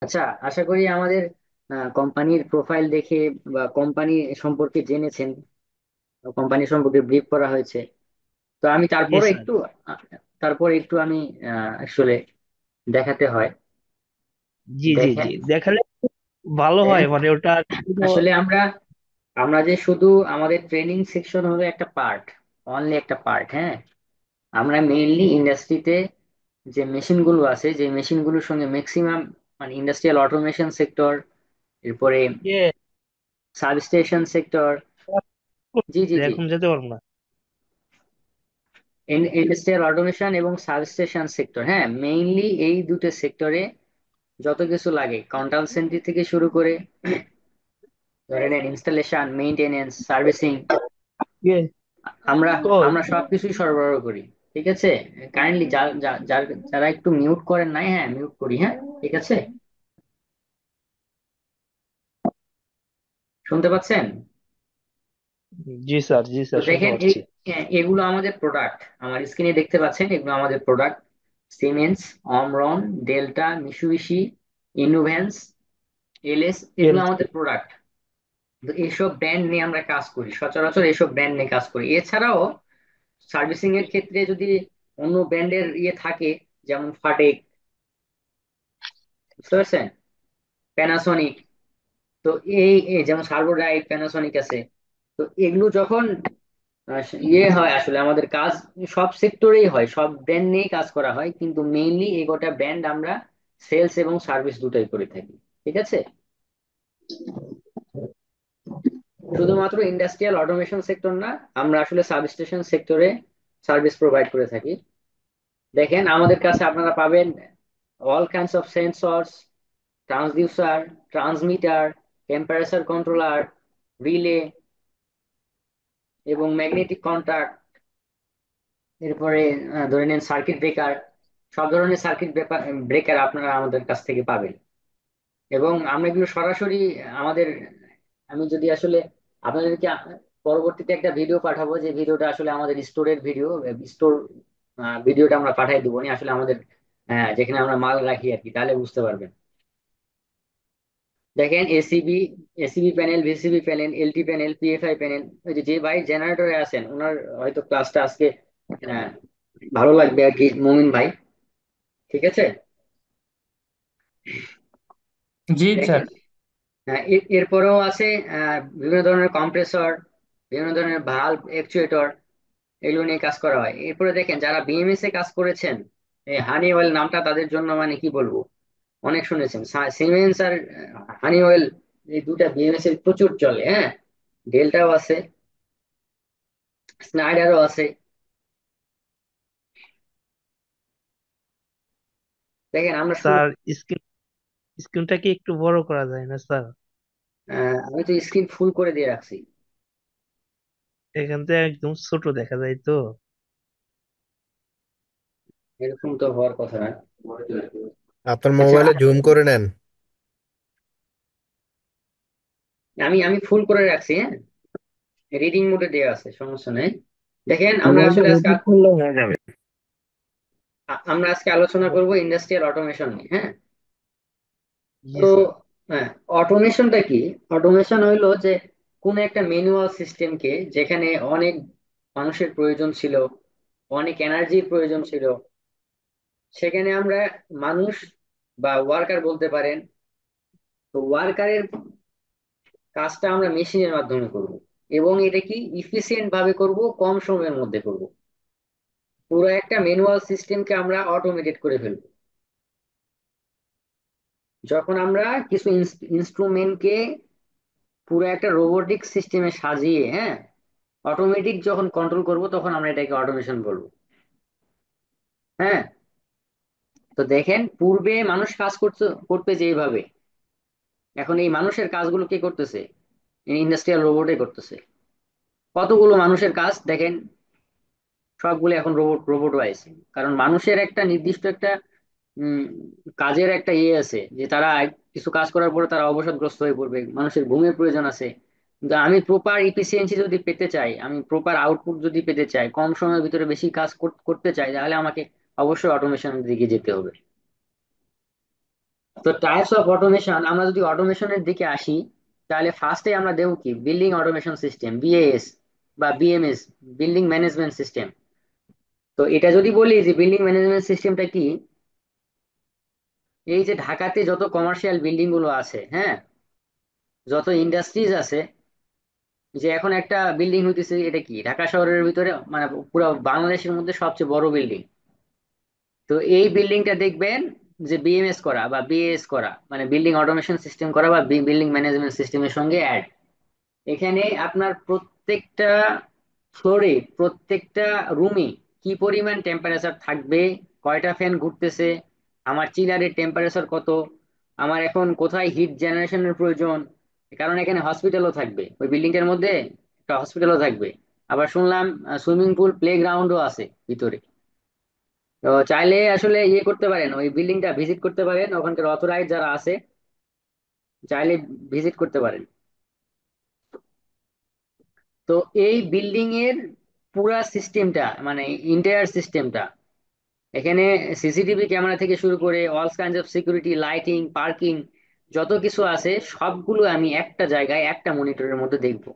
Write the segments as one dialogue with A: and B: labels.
A: আচ্ছা, আশা করি আমাদের কোম্পানির প্রোফাইল দেখে বা কোম্পানি সম্পর্কে জেনেছেন, কোম্পানি সম্পর্কে ব্রিফ করা হয়েছে। তো আমি
B: জি
A: তারপরে
B: স্যার।
A: একটু তারপরে একটু আমি আসলে দেখাতে হয়।
B: জি জি
A: দেখেন,
B: জি, দেখালে ভালো হয়,
A: দেখেন,
B: মানে ওটা শুধু।
A: আসলে আমরা আমরা যে শুধু আমাদের ট্রেনিং সেকশন হলো একটা পার্ট, অনলি একটা পার্ট। হ্যাঁ, আমরা মেইনলি ইন্ডাস্ট্রিতে যে মেশিন গুলো আছে, যে মেশিন গুলোর সঙ্গে ম্যাক্সিমাম মানে ইন্ডাস্ট্রিয়াল অটোমেশন সেক্টর, এরপরে
B: যে
A: সাবস্টেশন সেক্টর। জি জি জি,
B: এখন যেতে পারবো না।
A: ইন্ডাস্ট্রিয়াল অটোমেশন এবং সাবস্টেশন সেক্টর, হ্যাঁ মেইনলি এই দুটো সেক্টরে যত কিছু লাগে কন্ট্রোল সেন্টার থেকে শুরু করে ধরে নেন ইনস্টলেশন, মেইনটেনেন্স, সার্ভিসিং,
B: ইয়ে,
A: আমরা
B: তো
A: আমরা সবকিছুই সরবরাহ করি। ঠিক আছে, কাইন্ডলি যারা একটু মিউট করেন নাই, হ্যাঁ মিউট করি, হ্যাঁ ঠিক আছে, শুনতে পাচ্ছেন?
B: জি স্যার, জি
A: তো
B: স্যার, শুনতে
A: দেখেন
B: পাচ্ছি।
A: এগুলো আমাদের প্রোডাক্ট, আমার স্ক্রিনে দেখতে পাচ্ছেন এগুলো আমাদের প্রোডাক্ট। সিমেন্স, অমরন, ডেল্টা, মিশুবিশি, ইনোভেন্স, এলএস, এগুলো
B: এলসি।
A: আমাদের প্রোডাক্ট। তো এইসব ব্র্যান্ড নিয়ে আমরা কাজ করি, সচরাচর এইসব ব্র্যান্ড নিয়ে কাজ করি। এছাড়াও সার্ভিসিং এর ক্ষেত্রে যদি অন্য ব্র্যান্ডের ইয়ে থাকে, যেমন ফাটেক, বুঝতে পারছেন, প্যানাসোনিক, তো এই যেমন সার্ভোডাইট, প্যানাসোনিক আছে। তো এগুলো যখন ইয়ে হয়, আসলে আমাদের কাজ সব সেক্টরেই হয়, সব ব্র্যান্ড নিয়েই কাজ করা হয়, কিন্তু মেইনলি এই গোটা ব্র্যান্ড আমরা সেলস এবং সার্ভিস দুটাই করে থাকি। ঠিক আছে, শুধুমাত্র ইন্ডাস্ট্রিয়াল অটোমেশন সেক্টর না, আমরা আসলে সাবস্টেশন সেক্টরে সার্ভিস প্রোভাইড করে থাকি। দেখেন আমাদের কাছে আপনারা পাবেন all kinds of sensors, transducer, transmitter, temperature controller, relay এবং ম্যাগনেটিক কন্ট্যাক্ট, এরপরে ধরে নিন সার্কিট ব্রেকার। সব ধরনের সার্কিট ব্রেকার আপনারা আমাদের কাছ থেকে পাবেন। এবং আমরা এগুলো সরাসরি আমাদের, আমি যদি আসলে আপনাদেরকে পরবর্তীতে একটা ভিডিও পাঠাবো, যে ভিডিওটা আসলে আমাদের স্টোরের ভিডিও, স্টোর ভিডিওটা আমরা পাঠাই দিব নি আসলে আমাদের যেখানে আমরা মাল রাখি আর কি, তাহলে বুঝতে পারবেন। দেখেন ACB, ACB panel, VCB panel, LT panel, PFI panel. ওই যে যে ভাই জেনারেটরে আছেন ওনার হয়তো ক্লাসটা আজকে আহ, ভালো লাগবে আর কি, মুমিন ভাই। ঠিক আছে,
B: জি স্যার।
A: দেখেন এরপরেও আছে বিভিন্ন ধরনের কম্প্রেসর, বিভিন্ন ধরনের ভালভ, অ্যাকচুয়েটর, এগুলো নিয়ে কাজ করা হয়। এরপরে দেখেন যারা বিএমএস এ কাজ করেছেন, এই হানি অয়েল নামটা তাদের জন্য মানে কি বলবো, অনেক শুনেছেন। সিমেন্স আর হানি অয়েল, এই দুটা বিএমএস এর প্রচুর চলে। হ্যাঁ, ডেল্টাও আছে, স্নাইডারও আছে। দেখেন আমরা শুরু,
B: স্যার, স্ক্রিন স্ক্রিনটা কি একটু বড় করা যায় না স্যার?
A: আমি তো স্ক্রিন ফুল করে দিয়ে রাখছি।
B: এখান থেকে একদম ছোট দেখা যায় তো।
A: এরকম তো হওয়ার কথা না।
C: আপনার
A: আচ্ছা,
C: মোবাইলে জুম করে নেন।
A: আমি আমি ফুল করে রাখছি, হ্যাঁ রিডিং মোডে দেওয়া আছে, সমস্যা নেই। দেখেন আমরা
B: মোবাইলটা
A: আসলে আজকে
B: রিডিং করলে হয়ে যাবে।
A: আমরা আজকে আলোচনা করব ইন্ডাস্ট্রিয়াল অটোমেশন নিয়ে। হ্যাঁ,
B: জি
A: তো
B: স্যার।
A: হ্যাঁ, অটোমেশনটা কি? অটোমেশন হইলো যে কোন একটা ম্যানুয়াল সিস্টেমকে, যেখানে অনেক মানুষের প্রয়োজন ছিল, অনেক এনার্জির প্রয়োজন ছিল, সেখানে আমরা মানুষ বা ওয়ার্কার বলতে পারেন, তো ওয়ার্কারের কাজটা আমরা মেশিনের মাধ্যমে করব, এবং এটা কি ইফিসিয়েন্ট ভাবে করব, কম সময়ের মধ্যে করব। পুরো একটা ম্যানুয়াল সিস্টেমকে আমরা অটোমেটেড করে ফেলবো। যখন আমরা কিছু ইনস্ট্রুমেন্টকে পুরো একটা রোবোটিক সিস্টেমে সাজিয়ে, হ্যাঁ অটোমেটিক যখন কন্ট্রোল করব, তখন আমরা এটাকে অটোমেশন বলবো। হ্যাঁ, তো দেখেন পূর্বে মানুষ কাজ করতে যেভাবে, এখন এই মানুষের কাজগুলো কে করতেছে? ইন্ডাস্ট্রিয়াল রোবটে করতেছে। কতগুলো মানুষের কাজ দেখেন, সবগুলো এখন রোবট রোবট ওয়াইজ। কারণ মানুষের একটা নির্দিষ্ট একটা উম, কাজের একটা ইয়ে আছে, যে তারা কিছু কাজ করার পরে তারা অবসাদগ্রস্ত হয়ে পড়বে, মানুষের ঘুমের প্রয়োজন আছে। কিন্তু আমি প্রপার ইফিসিয়েন্সি যদি পেতে চাই, আমি প্রপার আউটপুট যদি পেতে চাই, কম সময়ের ভিতরে বেশি কাজ করতে চাই, তাহলে আমাকে অবশ্যই অটোমেশনের দিকে যেতে হবে। তো টাইপস অফ অটোমেশন, আমরা যদি অটোমেশনের দিকে আসি, তাহলে ফার্স্টে আমরা দেবো কি বিল্ডিং অটোমেশন সিস্টেম, বিএএস বা বিএমএস, বিল্ডিং ম্যানেজমেন্ট সিস্টেম। তো এটা যদি বলি যে বিল্ডিং ম্যানেজমেন্ট সিস্টেমটা কি, এই যে ঢাকাতে যত কমার্শিয়াল বিল্ডিং গুলো আছে, হ্যাঁ, যত ইন্ডাস্ট্রিজ আছে, যে এখন একটা বিল্ডিং হইতেছে, এটা কি ঢাকা শহরের ভিতরে মানে পুরো বাংলাদেশের মধ্যে সবচেয়ে বড় বিল্ডিং। তো এই বিল্ডিংটা দেখবেন যে বিএমএস করা বা বিএএস করা, মানে বিল্ডিং অটোমেশন সিস্টেম করা বা বিল্ডিং ম্যানেজমেন্ট সিস্টেমের সঙ্গে অ্যাড। এখানে আপনার প্রত্যেকটা ফ্লোরে, প্রত্যেকটা রুমে কি পরিমাণ টেম্পারেচার থাকবে, কয়টা ফ্যান ঘুরতেছে, আমার চিলারের টেম্পারেচার কত, আমার এখন কোথায় হিট জেনারেশনের প্রয়োজন। কারণ এখানে হসপিটালও থাকবে ওই বিল্ডিংটার মধ্যে, একটা হসপিটালও থাকবে। আবার শুনলাম সুইমিং পুল প্লে গ্রাউন্ডও আছে ভিতরে। তো চাইলে আসলে ইয়ে করতে পারেন, ওই বিল্ডিংটা ভিজিট করতে পারেন, ওখানকার অথরাইজ যারা আছে চাইলে ভিজিট করতে পারেন। তো এই বিল্ডিং এর পুরা সিস্টেমটা, মানে ইন্টায়ার সিস্টেমটা, এখানে সিসিটিভি ক্যামেরা থেকে শুরু করে all kinds of security, lighting, parking, যত কিছু আছে সবগুলো আমি একটা জায়গায় একটা মনিটরের মধ্যে দেখবো।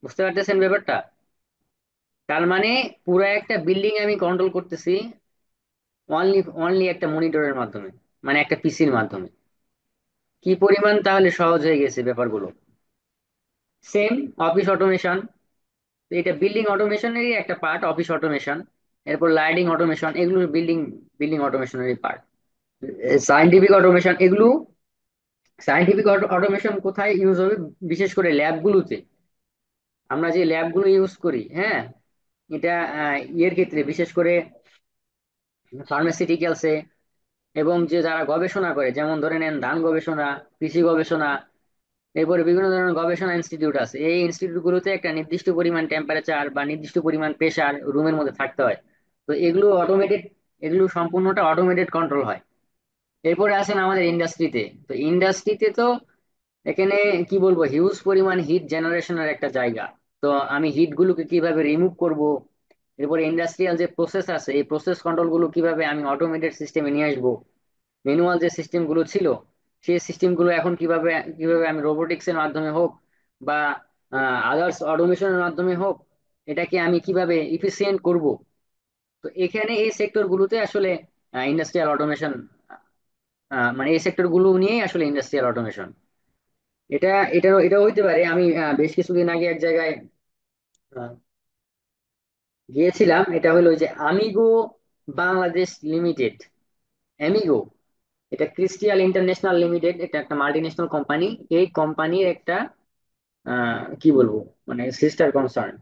A: বুঝতে পারতেছেন ব্যাপারটা? তার মানে পুরা একটা বিল্ডিং আমি কন্ট্রোল করতেছি অনলি অনলি একটা মনিটরের মাধ্যমে, মানে একটা পিসির মাধ্যমে। কি পরিমাণ তাহলে সহজ হয়ে গেছে ব্যাপারগুলো। সেম অফিস অটোমেশন, এটা বিল্ডিং অটোমেশনেরই একটা পার্ট, অফিস অটোমেশন। এরপর লাইটিং অটোমেশন, এগুলো বিল্ডিং বিল্ডিং অটোমেশনেরই পার্ট। সায়েন্টিফিক অটোমেশন, এগুলো সায়েন্টিফিক অটোমেশন কোথায় ইউজ হবে? বিশেষ করে ল্যাবগুলোতে। আমরা যে ল্যাবগুলো ইউজ করি, হ্যাঁ, এটা ইয়ের ক্ষেত্রে বিশেষ করে ফার্মাসিউটিক্যালসে, এবং যে যারা গবেষণা করে, যেমন ধরে নেন ধান গবেষণা, কৃষি গবেষণা, এরপরে বিভিন্ন ধরনের গবেষণা ইনস্টিটিউট আছে, এই ইনস্টিটিউটগুলোতে একটা নির্দিষ্ট পরিমাণ টেম্পারেচার বা নির্দিষ্ট পরিমাণ প্রেসার রুমের মধ্যে থাকতে হয়। তো এগুলো অটোমেটেড, এগুলো সম্পূর্ণটা অটোমেটেড কন্ট্রোল হয়। এরপরে আসেন আমাদের ইন্ডাস্ট্রিতে। তো ইন্ডাস্ট্রিতে তো এখানে কি বলবো, হিউজ পরিমাণ হিট জেনারেশনের একটা জায়গা। তো আমি হিট গুলোকে কিভাবে রিমুভ করব, এরপরে ইন্ডাস্ট্রিয়াল যে প্রসেস আছে এই প্রসেস কন্ট্রোল গুলো কিভাবে আমি অটোমেটেড সিস্টেমে নিয়ে আসবো, ম্যানুয়াল যে সিস্টেম গুলো ছিল সেই সিস্টেম গুলো এখন কিভাবে কিভাবে আমি রোবোটিক্স এর মাধ্যমে হোক বা আদার্স অটোমেশনের মাধ্যমে হোক, এটাকে আমি কিভাবে ইফিসিয়েন্ট করব। তো এখানে এই সেক্টর গুলোতে আসলে ইন্ডাস্ট্রিয়াল অটোমেশন, মানে এই সেক্টর গুলো নিয়েই আসলে ইন্ডাস্ট্রিয়াল অটোমেশন। এটা এটা হইতে পারে। আমি বেশ কিছুদিন আগে এক জায়গায় আহ, গিয়েছিলাম, এটা হলো ওই যে আমিগো বাংলাদেশ লিমিটেড, অ্যামিগো। এটা ক্রিস্টিয়াল ইন্টারন্যাশনাল লিমিটেড, এটা একটা মাল্টিন্যাশনাল কোম্পানি। এই কোম্পানির একটা কি বলবো, মানে সিস্টার কনসার্ন।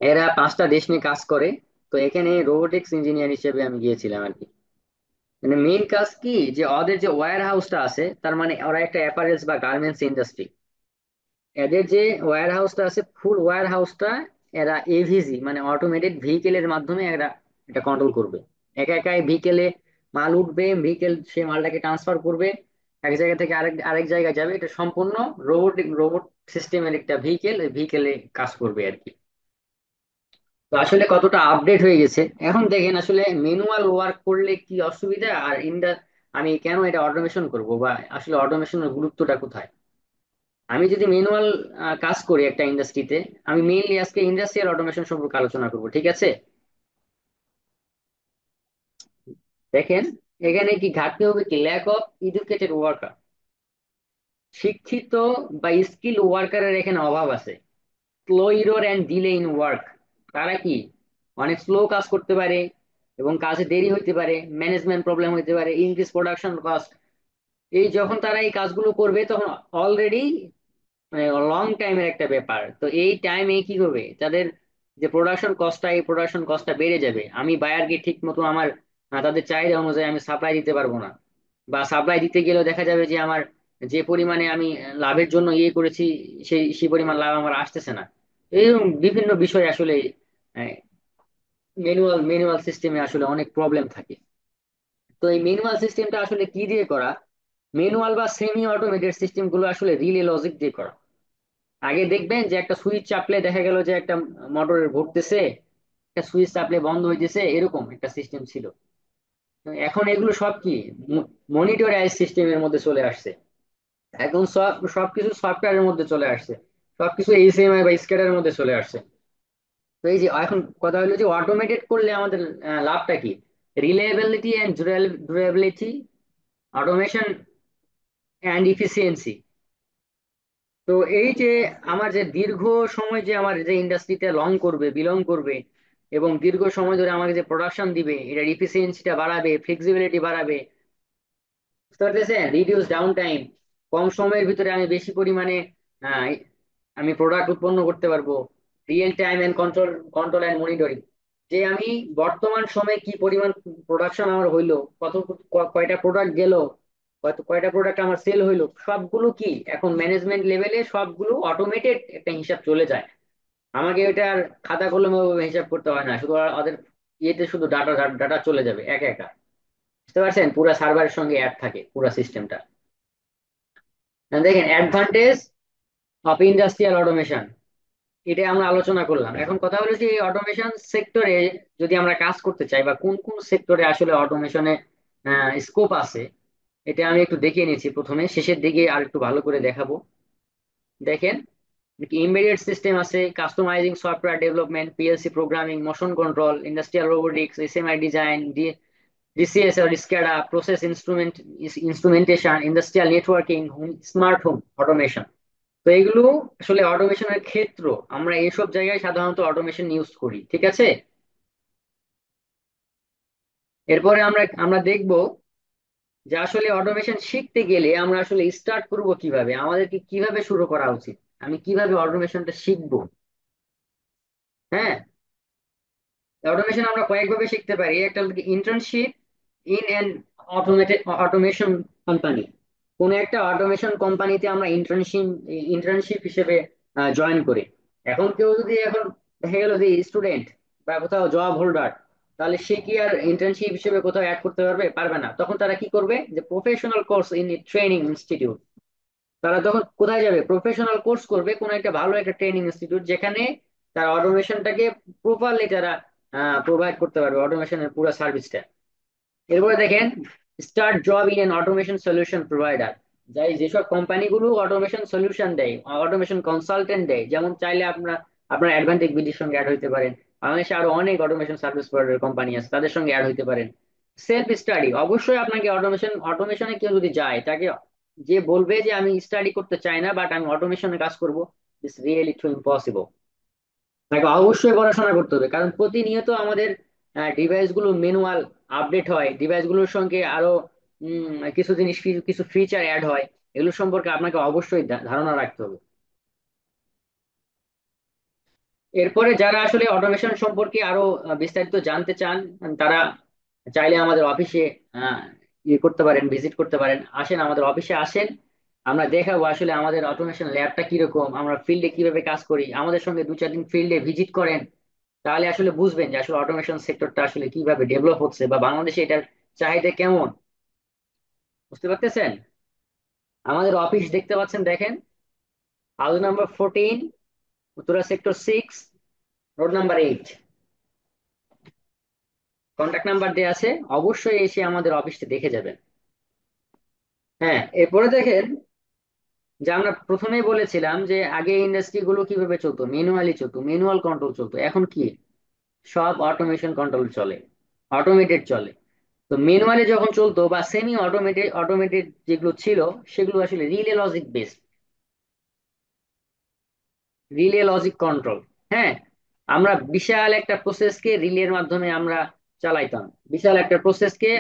A: এরা 5টা দেশ নিয়ে কাজ করে। তো এখানে রোবোটিক্স ইঞ্জিনিয়ার হিসেবে আমি গিয়েছিলাম আর কি। মানে মেইন কাজ কি, যে ওদের যে ওয়্যার হাউসটা আছে, তার মানে ওরা একটা অ্যাপারেলস বা গার্মেন্টস ইন্ডাস্ট্রি। এদের যে ওয়্যার হাউসটা আছে, ফুল ওয়্যার হাউসটা এরা এভিজি মানে অটোমেটেড ভেহিকেলের মাধ্যমে এরা এটা কন্ট্রোল করবে। একা একাই ভেহিকেলে মাল উঠবে, ভেহিকেল সে মালটাকে ট্রান্সফার করবে, এক জায়গা থেকে আরেক আরেক জায়গায় যাবে। এটা সম্পূর্ণ রোবট সিস্টেমের একটা ভেহিকেল, ওই ভেহিকেলে কাজ করবে আর কি। তো আসলে কতটা আপডেট হয়ে গেছে এখন দেখেন। আসলে ম্যানুয়াল ওয়ার্ক করলে কি অসুবিধা, আর আমি কেন এটা অটোমেশন করব, বা আসলে অটোমেশনের গুরুত্বটা কোথায়। আমি যদি ম্যানুয়াল কাজ করি একটা ইন্ডাস্ট্রিতে, আমি মেইনলি আজকে ইন্ডাস্ট্রিয়াল অটোমেশন সম্পর্কে আলোচনা করব, ঠিক আছে? দেখেন, এখানে কি ঘাটতি হবে, কি ল্যাক অফ এডুকেটেড ওয়ার্কার, শিক্ষিত বা স্কিল ওয়ার্কারের এখানে অভাব আছে। Slow error and delay in work, তারা কি অনেক স্লো কাজ করতে পারে এবং কাজে দেরি হইতে পারে, ম্যানেজমেন্ট প্রবলেম হইতে পারে, ইনক্রিজ প্রোডাকশন কস্ট। এই যখন তারা এই কাজগুলো করবে তখন অলরেডি মানে লং টাইমের একটা ব্যাপার। তো এই টাইমে কি হবে, তাদের যে প্রোডাকশন কস্টটা, এই প্রোডাকশন কস্টটা বেড়ে যাবে। আমি বায়ারকে ঠিক মতো আমার তাদের চাহিদা অনুযায়ী আমি সাপ্লাই দিতে পারবো না, বা সাপ্লাই দিতে গেলেও দেখা যাবে যে আমার যে পরিমাণে আমি লাভের জন্য ইয়ে করেছি সেই পরিমাণ লাভ আমার আসতেছে না। এরকম বিভিন্ন বিষয় আসলে ম্যানুয়াল সিস্টেমে আসলে অনেক প্রবলেম থাকে। তো এই ম্যানুয়াল সিস্টেমটা আসলে কি দিয়ে করা? ম্যানুয়াল বা সেমি অটোমেটেড সিস্টেম গুলো আসলে রিলে লজিক দিয়ে করা। আগে দেখবেন যে একটা সুইচ চাপলে দেখা গেল যে একটা মোটরের ঘুরতেছে, একটা সুইচ চাপলে বন্ধ হইতেছে, এরকম একটা সিস্টেম ছিল। এখন এগুলো সব কি মনিটরাইজ সিস্টেমের মধ্যে চলে আসছে। এখন সবকিছু সফটওয়্যারের মধ্যে চলে আসছে, সবকিছু এইচএমআই বা স্ক্যাডার মধ্যে চলে আসছে। তো এই যে এখন কথা হলো যে অটোমেটেড করলে আমাদের লাভটা কি? Reliability and durability, automation and efficiency. তো এই যে আমার যে দীর্ঘ সময় যে আমার যে ইন্ডাস্ট্রিতে বিলং করবে এবং দীর্ঘ সময় ধরে আমাকে যে প্রোডাকশন দিবে, এটা ইফিসিয়েন্সিটা বাড়াবে, ফ্লেক্সিবিলিটি বাড়াবে, বুঝতে পারতেছেন? রিডিউস ডাউন টাইম, কম সময়ের ভিতরে আমি বেশি পরিমাণে আহ, আমি প্রোডাক্ট উৎপন্ন করতে পারবো। Real time and control and monitoring, যে আমি বর্তমান সময়ে কি পরিমাণ প্রোডাকশন আমার হইলো, কত কয়টা প্রোডাক্ট গেল, কয়টা প্রোডাক্ট আমার সেল হইলো, সবগুলো কি এখন ম্যানেজমেন্ট লেভেলে সবগুলো অটোমেটেড একটা হিসাব চলে যায়। আমাকে এটা আর খাতা কলমে ওভাবে হিসাব করতে হয় না, শুধু ওদের ইয়েতে শুধু ডাটা ডাটা চলে যাবে একা একা। বুঝতে পারছেন? পুরো সার্ভারের সঙ্গে অ্যাড থাকে পুরো সিস্টেমটা। দেখেন অ্যাডভান্টেজ অফ ইন্ডাস্ট্রিয়াল অটোমেশন, এটা আমরা আলোচনা করলাম। এখন কথা হলো যে অটোমেশন সেক্টরে যদি আমরা কাজ করতে চাই বা কোন কোন সেক্টরে আসলে অটোমেশনে স্কোপ আছে, এটা আমি একটু দেখিয়ে নিচ্ছি। প্রথমে শেষের দিকে আর একটু ভালো করে দেখাবো। দেখেন, এমবেডেড সিস্টেম আছে, customising software development, PLC programming, motion control, industrial robotics, SMI design, DCS আর SCADA, process instrumentation, industrial networking, smart home automation. তো এগুলো আসলে অটোমেশনের ক্ষেত্র। আমরা এইসব জায়গায় সাধারণত অটোমেশন ইউজ করি, ঠিক আছে? এরপরে আমরা আমরা দেখব যে আসলে অটোমেশন শিখতে গেলে আমরা আসলে স্টার্ট করব কিভাবে, আমাদেরকে কিভাবে শুরু করা উচিত, আমি কিভাবে অটোমেশনটা শিখবো। হ্যাঁ, অটোমেশন আমরা কয়েকভাবে শিখতে পারি। একটা হলো internship in an automation company. কোন একটা অটোমেশন কোম্পানিতে আমরা ইন্টার্নশিপ হিসেবে জয়েন করি। এখন কেউ যদি এখন দেখা গেল যে স্টুডেন্ট বা কোথাও জব হোল্ডার, তাহলে সে কি আর ইন্টার্নশিপ হিসেবে কোথাও অ্যাড করতে পারবে? পারবে না। তখন তারা কি করবে, যে professional course in training institute, তারা তখন কোথায় যাবে? প্রফেশনাল কোর্স করবে কোন একটা ভালো একটা ট্রেনিং ইনস্টিটিউট, যেখানে তারা অটোমেশনটাকে প্রপারলি তারা প্রোভাইড করতে পারবে, অটোমেশনের পুরো সার্ভিসটা। এরপরে দেখেন, start job in an automation solution provider. যাই যেসব কোম্পানিগুলো অটোমেশন সলিউশন দেয়, অটোমেশন কনসালটেন্ট দেয়, যেমন চাইলে আপনার আপনার অ্যাডভান্টেজ বিডির সঙ্গে অ্যাড হইতে পারেন। বাংলাদেশে আরো অনেক অটোমেশন সার্ভিস প্রোভাইডার কোম্পানি আছে, তাদের সঙ্গে অ্যাড হইতে পারেন। সেলফ স্টাডি, অবশ্যই আপনাকে অটোমেশনে কেউ যদি যায়, তাকে যে বলবে যে আমি স্টাডি করতে চাই না বাট আমি অটোমেশনে কাজ করব, ইটস রিয়েলি টু ইম্পসিবল। তাকে অবশ্যই পড়াশোনা করতে হবে, কারণ প্রতিনিয়ত আমাদের ডিভাইস গুলো ম্যানুয়াল আপডেট হয়, ডিভাইস গুলোর সঙ্গে আরো কিছু জিনিস, কিছু ফিচার অ্যাড হয়। এগুলো সম্পর্কে আপনাকে অবশ্যই ধারণা রাখতে হবে। এরপরে যারা আসলে অটোমেশন সম্পর্কে আরো বিস্তারিত জানতে চান, তারা চাইলে আমাদের অফিসে ইয়ে করতে পারেন, ভিজিট করতে পারেন। আসেন, আমাদের অফিসে আসেন, আমরা দেখাবো আসলে আমাদের অটোমেশন ল্যাবটা কিরকম, আমরা ফিল্ডে কিভাবে কাজ করি। আমাদের সঙ্গে 2-4 দিন ফিল্ডে ভিজিট করেন, তাহলে আসলে বুঝবেন যে আসলে অটোমেশন সেক্টরটা আসলে কিভাবে ডেভেলপ হচ্ছে বা বাংলাদেশে এটার চাহিদা কেমন। বুঝতে পারতেছেন? আমাদের অফিস দেখতে পাচ্ছেন, দেখেন, house number 14, Uttara sector 6, road number 8, contact number দেওয়া আছে। অবশ্যই এসে আমাদের অফিসটা দেখে যাবেন। হ্যাঁ, এরপরে দেখেন, যে আমরা প্রথমেই বলেছিলাম যে আগে ইন্ডাস্ট্রি গুলো কিভাবে চলতো, ম্যানুয়ালি চলতো, ম্যানুয়াল কন্ট্রোল চলতো। এখন কি, সব অটোমেশন কন্ট্রোল চলে, অটোমেটেড চলে। তো ম্যানুয়ালি যখন চলতো বা সেমি অটোমেটেড যেগুলো ছিল, সেগুলো আসলে relay logic based, relay logic control. হ্যাঁ, আমরা বিশাল একটা প্রসেসকে রিলের মাধ্যমে আমরা চালাইতাম। বিশাল একটা প্রসেসকে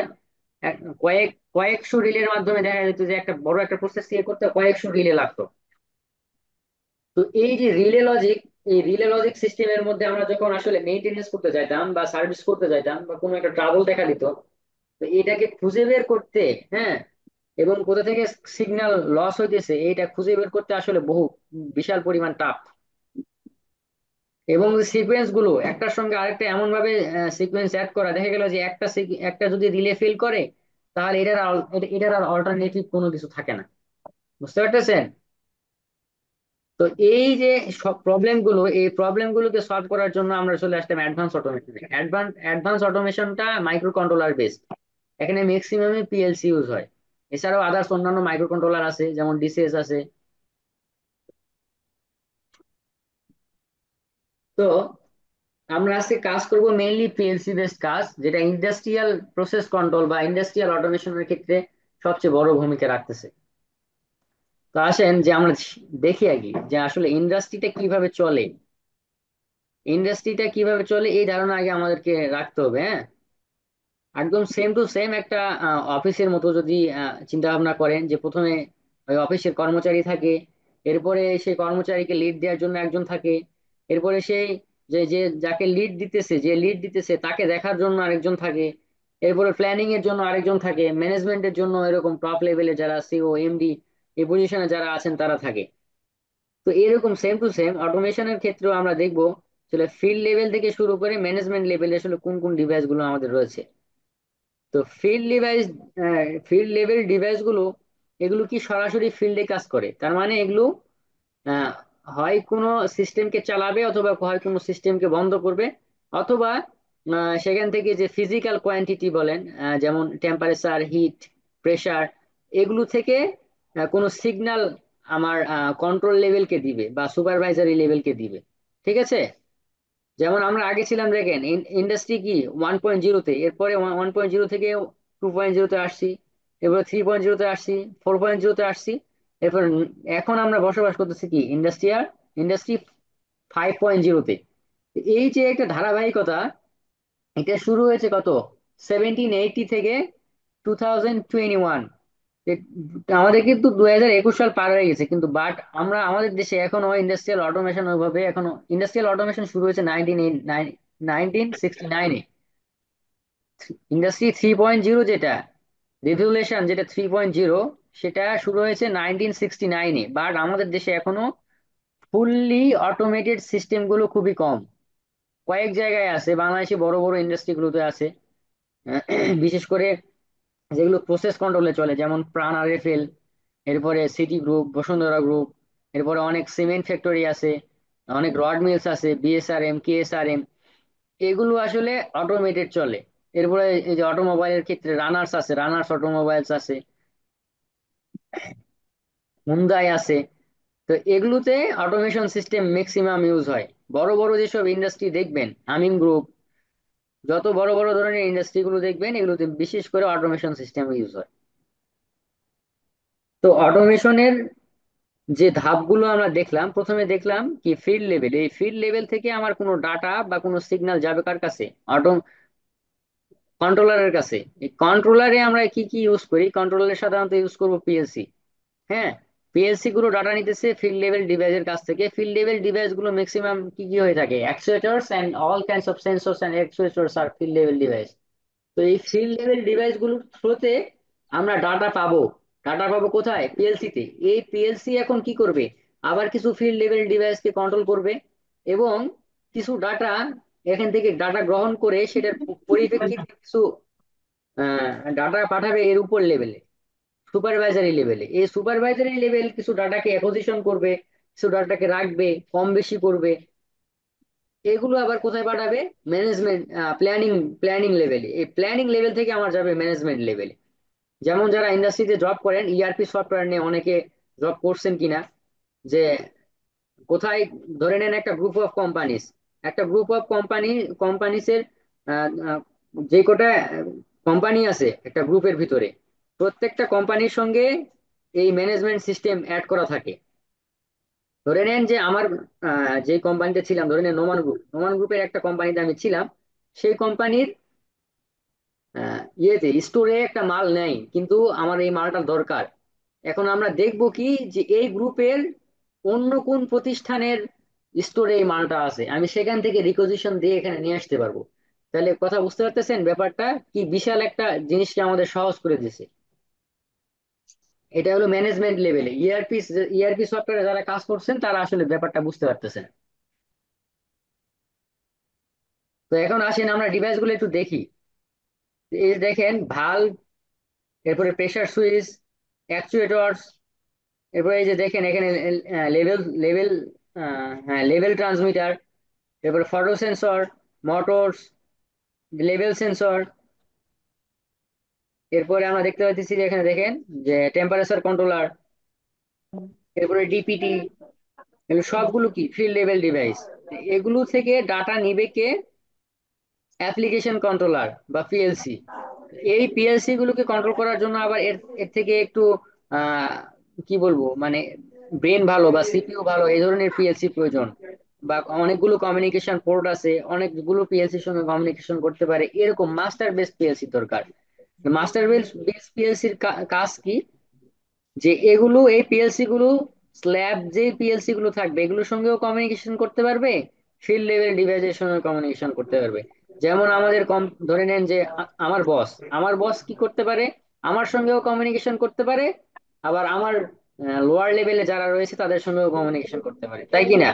A: কয়েক কয়েকশো রিলের মাধ্যমে দেখা যেত যে একটা বড় একটা প্রসেস ইয়ে করতে কয়েকশো রিলে লাগতো। তো এই যে রিলে লজিক, এই রিলে লজিক সিস্টেমের মধ্যে আমরা যখন আসলে মেইনটেনেন্স করতে যাইতাম বা সার্ভিস করতে যাইতাম বা কোনো একটা ট্রাবল দেখা দিত, তো এটাকে খুঁজে বের করতে, হ্যাঁ, এবং কোথা থেকে সিগন্যাল লস হইতেছে এইটা খুঁজে বের করতে আসলে বহু বিশাল পরিমাণ টাফ। এবং সিকোয়েন্স গুলো একটার সঙ্গে আরেকটা এমন ভাবে সিকোয়েন্স অ্যাড করা, দেখা গেল যে একটা যদি রিলে ফেল করে, তাহলে এটার আর অল্টারনেটিভ কোনো কিছু থাকে না। বুঝতে পারতেছেন? তো এই যে সব প্রবলেম গুলো, এই প্রবলেম গুলোকে সলভ করার জন্য আমরা চলে আসতাম অ্যাডভান্স অটোমেশন। অ্যাডভান্স অটোমেশনটা মাইক্রো কন্ট্রোলার বেসড। এখানে ম্যাক্সিমামই পিএলসি ইউজ হয়। এছাড়াও আদার্স অন্যান্য মাইক্রো কন্ট্রোলার আছে, যেমন ডিসিএস আছে। তো আমরা আজকে কাজ করব মেইনলি পিএলসি বেসড কাজ, যেটা ইন্ডাস্ট্রিয়াল প্রসেস কন্ট্রোল বা ইন্ডাস্ট্রিয়াল অটোমেশনের ক্ষেত্রে সবচেয়ে বড় ভূমিকা রাখতেছে। তো আসেন যে আমরা দেখি আগে যে আসলে ইন্ডাস্ট্রিটা কিভাবে চলে এই ধারণা আগে আমাদেরকে রাখতে হবে, হ্যাঁ। একদম সেম টু সেম একটা অফিসের মতো যদি চিন্তা ভাবনা করেন, যে প্রথমে ওই অফিসের কর্মচারী থাকে, এরপরে সেই কর্মচারীকে লিড দেওয়ার জন্য একজন থাকে, এরপরে সেই যে যে যাকে লিড দিতেছে তাকে দেখার জন্য আরেকজন থাকে, এরপরে প্ল্যানিং এর জন্য আরেকজন থাকে, ম্যানেজমেন্টের জন্য এরকম টপ লেভেলে যারা সিও এমডি এই পজিশনে যারা আছেন তারা থাকে। তো এরকম সেম টু সেম অটোমেশনের ক্ষেত্রেও আমরা দেখবো আসলে ফিল্ড লেভেল থেকে শুরু করে ম্যানেজমেন্ট লেভেলে আসলে কোন কোন ডিভাইস গুলো আমাদের রয়েছে। তো ফিল্ড লেভেল ডিভাইস গুলো এগুলো কি সরাসরি ফিল্ডে কাজ করে, তার মানে এগুলো আহ, হয় কোনো সিস্টেমকে চালাবে, অথবা হয় কোনো সিস্টেমকে বন্ধ করবে, অথবা সেখান থেকে যে ফিজিক্যাল কোয়ান্টিটি বলেন, যেমন টেম্পারেচার, হিট, প্রেসার, এগুলো থেকে কোনো সিগন্যাল আমার কন্ট্রোল লেভেলকে দিবে বা সুপারভাইজারি লেভেলকে দিবে। ঠিক আছে। যেমন আমরা আগে ছিলাম দেখেন ইন্ডাস্ট্রি কি 1.0-তে, এরপরে 1.0 থেকে 2.0-তে আসছি, এরপরে 3.0-তে আসছি, 4.0-তে আসছি, এরপর এখন আমরা বসবাস করতেছি কি ইন্ডাস্ট্রি 5.0-তে। এই যে একটা ধারাবাহিকতা, এটা শুরু হয়েছে কত 1780 থেকে 2021। আমাদের কিন্তু 2021 সাল পার হয়ে গেছে, কিন্তু বাট আমরা আমাদের দেশে এখনো ইন্ডাস্ট্রিয়াল অটোমেশন ওইভাবে এখনো ইন্ডাস্ট্রিয়াল অটোমেশন শুরু হয়েছে 1969-এ। ইন্ডাস্ট্রি 3.0 যেটা রেভলিউশন, যেটা 3.0, সেটা শুরু হয়েছে 1969-এ, বাট আমাদের দেশে এখনো ফুললি অটোমেটেড সিস্টেম গুলো খুবই কম। কয়েক জায়গায় আছে, বাংলাদেশে বড় বড় ইন্ডাস্ট্রি গুলোতে আছে। বিশেষ করে যেগুলো প্রসেস কন্ট্রোলে চলে, যেমন প্রাণ আরএফএল, এরপরে সিটি গ্রুপ, বসুন্ধরা গ্রুপ, এরপরে অনেক সিমেন্ট ফ্যাক্টরি আছে, অনেক রড মিলস আছে, বিএসআরএম, কেএসআরএম, এগুলো আসলে অটোমেটেড চলে। এরপরে এই যে অটোমোবাইলের ক্ষেত্রে রানার্স অটোমোবাইলস আছে, হুন্দাই আছে। তো এগুলোতে অটোমেশন সিস্টেম ম্যাক্সিমাম ইউজ হয়। বড় বড় যেসব ইন্ডাস্ট্রি দেখবেন, আমিন গ্রুপ, যত বড় বড় ধরনের ইন্ডাস্ট্রি গুলো দেখবেন, এগুলোতে বিশেষ করে অটোমেশন সিস্টেম ইউজ হয়। তো অটোমেশনের যে ধাপগুলো আমরা দেখলাম, প্রথমে দেখলাম কি ফিল্ড লেভেল, এই ফিল্ড লেভেল থেকে আমার কোনো ডাটা বা কোনো সিগন্যাল যাবে কার কাছে, অটো কন্ট্রোলারের কাছে। এই কন্ট্রোলারে আমরা কি কি ইউজ করি, কন্ট্রোলারে সাধারণত ইউজ করব পিএলসি। হ্যাঁ, পিএলসি গুলো ডাটা নিতেছে ফিল্ড লেভেল ডিভাইসের কাছ থেকে। ফিল্ড লেভেল ডিভাইস গুলো ম্যাক্সিমাম কি কি হয়ে থাকে, actuators and all kinds of sensors and actuators আর ফিল্ড লেভেল ডিভাইস। তো এই ফিল্ড লেভেল ডিভাইস গুলোর থ্রুতে আমরা ডাটা পাবো কোথায়, পিএলসি তে। এই পিএলসি এখন কি করবে, আবার কিছু ফিল্ড লেভেল ডিভাইসকে কন্ট্রোল করবে, এবং কিছু ডাটা এখান থেকে ডাটা গ্রহণ করে সেটার পরিপ্রেক্ষিতে কিছু ডাটা পাঠাবে এর উপর লেভেলে, সুপারভাইজারি লেভেলে। এই সুপারভাইজারি লেভেল কিছু ডাটাকে অ্যাকুইজিশন করবে, কিছু ডাটাকে রাখবে, কম বেশি করবে। এগুলো আবার কোথায় পাঠাবে, ম্যানেজমেন্ট প্ল্যানিং লেভেলে। এই প্ল্যানিং লেভেল থেকে আমার যাবে ম্যানেজমেন্ট লেভেলে। যেমন যারা ইন্ডাস্ট্রিতে জব করেন, ইআরপি সফটওয়্যার নিয়ে অনেকে জব করছেন কিনা, যে কোথায় ধরে নেন একটা গ্রুপ অফ কোম্পানিস এর আহ, আহ, যে কটা কোম্পানি আছে একটা গ্রুপের ভিতরে, প্রত্যেকটা কোম্পানির সঙ্গে এই ম্যানেজমেন্ট সিস্টেম অ্যাড করা থাকে। ধরে নেন যে আমার যে কোম্পানিতে ছিলাম, ধরে নেন নোমান গ্রুপের একটা কোম্পানিতে আমি ছিলাম। সেই কোম্পানির ইয়েতে স্টোরে একটা মাল নেই, কিন্তু আমার এই মালটার দরকার। এখন আমরা দেখব কি যে এই গ্রুপের অন্য কোন প্রতিষ্ঠানের স্টোরে এই মালটা আছে, আমি সেখান থেকে রিকোজিশন দিয়ে এখানে নিয়ে আসতে পারবো। তাহলে কথা বুঝতে পারতেছেন ব্যাপারটা কি, বিশাল একটা জিনিসটা আমাদের সহজ করে দিয়েছে। এটা হলো ম্যানেজমেন্ট লেভেলে। ইআরপি সফটওয়্যারে যারা কাজ করছেন তারা আসলে ব্যাপারটা বুঝতে পারতেছেন। তো এখন আসেন আমরা ডিভাইস গুলো একটু দেখি। এই যে দেখেন ভালভ, এরপরে প্রেসার সুইচ, অ্যাকচুয়েটরস, এরপরে এই যে দেখেন এখানে লেভেল লেভেল হ্যাঁ লেভেল ট্রান্সমিটার, এরপরে photo sensor, motors, level sensor, এরপরে আমরা দেখতে পাচ্ছি যে এখানে দেখেন যে টেম্পারেচার কন্ট্রোলার, এরপরে ডিপিটি, এগুলো সবগুলো কি ফিল্ড লেভেল ডিভাইস। এগুলো থেকে ডাটা নিবে কে? অ্যাপ্লিকেশন কন্ট্রোলার বা পিএলসি। এই পিএলসি গুলোকে কন্ট্রোল করার জন্য আবার এর এর থেকে একটু আহ কি বলবো মানে ব্রেন ভালো বা সিপিইউ ভালো এই ধরনের পিএলসি প্রয়োজন। বা অনেকগুলো কমিউনিকেশন পোর্ট আছে, অনেকগুলো পিএলসির সঙ্গে কমিউনিকেশন করতে পারে, এরকম মাস্টার বেস পিএলসি দরকার। মাস্টার বেস পিএলসির কাজ কি? যে এগুলো এই পিএলসি গুলো স্ল্যাব যে পিএলসি গুলো থাকবে এগুলোর সঙ্গেও কমিউনিকেশন করতে পারবে, ফিল্ড লেভেল ডিভাইসের সঙ্গে কমিউনিকেশন করতে পারবে। যেমন আমাদের কম ধরে নেন যে আমার বস কি করতে পারে? আমার সঙ্গেও কমিউনিকেশন করতে পারে, আবার আমার লোয়ার লেভেলে যারা রয়েছে তাদের সঙ্গেও কমিউনিকেশন করতে পারে, তাই কি না?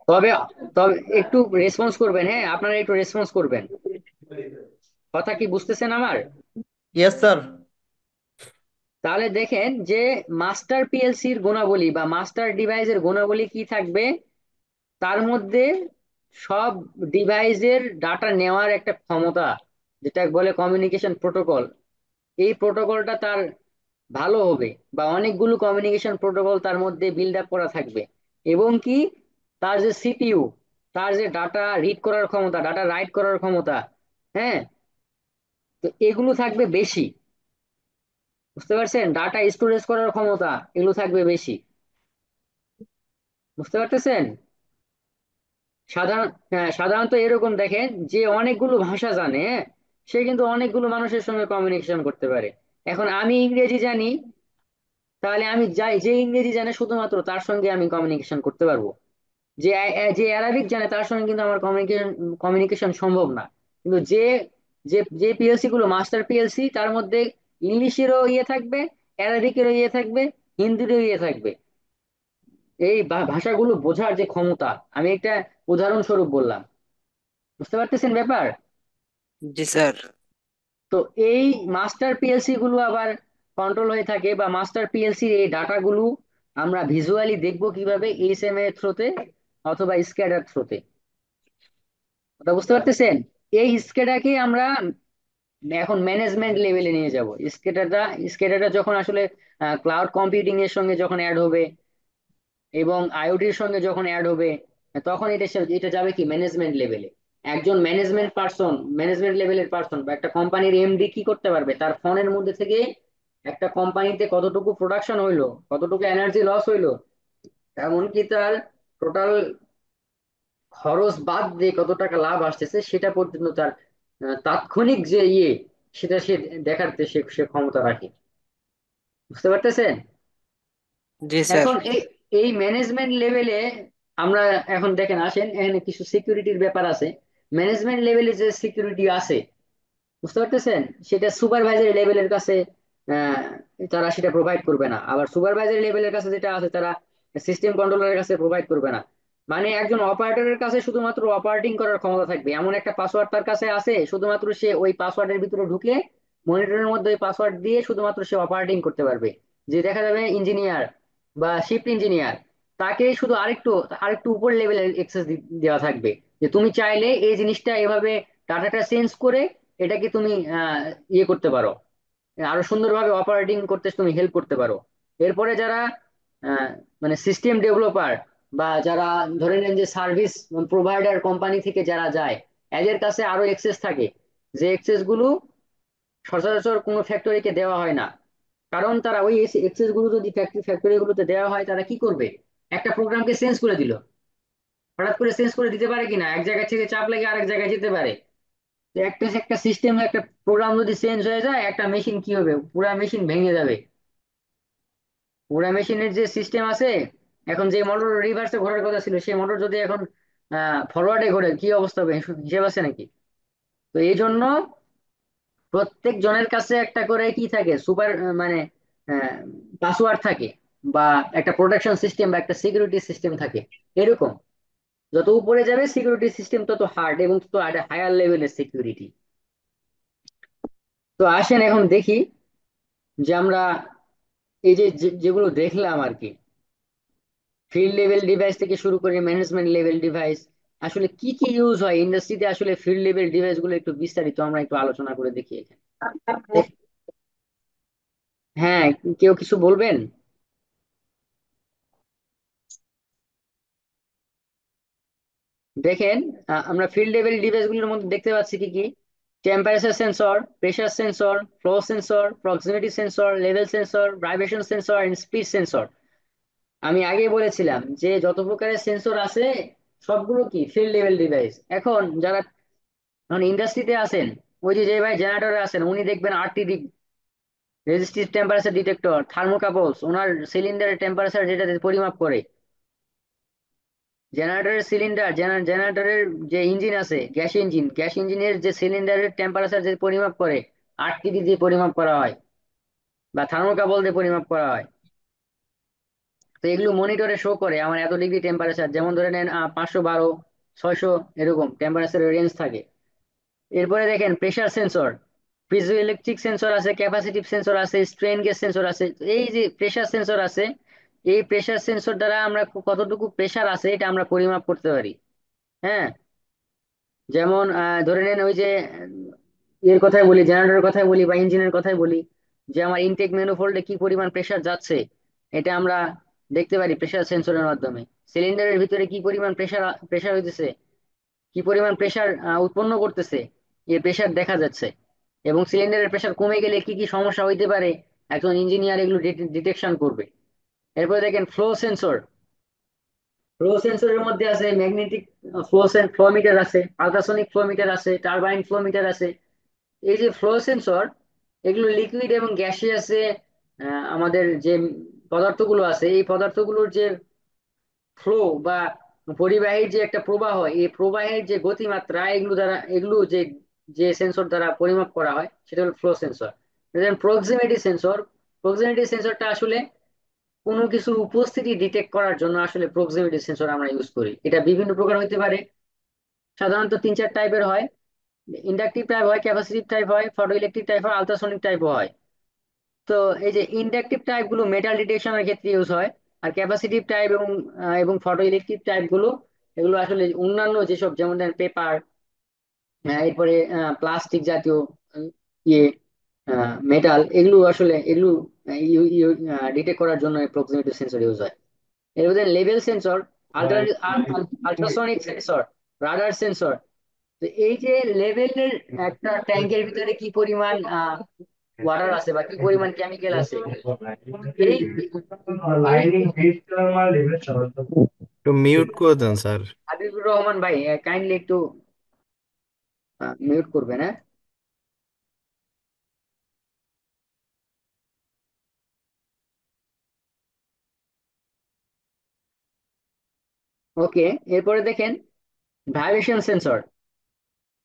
A: তবে তবে একটু রেসপন্স করবেন, হ্যাঁ আপনারা একটু রেসপন্স করবেন। কথা কি বুঝতেছেন আমার?
D: Yes sir.
A: তাহলে দেখেন যে মাস্টার পিএলসির গুণাবলী বা মাস্টার ডিভাইসের গুণাবলী কি থাকবে? তার মধ্যে সব ডিভাইসের ডাটা নেওয়ার একটা ক্ষমতা, যেটা বলে কমিউনিকেশন প্রোটোকল, এই প্রোটোকলটা তার ভালো হবে, বা অনেকগুলো কমিউনিকেশন প্রোটোকল তার মধ্যে বিল্ড আপ করা থাকবে। এবং কি তার যে সিপিইউ, তার যে ডাটা রিড করার ক্ষমতা, ডাটা রাইট করার ক্ষমতা, হ্যাঁ, তো এগুলো থাকবে বেশি। বুঝতে পারছেন? ডাটা স্টোরেজ করার ক্ষমতা এগুলো থাকবে বেশি। বুঝতে পারতেছেন? সাধারণত এরকম দেখেন যে অনেকগুলো ভাষা জানে, হ্যাঁ, সে কিন্তু অনেকগুলো মানুষের সঙ্গে কমিউনিকেশন করতে পারে। এখন আমি ইংরেজি জানি, তাহলে আমি যাই যে ইংরেজি জানে শুধুমাত্র তার সঙ্গে আমি কমিউনিকেশন করতে পারবো। যে অ্যারাবিক জানে তার সঙ্গে কিন্তু আমার কমিউনিকেশন কমিউনিকেশন সম্ভব না। কিন্তু যে যে যে পিএলসি গুলো মাস্টার পিএলসি, তার মধ্যে ইংলিশেরও ইয়ে থাকবে, অ্যারাবিকেরও ইয়ে থাকবে, হিন্দিরও ইয়ে থাকবে। এই ভাষাগুলো বোঝার যে ক্ষমতা, আমি একটা উদাহরণস্বরূপ বললাম। বুঝতে পারতেছেন ব্যাপার?
D: জি স্যার।
A: তো এই মাস্টার পিএলসি গুলো আবার কন্ট্রোল হয়ে থাকে, বা মাস্টার পিএলসির এই ডাটাগুলো আমরা ভিজুয়ালি দেখবো কিভাবে? এইচএম এর থ্রোতে অথবা স্ক্যাডার থ্রোতে। ওটা বুঝতে পারতেছেন? এই স্ক্যাডাকে আমরা এখন ম্যানেজমেন্ট লেভেলে নিয়ে যাব। স্ক্যাডারটা যখন আসলে ক্লাউড কম্পিউটিং এর সঙ্গে যখন অ্যাড হবে এবং আইওটির সঙ্গে যখন অ্যাড হবে, তখন এটা যাবে কি ম্যানেজমেন্ট লেভেলে। একজন ম্যানেজমেন্ট লেভেলের পার্সন বা একটা কোম্পানির এমডি কি করতে পারবে? তার ফোনের মধ্যে থেকে একটা কোম্পানিতে কতটুকু প্রোডাকশন হইলো, কতটুকু এনার্জি লস হইলো, এমনকি তার টোটাল খরচ বাদ দিয়ে কত টাকা লাভ আসতেছে সেটা পর্যন্ত তার তাৎক্ষণিক যে সেটা সে দেখাতে সে সে ক্ষমতা রাখে। বুঝতে পারতেছেন?
D: জি স্যার।
A: এখন এই এই ম্যানেজমেন্ট লেভেলে আমরা এখন দেখেন আসেন এখানে কিছু সিকিউরিটির ব্যাপার আছে। ম্যানেজমেন্ট লেভেলে যে সিকিউরিটি আছে, বুঝতে পারতেছেন, সেটা সুপারভাইজারি লেভেলের কাছে আহ, তারা সেটা প্রোভাইড করবে না। আবার সুপারভাইজারি লেভেলের কাছে যেটা আছে তারা সিস্টেম কন্ট্রোলারের কাছে প্রোভাইড করবে না। মানে একজন অপারেটরের কাছে শুধুমাত্র অপারেটিং করার ক্ষমতা থাকবে, এমন একটা পাসওয়ার্ড তার কাছে আছে, শুধুমাত্র সে ওই পাসওয়ার্ডের ভিতরে ঢুকে মনিটরের মধ্যে ওই পাসওয়ার্ড দিয়ে শুধুমাত্র সে অপারেটিং করতে পারবে। যে দেখা যাবে ইঞ্জিনিয়ার বা শিফট ইঞ্জিনিয়ার, তাকে শুধু আরেকটু আরেকটু উপর লেভেলের অ্যাক্সেস দেওয়া থাকবে, যে তুমি চাইলে এই জিনিসটা এভাবে ডাটাটা চেঞ্জ করে এটাকে তুমি ইয়ে করতে পারো, আরো সুন্দরভাবে অপারেটিং করতে তুমি হেল্প করতে পারো। এরপরে যারা আহ, মানে সিস্টেম ডেভেলপার বা যারা ধরে নেন যে সার্ভিস প্রোভাইডার কোম্পানি থেকে যারা যায়, এদের কাছে আরো এক্সেস থাকে, যে এক্সেস গুলো সচরাচর কোনো ফ্যাক্টরিকে দেওয়া হয় না। কারণ তারা ওই এক্সেস গুলো যদি ফ্যাক্টরি গুলোতে দেওয়া হয়, তারা কি করবে? একটা প্রোগ্রামকে চেঞ্জ করে দিল, হঠাৎ করে চেঞ্জ করে দিতে পারে কিনা, এক জায়গা থেকে চাপ লেগে আরেক জায়গায় যেতে পারে। তো একটা একটা সিস্টেম একটা প্রোগ্রাম যদি চেঞ্জ হয়ে যায়, একটা মেশিন কি হবে? পুরা মেশিন ভেঙে যাবে। পুরা মেশিনের যে সিস্টেম আছে, এখন যে মোটর রিভার্সে ঘোরার কথা ছিল সেই মোটর যদি এখন ফরওয়ার্ডে ঘোরে কি অবস্থা হবে? হিসেব আছে নাকি? তো এই জন্য প্রত্যেক জনের কাছে একটা করে কি থাকে, সুপার মানে পাসওয়ার্ড থাকে, বা একটা প্রোটেকশন সিস্টেম বা একটা সিকিউরিটি সিস্টেম থাকে। এরকম যত উপরে যাবে সিকিউরিটি সিস্টেম তত হার্ড এবং তত হায়ার লেভেলের সিকিউরিটি। তো আসেন এখন দেখি যে আমরা এই যেগুলো দেখলাম আর কি, ফিল্ড লেভেল ডিভাইস থেকে শুরু করে ম্যানেজমেন্ট লেভেল ডিভাইস, আসলে কি কি ইউজ হয় ইন্ডাস্ট্রিতে, আসলে ফিল্ড লেভেল ডিভাইস গুলো একটু বিস্তারিত আমরা একটু আলোচনা করে দেখি এখানে। দেখ- হ্যাঁ, কেউ কিছু বলবেন? দেখেন, আমরা ফিল্ড লেভেল ডিভাইস গুলোর মধ্যে দেখতে পাচ্ছি কি কি: temperature sensor, pressure sensor, flow sensor, proximity sensor, level sensor, vibration sensor and speed sensor. আমি আগে বলেছিলাম যে যত প্রকারের সেন্সর আছে সবগুলো কি ফিল্ড লেভেল ডিভাইস। এখন যারা ইন্ডাস্ট্রিতে আছেন, ওই যে যে ভাই জেনারেটরে আছেন, উনি দেখবেন আরটিডি, রেজিস্টিভ টেম্পারেচার ডিটেক্টর, থার্মোকাপলস, ওনার সিলিন্ডারের টেম্পারেচার যেটা পরিমাপ করে। জেনারেটরের সিলিন্ডার, জেনারেটরের যে ইঞ্জিন আছে, গ্যাস ইঞ্জিনের যে সিলিন্ডারের টেম্পারেচার যে পরিমাপ করে, আরটিডি দিয়ে পরিমাপ করা হয় বা থার্মোকাপল দিয়ে পরিমাপ করা হয়। তো এগুলো মনিটরে শো করে আমার এত ডিগ্রি টেম্পারেচার, যেমন ধরে নেন 512, 600, এরকম টেম্পারেচারের রেঞ্জ থাকে। এরপরে দেখেন প্রেসার সেন্সর, পিজো ইলেকট্রিক সেন্সর আছে, ক্যাপাসিটিভ সেন্সর আছে, স্ট্রেন গেজ সেন্সর আছে। তো এই যে প্রেসার সেন্সর আছে, এই প্রেসার সেন্সর দ্বারা আমরা কতটুকু প্রেসার আছে এটা আমরা পরিমাপ করতে পারি। হ্যাঁ, যেমন ধরে নেন ওই যে এর কথাই বলি, জেনারেটরের কথাই বলি বা ইঞ্জিনের কথাই বলি, যে আমার ইনটেক ম্যানিফোল্ডে কি পরিমাণ প্রেসার যাচ্ছে, এটা আমরা দেখতে পারি প্রেসার সেন্সরের মাধ্যমে। সিলিন্ডারের ভিতরে কি পরিমাণ প্রেসার প্রেসার হইতেছে, কি পরিমাণ প্রেসার উৎপন্ন করতেছে, এই প্রেসার দেখা যাচ্ছে। এবং সিলিন্ডারের প্রেসার কমে গেলে কি কি সমস্যা হইতে পারে, একজন ইঞ্জিনিয়ার এগুলো ডিটেকশন করবে। এরপরে দেখেন ফ্লো সেন্সর। ফ্লো সেন্সরের মধ্যে আছে ম্যাগনেটিক ফ্লো মিটার আছে, আলট্রাসনিক ফ্লো মিটার আছে, টারবাইন ফ্লো মিটার আছে। এই যে ফ্লো সেন্সর, এগুলো লিকুইড এবং গ্যাসিয়াসে আমাদের যে পদার্থগুলো আছে, এই পদার্থগুলোর যে ফ্লো বা পরিবাহীর যে একটা প্রবাহ, এই প্রবাহের যে গতিমাত্রা, এগুলো দ্বারা এগুলো যে যে সেন্সর দ্বারা পরিমাপ করা হয় সেটা হলো flow sensor. Proximity sensor, proximity সেন্সরটা আসলে কোনো কিছুর উপস্থিতি ডিটেক্ট করার জন্য আসলে প্রক্সিমিটি সেন্সর আমরা ইউজ করি। এটা বিভিন্ন প্রকার হতে পারে, সাধারণত তিন চার টাইপের হয়। ইন্ডাকটিভ টাইপ হয়, ক্যাপাসিটিভ টাইপ হয়, ফটো ইলেকট্রিক টাইপ হয়, আলট্রাসনিক টাইপও হয়। তো এই যে ইন্ডাকটিভ টাইপ গুলো মেটাল ডিটেকশনের ক্ষেত্রে ইউজ হয়, আর ক্যাপাসিটিভ টাইপ এবং ফটো ইলেকট্রিক টাইপ গুলো, এগুলো আসলে অন্যান্য যেসব, যেমন পেপার, এরপরে প্লাস্টিক জাতীয় উম, ইয়ে মেটাল, এগুলো আসলে এগুলো ডিটেক্ট করার জন্য প্রক্সিমিটি সেন্সর ইউজ হয়। এর মধ্যে level sensor, ultra ultrasonic sensor, radar sensor. তো এই যে লেভেলের, একটা ট্যাঙ্কের ভিতরে কি পরিমাণ ওয়াটার আছে বা কি পরিমাণ কেমিক্যাল আছে, এই এই
C: একটু মিউট করে দেন স্যার।
A: হাবিবুর রহমান ভাই, কাইন্ডলি একটু মিউট করবেন, হ্যাঁ। ওকে, এরপরে দেখেন ভাইব্রেশন সেন্সর।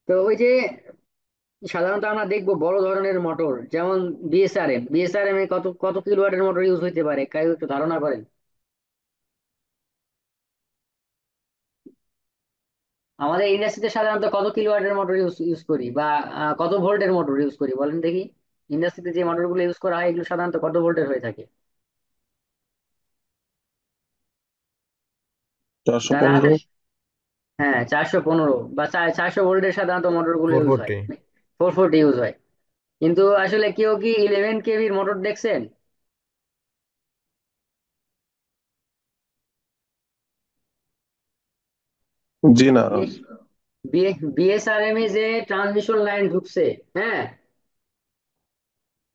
A: তো ওই যে সাধারণত আমরা দেখবো বড় ধরনের মোটর, যেমন বিএসআরএম এ কত কত কিলোওয়াটের মোটর ইউজ হইতে পারে, কেউ একটু ধারণা করেন? আমাদের ইন্ডাস্ট্রিতে সাধারণত কত কিলোওয়াটের মোটর ইউজ ইউজ করি, বা কত ভোল্টের মোটর ইউজ করি বলেন দেখি। ইন্ডাস্ট্রিতে যে মোটরগুলো ইউজ করা হয় এগুলো সাধারণত কত ভোল্টের হয়ে থাকে?
E: চারশো
A: যারা
E: পনেরো
A: আছেন, হ্যাঁ 415 বা 400 ভোল্টের সাধারণত মোটরগুলো
C: ফোর
A: ইউজ হয়।
C: ফোরটি
A: 440 ইউজ হয়। কিন্তু আসলে কেউ কি 11 কেভির মোটর দেখছেন?
E: জি না।
A: বিএসআরএম এ যে ট্রান্সমিশন লাইন ঢুকছে, হ্যাঁ,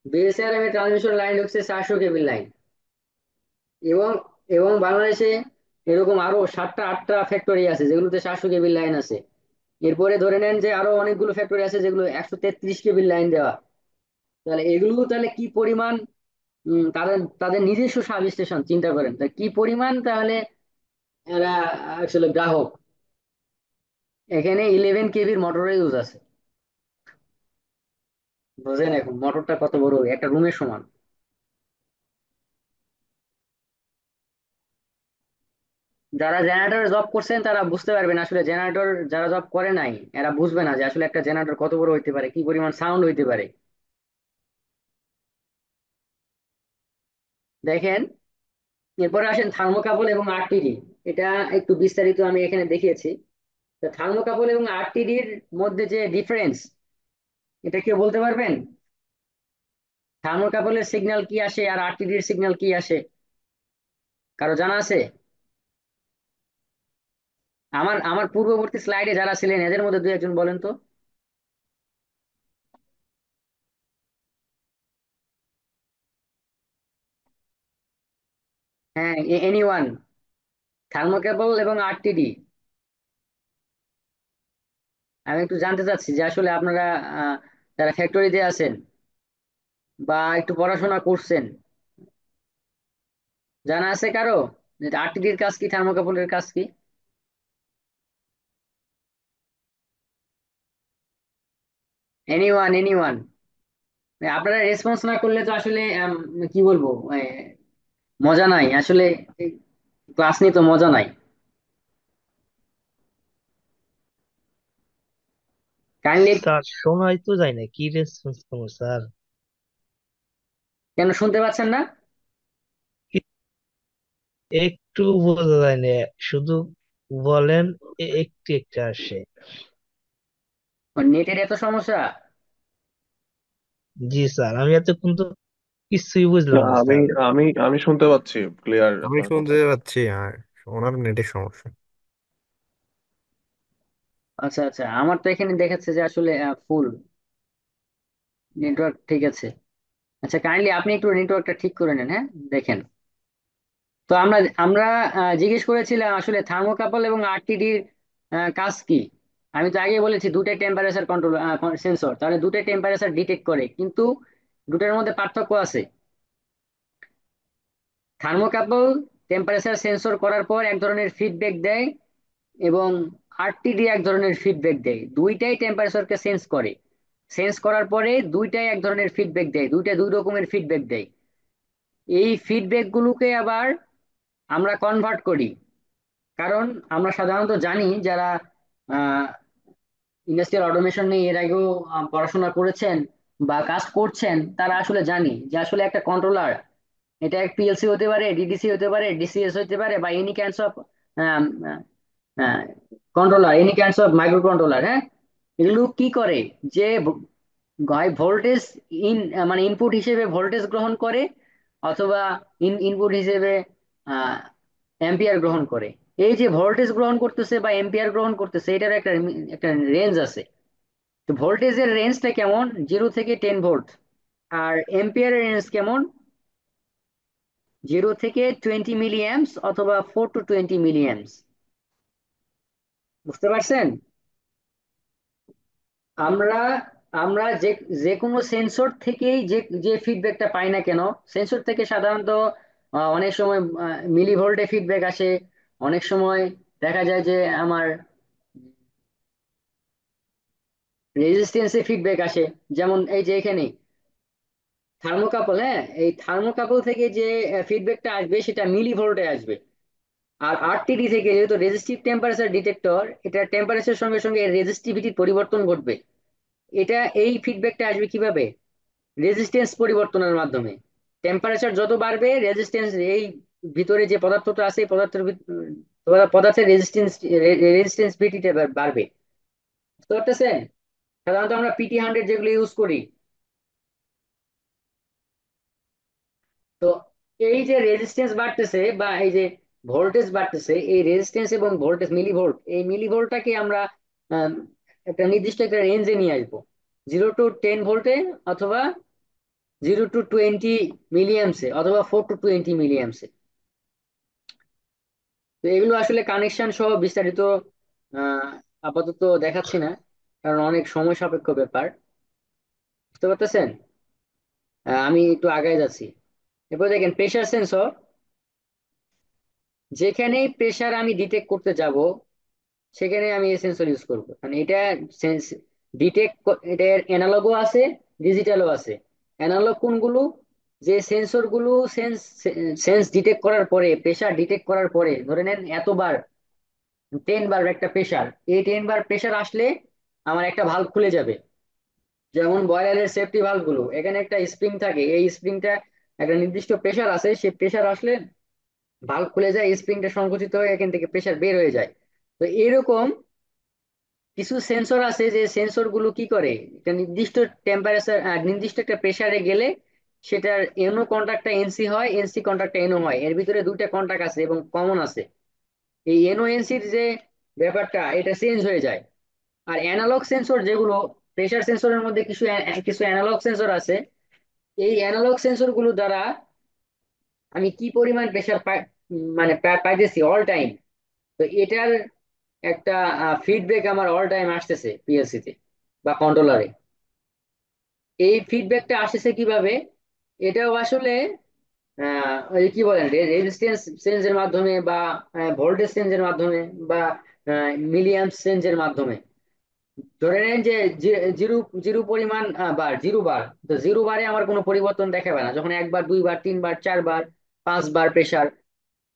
A: বিএসআরএম এ ট্রান্সমিশন লাইন ঢুকছে 400 কেবির লাইন। এবং এবং বাংলাদেশে এরকম আরো 7টা 8টা ফ্যাক্টরি আছে যেগুলোতে 400 কেবির লাইন আছে। এরপরে ধরে নেন যে আরো অনেকগুলো ফ্যাক্টরি আছে যেগুলো 133 কেবির লাইন দেওয়া। তাহলে এগুলো তাহলে কি পরিমাণ, তাদের তাদের নিজস্ব সাব স্টেশন, চিন্তা করেন তা কি পরিমাণ তাহলে এরা আসলে গ্রাহক। এখানে 11 কেবির মোটরের ইউজ আছে। বুঝেন এখন মোটরটা কত বড়, একটা রুমের সমান। যারা জেনারেটর জব করছেন তারা বুঝতে পারবেন, আসলে জেনারেটর যারা জব করে নাই এরা বুঝবে না যে আসলে একটা জেনারেটর কত বড় হইতে পারে, কি পরিমাণ সাউন্ড হইতে পারে। দেখেন, এরপরে আসেন থার্মোকাপল এবং আরটিডি। এটা একটু বিস্তারিত আমি এখানে দেখিয়েছি। থার্মোকাপল এবং আরটিডির মধ্যে যে ডিফারেন্স, এটা কেউ বলতে পারবেন? থার্মোকাপলের সিগন্যাল কি আসে আর আরটিডির সিগন্যাল কি আসে? কারো জানা আছে? আমার আমার পূর্ববর্তী স্লাইডে যারা ছিলেন এদের মধ্যে দু একজন বলেন তো। হ্যাঁ, এনিওয়ান? থার্মোকেবল এবং আরটিডি, আমি একটু জানতে চাচ্ছি যে আসলে আপনারা আহ, যারা ফ্যাক্টরিতে আছেন বা একটু পড়াশোনা করছেন, জানা আছে কারো যে আরটিডির কাজ কি, থার্মোকেবলের কাজ কি? Anyone, anyone? আপনারা রেসপন্স না করলে তো আসলে কি বলবো, মজা নাই আসলে, ক্লাস নিয়ে তো মজা নাই। কাইন্ডলি।
B: স্যার শোনাই তো যায় না, কি রেসপন্স করবো স্যার?
A: কেন শুনতে পাচ্ছেন না?
B: একটু বোঝা যায় না, শুধু বলেন, একটু একটু আসে।
A: নেটের এত সমস্যা?
B: জি স্যার, আমি এতক্ষণ তো কিছুই
E: না,
B: বুঝলাম না
E: আমি
B: স্যার।
E: আমি আমি শুনতে পাচ্ছি ক্লিয়ার
C: আমি
E: আপনার কথা।
C: শুনতে পাচ্ছি, আর ওনার নেটের সমস্যা।
A: আচ্ছা আচ্ছা, আমার তো এখানে দেখাচ্ছে যে আসলে ফুল নেটওয়ার্ক ঠিক আছে। আচ্ছা, কাইন্ডলি আপনি একটু নেটওয়ার্কটা ঠিক করে নেন, হ্যাঁ? দেখেন। তো আমরা আমরা জিজ্ঞেস করেছিলাম আসলে থার্মোকাপল এবং আরটিডির কাজ কি। আমি তো আগে বলেছি দুটাই টেম্পারেচার কন্ট্রোল সেন্সর, তাহলে দুটাই টেম্পারেচার ডিটেক্ট করে, কিন্তু দুটার মধ্যে পার্থক্য আছে। থার্মোকাপল টেম্পারেচার সেন্সর করার পর এক ধরনের ফিডব্যাক দেয়, এবং আরটিডি এক ধরনের ফিডব্যাক দেয়। দুইটাই টেম্পারেচারকে সেন্স করে, সেন্স করার পরে দুইটাই এক ধরনের ফিডব্যাক দেয়, দুইটা দুই রকমের ফিডব্যাক দেয়। এই ফিডব্যাক গুলোকে আবার আমরা কনভার্ট করি। কারণ আমরা সাধারণত জানি, যারা ইন্ডাস্ট্রিয়াল অটোমেশন নিয়ে এর আগেও পড়াশোনা করেছেন বা কাজ করছেন, তারা আসলে জানি যে আসলে একটা কন্ট্রোলার, এটা এক পিএলসি হতে পারে, ডিডিসি হতে পারে, ডিসিএস হতে পারে, বা any kinds of controller, any kinds of micro controller. হ্যাঁ, এগুলো কি করে, যে হয় ভোল্টেজ ইন মানে ইনপুট হিসেবে ভোল্টেজ গ্রহণ করে, অথবা ইনপুট হিসেবে এম্পিয়ার গ্রহণ করে। এই যে ভোল্টেজ গ্রহণ করতেছে বা এম্পিয়ার গ্রহণ করতেছে, এটার একটা একটা রেঞ্জ আছে। তো ভোল্টেজের রেঞ্জটা কেমন, 0 থেকে 10 ভোল্ট। আর এম্পিয়ারের রেঞ্জ কেমন, 0 থেকে 20 মিলি অ্যাম্পস অথবা 4 to 20 মিলি অ্যাম্পস। বুঝতে পারছেন? আমরা আমরা যে যে কোনো সেন্সর থেকেই যে যে ফিডব্যাকটা পাই না কেন, সেন্সর থেকে সাধারণত অনেক সময় মিলি ভোল্টে ফিডব্যাক আসে, অনেক সময় দেখা যায় যে আমার রেজিস্ট্যান্সে ফিডব্যাক আসে। যেমন এই যে এখানে থার্মোকাপল, হ্যাঁ, এই থার্মোকাপল থেকে যে ফিডব্যাকটা আসবে সেটা মিলি ভোল্টে আসবে। আর আরটিডি থেকে, যেহেতু রেজিস্টিভ টেম্পারেচার ডিটেক্টর, এটা টেম্পারেচারের সঙ্গে সঙ্গে রেজিস্টিভিটির পরিবর্তন ঘটবে। এটা এই ফিডব্যাকটা আসবে কিভাবে, রেজিস্ট্যান্স পরিবর্তনের মাধ্যমে। টেম্পারেচার যত বাড়বে, রেজিস্ট্যান্স, এই ভিতরে যে পদার্থটা আছে এই পদার্থের রেজিস্ট্যান্সিটিটা বাড়বে। বুঝতে পারতেছেন? সাধারণত আমরা পিটি 100 যেগুলো ইউজ করি, তো এই যে রেজিস্ট্যান্স বাড়তেছে বা এই যে ভোল্টেজ বাড়তেছে, এই রেজিস্ট্যান্স এবং ভোল্টেজ, মিলি ভোল্ট, এই মিলি ভোল্টটাকে আমরা আম, একটা নির্দিষ্ট একটা রেঞ্জে নিয়ে আসবো, 0 to 10 ভোল্টে, অথবা 0 to 20 মিলিঅ্যাম্পসে, অথবা 4 to 20 মিলিঅ্যাম্পসে। তো এগুলো আসলে কানেকশন সহ বিস্তারিত আহ আপাতত দেখাচ্ছি না, কারণ অনেক সময় সাপেক্ষ ব্যাপার। বুঝতে পারতেছেন? আমি একটু আগায় যাচ্ছি। এরপর দেখেন প্রেসার সেন্সর। যেখানেই প্রেসার আমি ডিটেক্ট করতে যাব, সেখানে আমি এই সেন্সর ইউজ করব। মানে এটা সেন্স ডিটেক্ট, এটার অ্যানালগও আছে, ডিজিটালও আছে। অ্যানালগ কোনগুলো, যে সেন্সর গুলো সেন্স সেন্স ডিটেক্ট করার পরে, প্রেসার ডিটেক্ট করার পরে, ধরে নেন এতবার, 10 বার একটা প্রেসার, এই 10 বার প্রেসার আসলে আমার একটা ভালভ খুলে যাবে। যেমন বয়লারের সেফটি ভালভ গুলো, এখানে একটা স্প্রিং থাকে, এই স্প্রিংটা একটা নির্দিষ্ট প্রেসার আছে, সেই প্রেসার আসলে ভালভ খুলে যায়, স্প্রিংটা সংকুচিত হয়ে এখান থেকে প্রেসার বের হয়ে যায়। তো এরকম কিছু সেন্সর আছে যে সেন্সর গুলো কি করে, একটা নির্দিষ্ট টেম্পারেচার, নির্দিষ্ট একটা প্রেসারে গেলে সেটার এনও কন্ট্যাক্টটা এনসি হয়, এনসি কন্ট্যাক্টটা এনও হয়, এর ভিতরে দুইটা কন্ট্যাক্ট আছে এবং কমন আছে। এই এনও এনসির যে ব্যাপারটা এটা চেঞ্জ হয়ে যায়। আর অ্যানালগ সেন্সর যেগুলো, প্রেসার সেন্সরের মধ্যে কিছু কিছু অ্যানালগ সেন্সর আছে। এই অ্যানালগ সেন্সর গুলো দ্বারা আমি কি পরিমাণ প্রেসার মানে পাইতেছি অল টাইম, তো এটার একটা ফিডব্যাক আমার অল টাইম আসতেছে পিএলসি তে বা কন্ট্রোলারে। এই ফিডব্যাকটা আসতেছে কিভাবে? এটাও আসলে ওই যে কি বলেন, রেজিস্ট্যান্স চেঞ্জের মাধ্যমে বা ভোল্টেজ চেঞ্জের মাধ্যমে বা মিলিঅ্যাম্প চেঞ্জের মাধ্যমে। ধরে নেন যে জিরো জিরো পরিমাণ বার, জিরো বার, তো জিরো বারে আমার কোনো পরিবর্তন দেখাবে না, যখন একবার দুইবার তিনবার চারবার পাঁচবার প্রেসার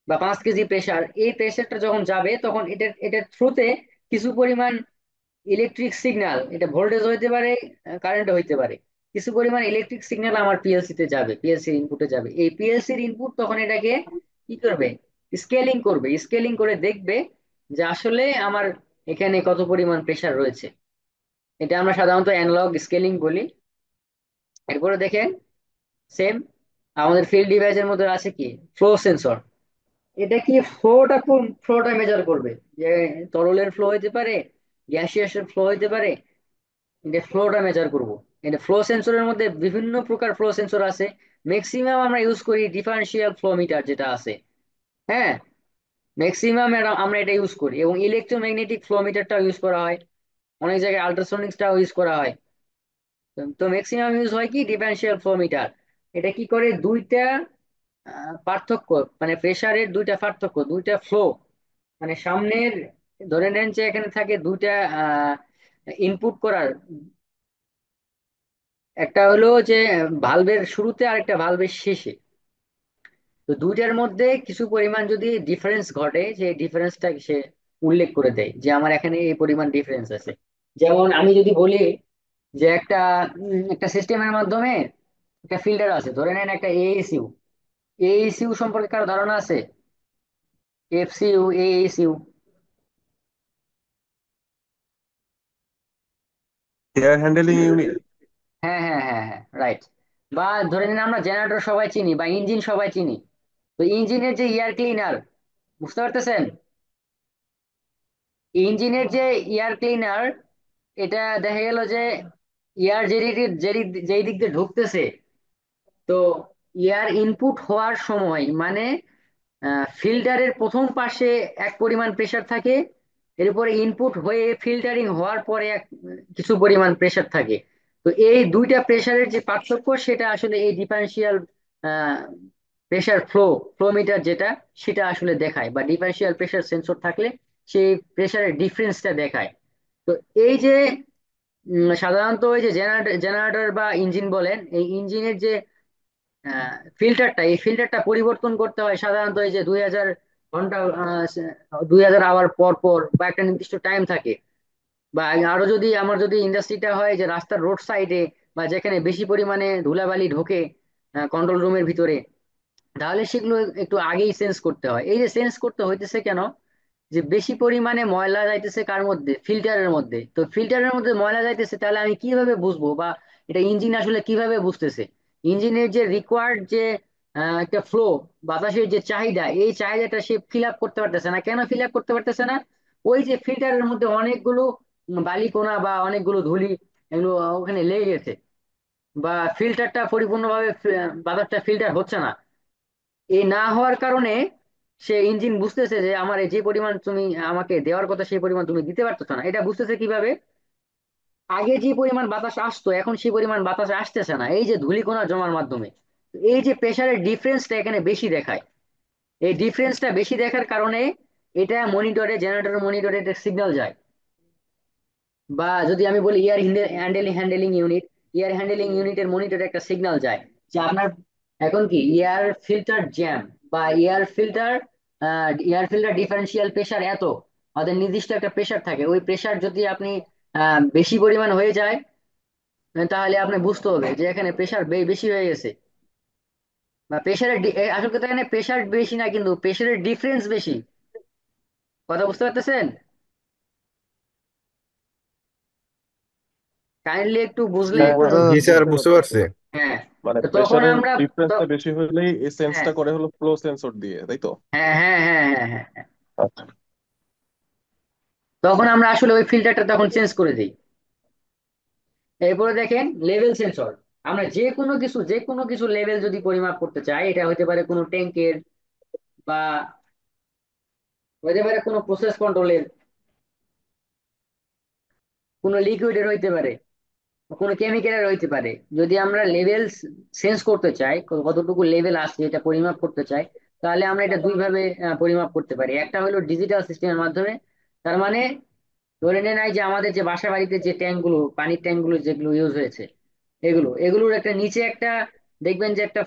A: বা 5 কেজি প্রেসার, এই প্রেসারটা যখন যাবে তখন এটার থ্রুতে কিছু পরিমাণ ইলেকট্রিক সিগন্যাল, এটা ভোল্টেজ হইতে পারে, কারেন্ট হইতে পারে, কিছু পরিমাণ ইলেকট্রিক সিগন্যাল আমার পিএলসি তে যাবে, পিএলসির ইনপুটে যাবে। এই পিএলসির ইনপুট তখন এটাকে কি করবে, স্কেলিং করবে, স্কেলিং করে দেখবে যে আসলে আমার এখানে কত পরিমাণ প্রেসার রয়েছে। এটা আমরা সাধারণত অ্যানালগ স্কেলিং বলি। এরপরে দেখেন, সেম আমাদের ফিল্ড ডিভাইসের মধ্যে আছে কি, ফ্লো সেন্সর। এটা কি ফ্লোটা মেজার করবে, যে তরলের ফ্লো হইতে পারে, গ্যাসিয়াসের ফ্লো হইতে পারে, এটা ফ্লোটা মেজার করব। এটা ফ্লো সেন্সরের মধ্যে বিভিন্ন প্রকার ফ্লো সেন্সর আছে। ম্যাক্সিমাম আমরা ইউজ করি ডিফারেন্সিয়াল ফ্লো মিটার যেটা আছে, হ্যাঁ, ম্যাক্সিমাম আমরা এটা ইউজ করি, এবং ইলেকট্রোম্যাগনেটিক ফ্লো মিটারটাও ইউজ করা হয়, অনেক জায়গায় আল্ট্রাসনিক্সটাও ইউজ করা হয়। তো ম্যাক্সিমাম ইউজ হয় কি ডিফারেন্সিয়াল ফ্লো মিটার। এটা কি করে, দুইটা পার্থক্য, মানে প্রেসারের দুইটা পার্থক্য, দুইটা ফ্লো, মানে সামনের, ধরে নেন যে এখানে থাকে দুইটা ইনপুট করার, একটা হলো যে ভালভের শুরুতে আর একটা ভালভের শেষে। তো দুইটার মধ্যে কিছু পরিমাণ যদি ডিফারেন্স ঘটে, সেই ডিফারেন্সটা সে উল্লেখ করে দেয় যে আমার এখানে এই পরিমাণ ডিফারেন্স আছে। যেমন আমি যদি বলি যে একটা সিস্টেমের মাধ্যমে একটা ফিল্টার আছে, ধরে নেন একটা এএসইউ। এএসইউ সম্পর্কে কারো ধারণা আছে? এফসিইউ, এএসইউ।
E: Air handling unit.
A: হ্যাঁ হ্যাঁ হ্যাঁ হ্যাঁ, রাইট। বা ধরে নিন আমরা জেনারেটর সবাই চিনি বা ইঞ্জিন সবাই চিনি। তো ইঞ্জিনের যে এয়ার ক্লিনার, বুঝতে পারতেছেন, ইঞ্জিনের যে এয়ার ক্লিনার, এটা দেখা গেল যে এয়ার যেই দিক দিয়ে ঢুকতেছে, তো এয়ার ইনপুট হওয়ার সময় মানে ফিল্টারের প্রথম পাশে এক পরিমাণ প্রেসার থাকে, এরপরে ইনপুট হয়ে ফিল্টারিং হওয়ার পরে কিছু পরিমাণ প্রেসার থাকে। তো এই দুইটা প্রেসারের যে পার্থক্য সেটা আসলে এই ডিফারেন্সিয়াল প্রেসার ফ্লো মিটার যেটা, সেটা আসলে দেখায়, বা ডিফারেন্সিয়াল প্রেসার সেন্সর থাকলে সেই প্রেসারের ডিফারেন্সটা দেখায়। তো এই যে সাধারণত ওই যে জেনারেটর বা ইঞ্জিন বলেন, এই ইঞ্জিনের যে ফিল্টারটা, এই ফিল্টারটা পরিবর্তন করতে হয় সাধারণত এই যে 2000 ঘন্টা, 2000 আওয়ার পর পর, বা একটা নির্দিষ্ট টাইম থাকে। বা আরো যদি আমার যদি ইন্ডাস্ট্রিটা হয় যে রাস্তার রোড সাইডে, বা যেখানে বেশি পরিমাণে ধুলাবালি ঢোকে কন্ট্রোল রুমের ভিতরে, তাহলে সেগুলো একটু আগেই সেন্স করতে হয়। এই যে সেন্স করতে হইতেছে কেন, যে বেশি পরিমাণে ময়লা যাইতেছে কার মধ্যে, ফিল্টারের মধ্যে। তো ফিল্টারের মধ্যে ময়লা যাইতেছে, তাহলে আমি কিভাবে বুঝবো, বা এটা ইঞ্জিন আসলে কিভাবে বুঝতেছে, ইঞ্জিনের যে রিকোয়ার্ড যে একটা ফ্লো, বাতাসের যে চাহিদা, এই চাহিদাটা সে ফিল আপ করতে পারতেছে না। কেন ফিল আপ করতে পারতেছে না? ওই যে ফিল্টারের মধ্যে অনেকগুলো বালিকণা বা অনেকগুলো ধুলি, এগুলো ওখানে লেগে গেছে, বা ফিল্টারটা পরিপূর্ণভাবে বাতাসটা ফিল্টার হচ্ছে না। এই না হওয়ার কারণে সে ইঞ্জিন বুঝতেছে যে আমার এই যে পরিমাণ তুমি আমাকে দেওয়ার কথা সেই পরিমাণ তুমি দিতে পারতেছো না। এটা বুঝতেছে কিভাবে, আগে যে পরিমাণ বাতাস আসতো এখন সেই পরিমাণ বাতাস আসতেছে না, এই যে ধূলিকণা জমার মাধ্যমে। তো এই যে প্রেসারের ডিফারেন্সটা এখানে বেশি দেখায়। এই ডিফারেন্সটা বেশি দেখার কারণে এটা মনিটরে, জেনারেটর মনিটরে একটা সিগন্যাল যায়। বা যদি আমি বলি air handling unit, air handling ইউনিটের মনিটরে একটা সিগন্যাল যায় যে আপনার এখন কি এয়ার ফিল্টার জ্যাম, বা এয়ার ফিল্টার ডিফারেন্সিয়াল প্রেসার এত, আমাদের নির্দিষ্ট একটা প্রেসার থাকে, ওই প্রেসার যদি আপনি বেশি পরিমাণ হয়ে যায়, তাহলে আপনি বুঝতে হবে যে এখানে প্রেসার বেশি হয়ে গেছে। বা আসল কথা এখানে প্রেসার বেশি না, কিন্তু প্রেসারের ডিফারেন্স বেশি। কথা বুঝতে পারতেছেন? কাইন্ডলি একটু বুঝলে
E: হ্যাঁ
A: একটু
E: বোঝা
C: জি
E: যাচ্ছে।
C: স্যার, বুঝতে পারছি।
A: হ্যাঁ,
E: মানে
A: তো তখন
E: প্রেসারের
A: আমরা
E: ডিফারেন্সটা বেশি হলেই এই
A: হ্যাঁ
E: সেন্সটা করে হলো ফ্লো সেন্সর দিয়ে, তাই তো?
A: হ্যাঁ হ্যাঁ হ্যাঁ হ্যাঁ হ্যাঁ হ্যাঁ।
E: আচ্ছা।
A: তখন আমরা আসলে ওই ফিল্টারটা তখন চেঞ্জ করে দিই। এরপরে দেখেন লেভেল সেন্সর। আমরা যে কোনো কিছু লেভেল যদি পরিমাপ করতে চাই, এটা হতে পারে কোনো ট্যাঙ্কের, বা হতে পারে কোনো প্রসেস কন্ট্রোলের, কোনো লিকুইডের হইতে পারে, কোনো কেমিক্যালের হইতে পারে। যদি আমরা লেভেল সেন্স করতে চাই, কতটুকু লেভেল আছে এটা পরিমাপ করতে চাই, তাহলে আমরা এটা দুই ভাবে পরিমাপ করতে পারি। একটা হলো ডিজিটাল সিস্টেমের মাধ্যমে। তার মানে ধরে নেয় নাই যে আমাদের যে বাসা বাড়িতে যে ট্যাঙ্ক গুলো, পানির ট্যাঙ্ক গুলো যেগুলো ইউজ হয়েছে, এগুলোর একটা নিচে একটা, দেখবেন যে একটা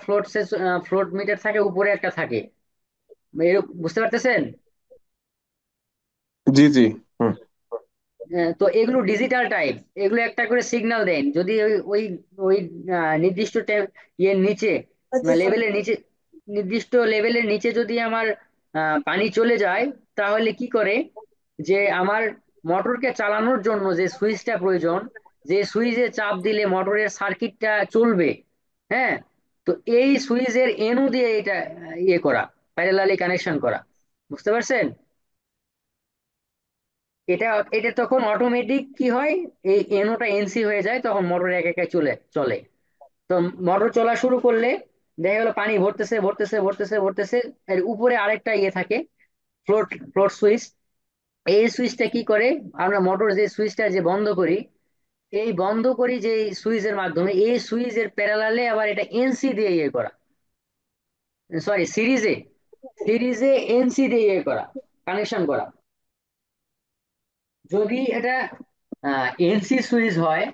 A: ফ্লোট মিটার থাকে, উপরে একটা থাকে, এরকম বুঝতে পারতেছেন?
E: জি জি। হুম।
A: তো এগুলো ডিজিটাল টাইপ, এগুলো একটা করে সিগন্যাল দেন। যদি ওই নির্দিষ্ট ইয়ের নিচে, লেভেলের নিচে, নির্দিষ্ট লেভেলের নিচে যদি আমার পানি চলে যায়, তাহলে কি করে, যে আমার মোটরকে চালানোর জন্য যে সুইচটা প্রয়োজন, যে সুইচে চাপ দিলে মোটরের সার্কিটটা চলবে, হ্যাঁ, তো এই সুইচের এনু দিয়ে এটা ইয়ে করা, প্যারালালি কানেকশন করা। বুঝতে পারছেন? এটা এটা তখন অটোমেটিক কি হয়, এই এনোটা এনসি হয়ে যায়, তখন মোটর এক একা চলে। তো মোটর চলা শুরু করলে দেখা গেলো পানি ভরতেছে ভরতেছে ভরতেছে ভরতেছে, এর উপরে আরেকটা ইয়ে থাকে, ফ্লোট ফ্লোট সুইচ। এই সুইচটা কি করে, আমরা মোটর যে সুইচটা যে বন্ধ করি, এই বন্ধ করি যে সুইচের মাধ্যমে, এই সুইচের প্যারালালে আবার এটা এনসি দিয়ে ইয়ে করা, সরি সিরিজে এনসি দিয়ে ইয়ে করা, কানেকশন করা। যদি এটা এনসি সুইচ হয়,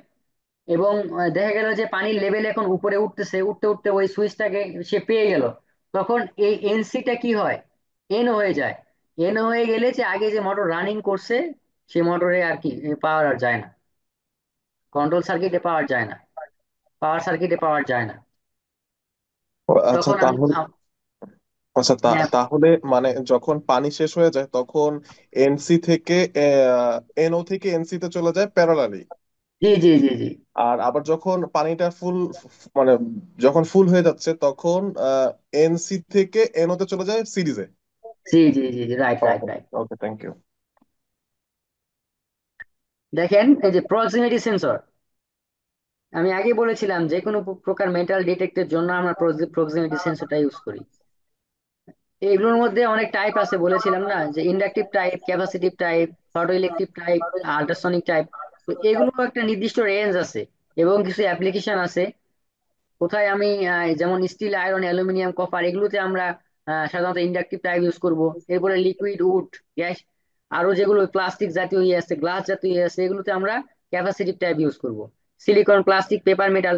A: এবং দেখা গেল যে পানির লেভেল এখন উপরে উঠতেছে, উঠতে উঠতে ওই সুইচটাকে সে পেয়ে গেল, তখন এই এনসিটা কি হয়, এন হয়ে যায়। এন হয়ে গেলে যে আগে যে মোটর রানিং করছে, সে মোটরে আর কি পাওয়ার আর যায় না, কন্ট্রোল সার্কিটে পাওয়ার যায় না, পাওয়ার সার্কিটে পাওয়ার যায় না।
E: ও আচ্ছা
A: তখন আমি
E: তাহলে, আচ্ছা
A: হ্যাঁ
E: তাহলে মানে যখন পানি শেষ হয়ে যায় তখন এনসি থেকে এনও থেকে এনসি তে চলে যায় প্যারালালি।
A: জি জি জি জি
E: আর আবার যখন পানিটা ফুল, মানে যখন ফুল হয়ে যাচ্ছে তখন এনসি থেকে এনও তে চলে যায় সিরিজে।
A: জি জি জি জি, right right
E: okay.
A: Right.
E: Okay, thank you.
A: দেখেন এই যে প্রক্সিমিটি সেন্সর, আমি আগে বলেছিলাম যে কোনো প্রকার মেটাল ডিটেক্টের জন্য আমরা প্রক্সিমিটি সেন্সরটা ইউজ করি। এগুলোর মধ্যে অনেক টাইপ আছে, বলেছিলাম না, যে inductive type, capacitive type, photo electric type, ultrasonic type. তো এগুলো একটা নির্দিষ্ট রেঞ্জ আছে, এবং কিছু অ্যাপ্লিকেশন আছে কোথায় আমি যেমন স্টিল, আয়রন, অ্যালুমিনিয়াম, কপার, এগুলোতে আমরা সাধারণত ইন্ডাকটিভ টাইপ ইউজ করব। এরপরে লিকুইড, উড, গ্যাস, আরো যেগুলো প্লাস্টিক জাতীয় ইয়ে আছে, গ্লাস জাতীয় ইয়ে আছে, এগুলোতে আমরা ক্যাপাসিটিভ টাইপ ইউজ করব। সিলিকন, প্লাস্টিক, পেপার, মেটাল,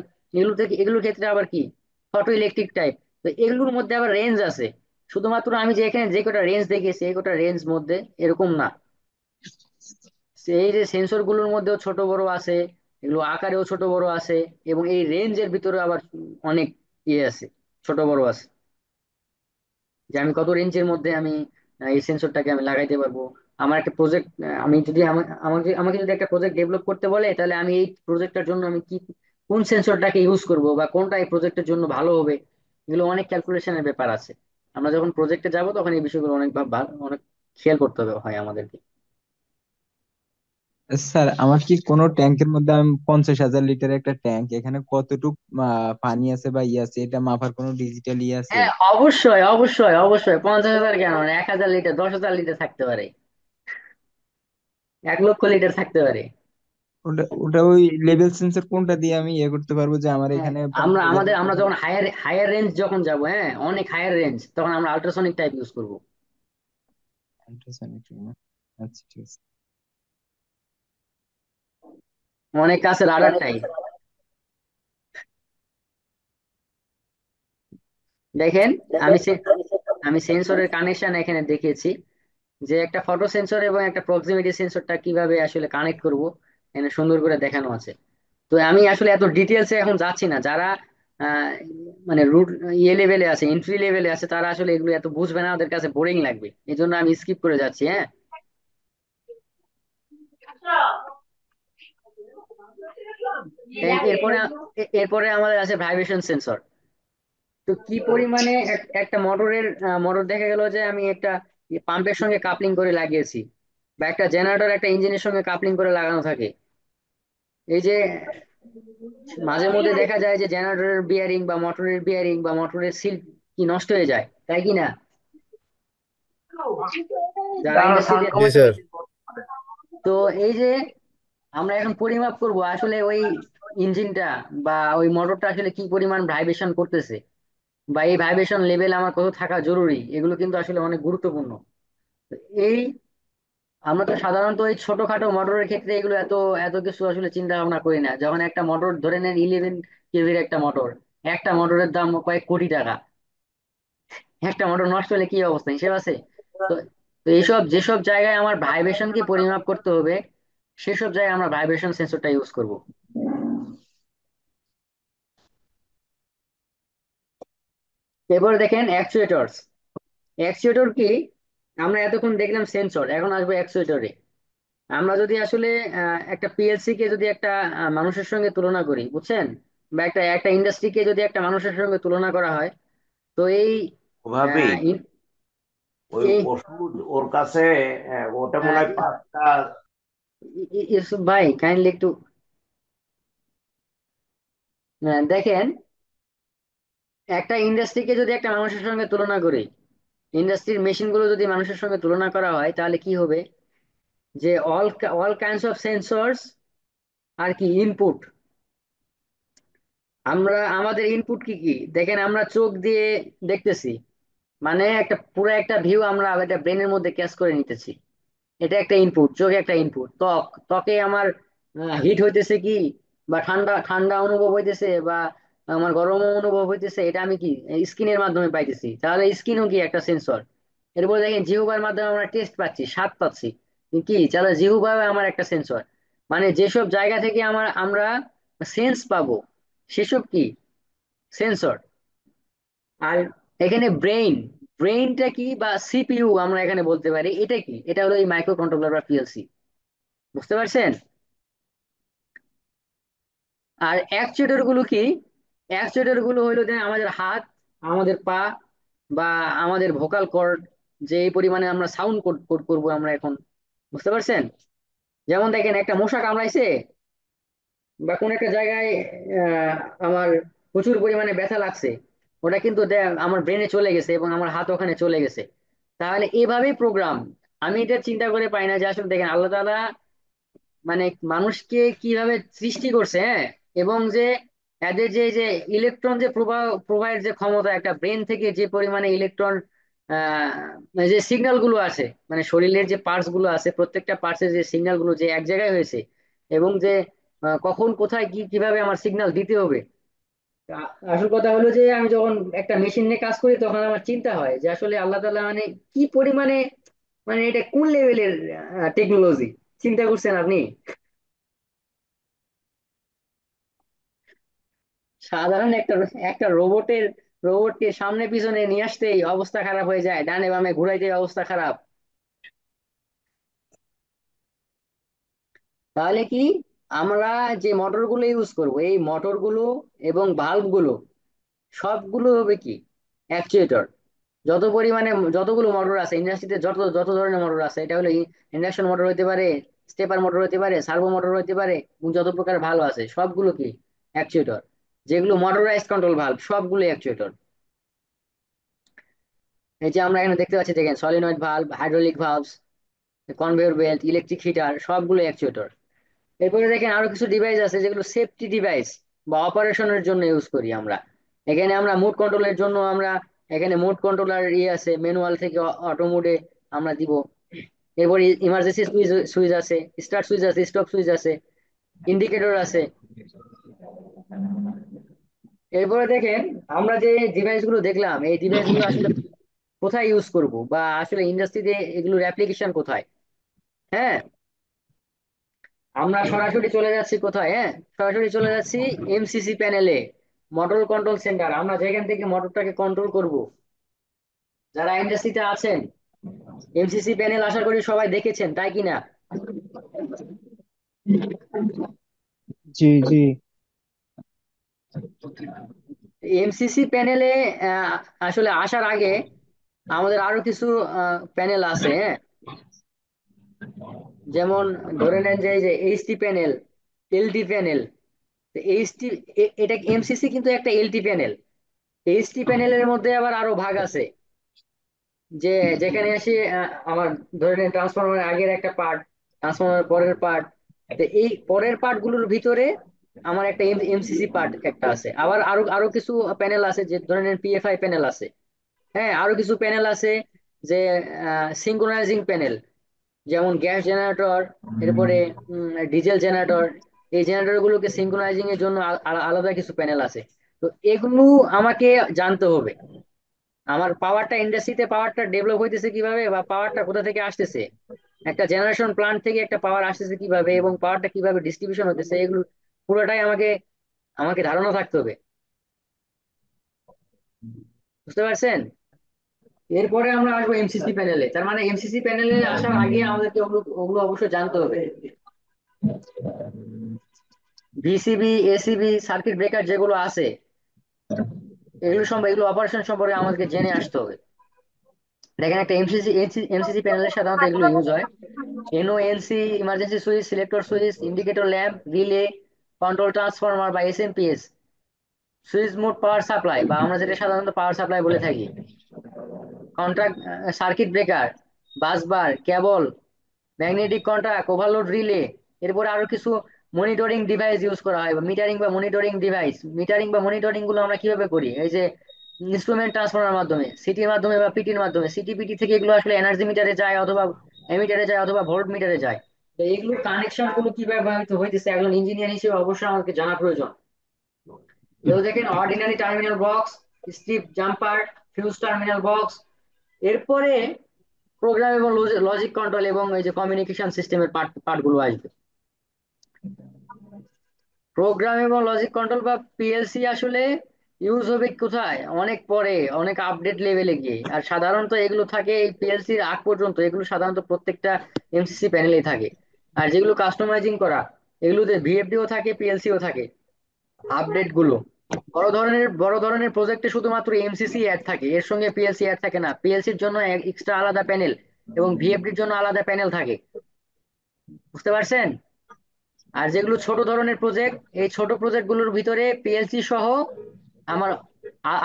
A: এগুলোর ক্ষেত্রে আবার কি ফটো ইলেকট্রিক টাইপ। তো এগুলোর মধ্যে আবার রেঞ্জ আছে। শুধুমাত্র আমি যে এখানে যে কটা রেঞ্জ দেখেছি, এই কটা রেঞ্জ মধ্যে এরকম না। এই যে সেন্সর গুলোর মধ্যেও ছোট বড় আছে, এগুলো আকারেও ছোট বড় আছে, এবং এই রেঞ্জের ভিতরে আবার অনেক ইয়ে আছে, ছোট বড় আছে, যে আমি কত রেঞ্জের মধ্যে আমি এই সেন্সরটাকে আমি লাগাইতে পারবো। আমার একটা প্রজেক্ট, আমি যদি আমাকে যদি একটা প্রজেক্ট ডেভেলপ করতে বলে, তাহলে আমি এই প্রজেক্টটার জন্য আমি কি কোন সেন্সরটাকে ইউজ করব, বা কোনটা এই প্রজেক্টের জন্য ভালো হবে, এগুলো অনেক ক্যালকুলেশনের ব্যাপার আছে। আমরা যখন প্রজেক্টে যাব, তখন এই বিষয়গুলো অনেক খেয়াল করতে হবে হয় আমাদেরকে।
F: স্যার আমার কি কোনো ট্যাঙ্কের মধ্যে, আমি 50,000 লিটার একটা ট্যাঙ্ক, এখানে কতটুক পানি আছে বা ই আছে, এটা মাপার কোনো ডিজিটাল ই আছে?
A: হ্যাঁ, অবশ্যই অবশ্যই অবশ্যই, 50,000 কেন, 1,000 লিটার, 10,000 লিটার থাকতে পারে, 1,00,000 লিটার থাকতে পারে।
F: ওটা ওটা ওই লেভেল সেন্সর কোনটা দিয়ে আমি ইয়ে করতে পারবো যে আমার
A: হ্যাঁ,
F: এখানে
A: আমরা
F: 50,000
A: আমাদের
F: লিটার?
A: আমরা যখন হায়ার হায়ার রেঞ্জ যখন যাব, হ্যাঁ, অনেক হায়ার রেঞ্জ, তখন আমরা আল্ট্রাসনিক টাইপ ইউজ করব।
F: আল্ট্রাসনিক, আচ্ছা ঠিক আছে।
A: অনেক কাছে রাডার টাইপ। দেখেন, আমি আমি সেন্সরের কানেকশন এখানে দেখিয়েছি, যে একটা ফটো সেন্সর এবং একটা প্রক্সিমিটি সেন্সরটা কিভাবে আসলে কানেক্ট করব, এখানে সুন্দর করে দেখানো আছে। তো আমি আসলে এত ডিটেলসে এখন যাচ্ছি না। যারা আহ, মানে রুট ইয়ে লেভেলে আছে, এন্ট্রি লেভেলে আছে, তারা আসলে এগুলো এত বুঝবে না, ওদের কাছে বোরিং লাগবে, এই জন্য আমি স্কিপ করে যাচ্ছি। হ্যাঁ, এরপরে এরপরে আমাদের আছে ভাইব্রেশন সেন্সর। তো কি পরিমাণে একটা মোটরের মোটর দেখা গেল যে আমি একটা পাম্পের সঙ্গে কাপলিং করে লাগিয়েছি, বা একটা জেনারেটর একটা ইঞ্জিনের সঙ্গে কাপলিং করে লাগানো থাকে। এই যে মাঝে মধ্যে দেখা যায় যে জেনারেটরের বিয়ারিং বা মোটরের বিয়ারিং বা মোটরের সিল কি নষ্ট হয়ে যায়, তাই কি না? যারা ইন্ডাস্ট্রিতে,
C: জি স্যার।
A: তো এই যে আমরা এখন পরিমাপ করব আসলে ওই ইঞ্জিনটা বা ওই মোটরটা আসলে কি পরিমাণ ভাইব্রেশন করতেছে, বা এই ভাইব্রেশন লেভেল আমার কত থাকা জরুরি, এগুলো কিন্তু আসলে অনেক গুরুত্বপূর্ণ। তো এই আমরা তো সাধারণত এই ছোটখাটো মোটরের ক্ষেত্রে এগুলো এত এত কিছু আসলে চিন্তা ভাবনা করি না। যখন একটা মোটর ধরে নেন 11 কেভির একটা মোটর, একটা মোটরের দাম কয়েক কোটি টাকা, একটা মোটর নষ্ট হলে কি অবস্থা, হিসেব আছে? তো তো এইসব যেসব জায়গায় আমার ভাইব্রেশনকে পরিমাপ করতে হবে, সেসব জায়গায় আমরা ভাইব্রেশন সেন্সরটা ইউজ করব। এবার দেখেন অ্যাকচুয়েটরস। অ্যাকচুয়েটর কি? আমরা এতক্ষণ দেখলাম সেন্সর, এখন আসবো অ্যাকচুয়েটরে। আমরা যদি আসলে একটা পিএলসি কে যদি একটা মানুষের সঙ্গে তুলনা করি, বুঝছেন, বা একটা একটা ইন্ডাস্ট্রিকে যদি একটা মানুষের সঙ্গে তুলনা করা হয়, তো এই
G: ভাবি,
A: আহ, ইন-
G: ওই
A: এই
G: ওষুধ ওর কাছে, ওটা মনে
A: আহ,
G: হয় 5টা।
A: ইউসুফ ভাই কাইন্ডলি একটু দেখেন, একটা ইন্ডাস্ট্রিকে যদি একটা মানুষের সঙ্গে তুলনা করি, ইন্ডাস্ট্রির মেশিনগুলো যদি মানুষের সঙ্গে তুলনা করা হয়, তাহলে কি হবে? যে all all kinds of sensors আর কি ইনপুট। আমরা আমাদের ইনপুট কি কি দেখেন, আমরা চোখ দিয়ে দেখতেছি, মানে একটা পুরো একটা ভিউ আমরা একটা ব্রেনের মধ্যে ক্যাচ করে নিতেছি, এটা একটা ইনপুট। চোখে একটা ইনপুট। ত্বকে আমার হিট হইতেছে কি, বা ঠান্ডা ঠান্ডা অনুভব হইতেছে, বা আমার গরম অনুভব হইতেছে, এটা আমি কি স্কিনের মাধ্যমে পাইতেছি, তাহলে স্কিনও কি একটা সেন্সর। এরপর দেখেন জিহ্বার মাধ্যমে আমরা টেস্ট পাচ্ছি, স্বাদ পাচ্ছি, কি তাহলে জিহ্বা আমার একটা সেন্সর। মানে যেসব জায়গা থেকে আমরা সেন্স পাবো, সেসব কি সেন্সর। আর এখানে ব্রেইনটা কি বা সিপিইউ আমরা এখানে বলতে পারি, এটা কি? এটা হলো এই মাইক্রো কন্ট্রোলার বা পিএলসি। বুঝতে পারছেন? আর অ্যাকচুয়েটর গুলো কি? অ্যাকচুয়েটর গুলো হলো যে আমাদের হাত, আমাদের পা, বা আমাদের ভোকাল কর্ড, যে এই পরিমাণে আমরা সাউন্ড কোড কোড করবো আমরা এখন। বুঝতে পারছেন? যেমন দেখেন একটা মশা কামড়াইছে, বা কোন একটা জায়গায় আহ, আমার প্রচুর পরিমাণে ব্যথা লাগছে, ওটা কিন্তু আমার ব্রেনে চলে গেছে এবং আমার হাত ওখানে চলে গেছে। তাহলে এভাবেই প্রোগ্রাম। আমি এটা চিন্তা করে পাই না যে আসলে দেখেন আল্লাহ তাআলা মানে মানুষকে কিভাবে সৃষ্টি করছে, হ্যাঁ, এবং যে এদের যে যে ইলেকট্রন যে প্রবাহ প্রবাহের যে ক্ষমতা, একটা ব্রেন থেকে যে পরিমাণে ইলেকট্রন যে সিগন্যাল গুলো আছে, মানে শরীরের যে পার্টস গুলো আছে, প্রত্যেকটা পার্টসের যে সিগন্যাল গুলো যে এক জায়গায় হয়েছে, এবং যে কখন কোথায় কি কিভাবে আমার সিগন্যাল দিতে হবে। আসল কথা হলো যে আমি যখন একটা মেশিন নিয়ে কাজ করি, তখন আমার চিন্তা হয় যে আসলে আল্লাহ তাআলা মানে কি পরিমাণে, মানে এটা কোন লেভেলের টেকনোলজি। চিন্তা করছেন আপনি? সাধারণ একটা একটা রোবটকে সামনে পিছনে নিয়ে আসতেই অবস্থা খারাপ হয়ে যায়, ডানে বামে ঘুরাইতে অবস্থা খারাপ। তাহলে কি, আমরা যে মোটরগুলো ইউজ করব, এই মোটরগুলো এবং ভাল্বগুলো সবগুলো হবে কি অ্যাকচুয়েটর। যত পরিমাণে যতগুলো মোটর আছে ইন্ডাস্ট্রিতে, যত যত ধরনের মোটর আছে, এটা হলো ইন্ডাকশন মোটর হতে পারে, স্টেপার মোটর হতে পারে, সার্ভো মোটর হতে পারে, এবং যত প্রকার ভালো আছে সবগুলো কি অ্যাকচুয়েটর। যেগুলো মোটরাইজ কন্ট্রোল ভালভ সবগুলো অ্যাকচুয়েটর। এই যে আমরা এখানে দেখতে পাচ্ছি, দেখেন solenoid valve, hydraulic valves, conveyor belt, electric heater, সবগুলো অ্যাকচুয়েটর। এরপরে দেখেন আরো কিছু ডিভাইস আছে যেগুলো সেফটি ডিভাইস বা অপারেশনের জন্য ইউজ করি আমরা। এখানে আমরা মোড কন্ট্রোলের জন্য আমরা এখানে মোড কন্ট্রোলার ইয়ে আছে, ম্যানুয়াল থেকে অটো মোডে আমরা দিব। এরপরে ইমার্জেন্সি সুইচ সুইচ আছে, স্টার্ট সুইচ আছে, স্টপ সুইচ আছে, ইন্ডিকেটর আছে। এরপরে দেখেন আমরা যে ডিভাইস গুলো দেখলাম, এই ডিভাইস গুলো আসলে কোথায় ইউজ করব, বা আসলে ইন্ডাস্ট্রিতে এগুলোর অ্যাপ্লিকেশন কোথায়। হ্যাঁ, আমরা সরাসরি চলে যাচ্ছি কোথায়? হ্যাঁ, সরাসরি চলে যাচ্ছি এমসিসি প্যানেলে, মোটর কন্ট্রোল সেন্টার, আমরা যেখান থেকে মোটরটাকে কন্ট্রোল করব। যারা ইন্ডাস্ট্রিতে আছেন, এমসিসি প্যানেল আশা করি সবাই দেখেছেন, তাই কি না?
F: জি জি।
A: এমসিসি প্যানেলে আসলে আসার আগে আমাদের আরো কিছু প্যানেল আছে, হ্যাঁ। যেমন ধরে নেন যে এই যে HT panel, LT panel. HT, এটা এমসিসি কিন্তু একটা এলটি প্যানেল। এইচটি প্যানেলের মধ্যে আবার আরো ভাগ আছে, যে যেখানে আসি আমার ধরে নেন ট্রান্সফরমারের আগের একটা পার্ট, ট্রান্সফরমারের পরের পার্ট। তো এই পরের পার্ট গুলোর ভিতরে আমার একটা এমসিসি পার্ট একটা আছে। আবার আরো আরো কিছু প্যানেল আছে, যে ধরে নেন পিএফআই প্যানেল আছে। হ্যাঁ, আরো কিছু প্যানেল আছে, যে সিঙ্ক্রোনাইজিং প্যানেল, যেমন গ্যাস জেনারেটর, এরপরে ডিজেল জেনারেটর। এই জেনারেটর গুলোকে সিঙ্ক্রোনাইজিং এর জন্য আলাদা কিছু প্যানেল আছে। তো এগুলো আমাকে জানতে হবে, আমার পাওয়ারটা ইন্ডাস্ট্রিতে পাওয়ারটা ডেভেলপ হইতেছে কিভাবে, বা পাওয়ারটা কোথা থেকে আসতেছে, একটা জেনারেশন প্লান্ট থেকে একটা পাওয়ার আসতেছে কিভাবে, এবং পাওয়ারটা কিভাবে ডিস্ট্রিবিউশন হতেছে, এগুলো পুরোটাই আমাকে আমাকে ধারণা থাকতে হবে। বুঝতে পারছেন? এরপরে আমরা আসবো এমসিসি প্যানেলে। তার মানে এমসিসি প্যানেলে আসার আগে আমাদেরকে ওগুলো ওগুলো অবশ্যই জানতে হবে। ভিসিবি, এসিবি, সার্কিট ব্রেকার যেগুলো আছে, এগুলো সম্পর্কে, এগুলো অপারেশন সম্পর্কে আমাদেরকে জেনে আসতে হবে। দেখেন, একটা এমসিসি এমসিসি প্যানেলে সাধারণত এগুলো ইউজ হয়: NO NC, emergency switch, selector switch, indicator lamp, relay, control transformer বা SMPS, switch mode power supply, বা আমরা যেটা সাধারণত পাওয়ার সাপ্লাই বলে থাকি, contract, circuit breaker, busbar, cable, magnetic contract, overload relay. এরপরে আরো কিছু মনিটরিং ডিভাইস ইউজ করা হয়, বা মিটারিং বা মনিটরিং ডিভাইস। মিটারিং বা মনিটরিং গুলো আমরা কিভাবে করি? এই যে ইনস্ট্রুমেন্ট ট্রান্সফারের মাধ্যমে, সিটির মাধ্যমে বা পিটির মাধ্যমে। সিটি পিটি থেকে এগুলো আসলে এনার্জি মিটারে যায়, অথবা এমিটারে যায়, অথবা ভোল্ট মিটারে যায়। তো এগুলো কানেকশন গুলো কিভাবে হইতেছে, একজন ইঞ্জিনিয়ার হিসেবে অবশ্যই আমাকে জানা প্রয়োজন। এগুলো দেখেন: ordinary terminal box, strip jumper, fuse terminal box. এরপরে প্রোগ্রাম এবং লজিক কন্ট্রোল এবং এই যে কমিউনিকেশন সিস্টেমের পার্ট পার্ট গুলো আসবে। প্রোগ্রাম এবং লজিক কন্ট্রোল বা পিএলসি আসলে ইউজ হবে কোথায়? অনেক পরে, অনেক আপডেট লেভেলে গিয়ে। আর সাধারণত এগুলো থাকে এই পিএলসির আগ পর্যন্ত, এগুলো সাধারণত প্রত্যেকটা এমসিসি প্যানেলেই থাকে। আর যেগুলো কাস্টমাইজিং করা, এগুলোতে ভিএফডিও থাকে, পিএলসিও থাকে। আপডেট গুলো বড় ধরনের প্রজেক্টে শুধুমাত্র এমসিসি অ্যাড থাকে, এর সঙ্গে পিএলসি অ্যাড থাকে না। পিএলসির জন্য এক্সট্রা আলাদা প্যানেল, এবং ভিএফডির জন্য আলাদা প্যানেল থাকে। বুঝতে পারছেন? আর যেগুলো ছোট ধরনের প্রজেক্ট, এই ছোট প্রজেক্ট গুলোর ভিতরে পিএলসি সহ আমার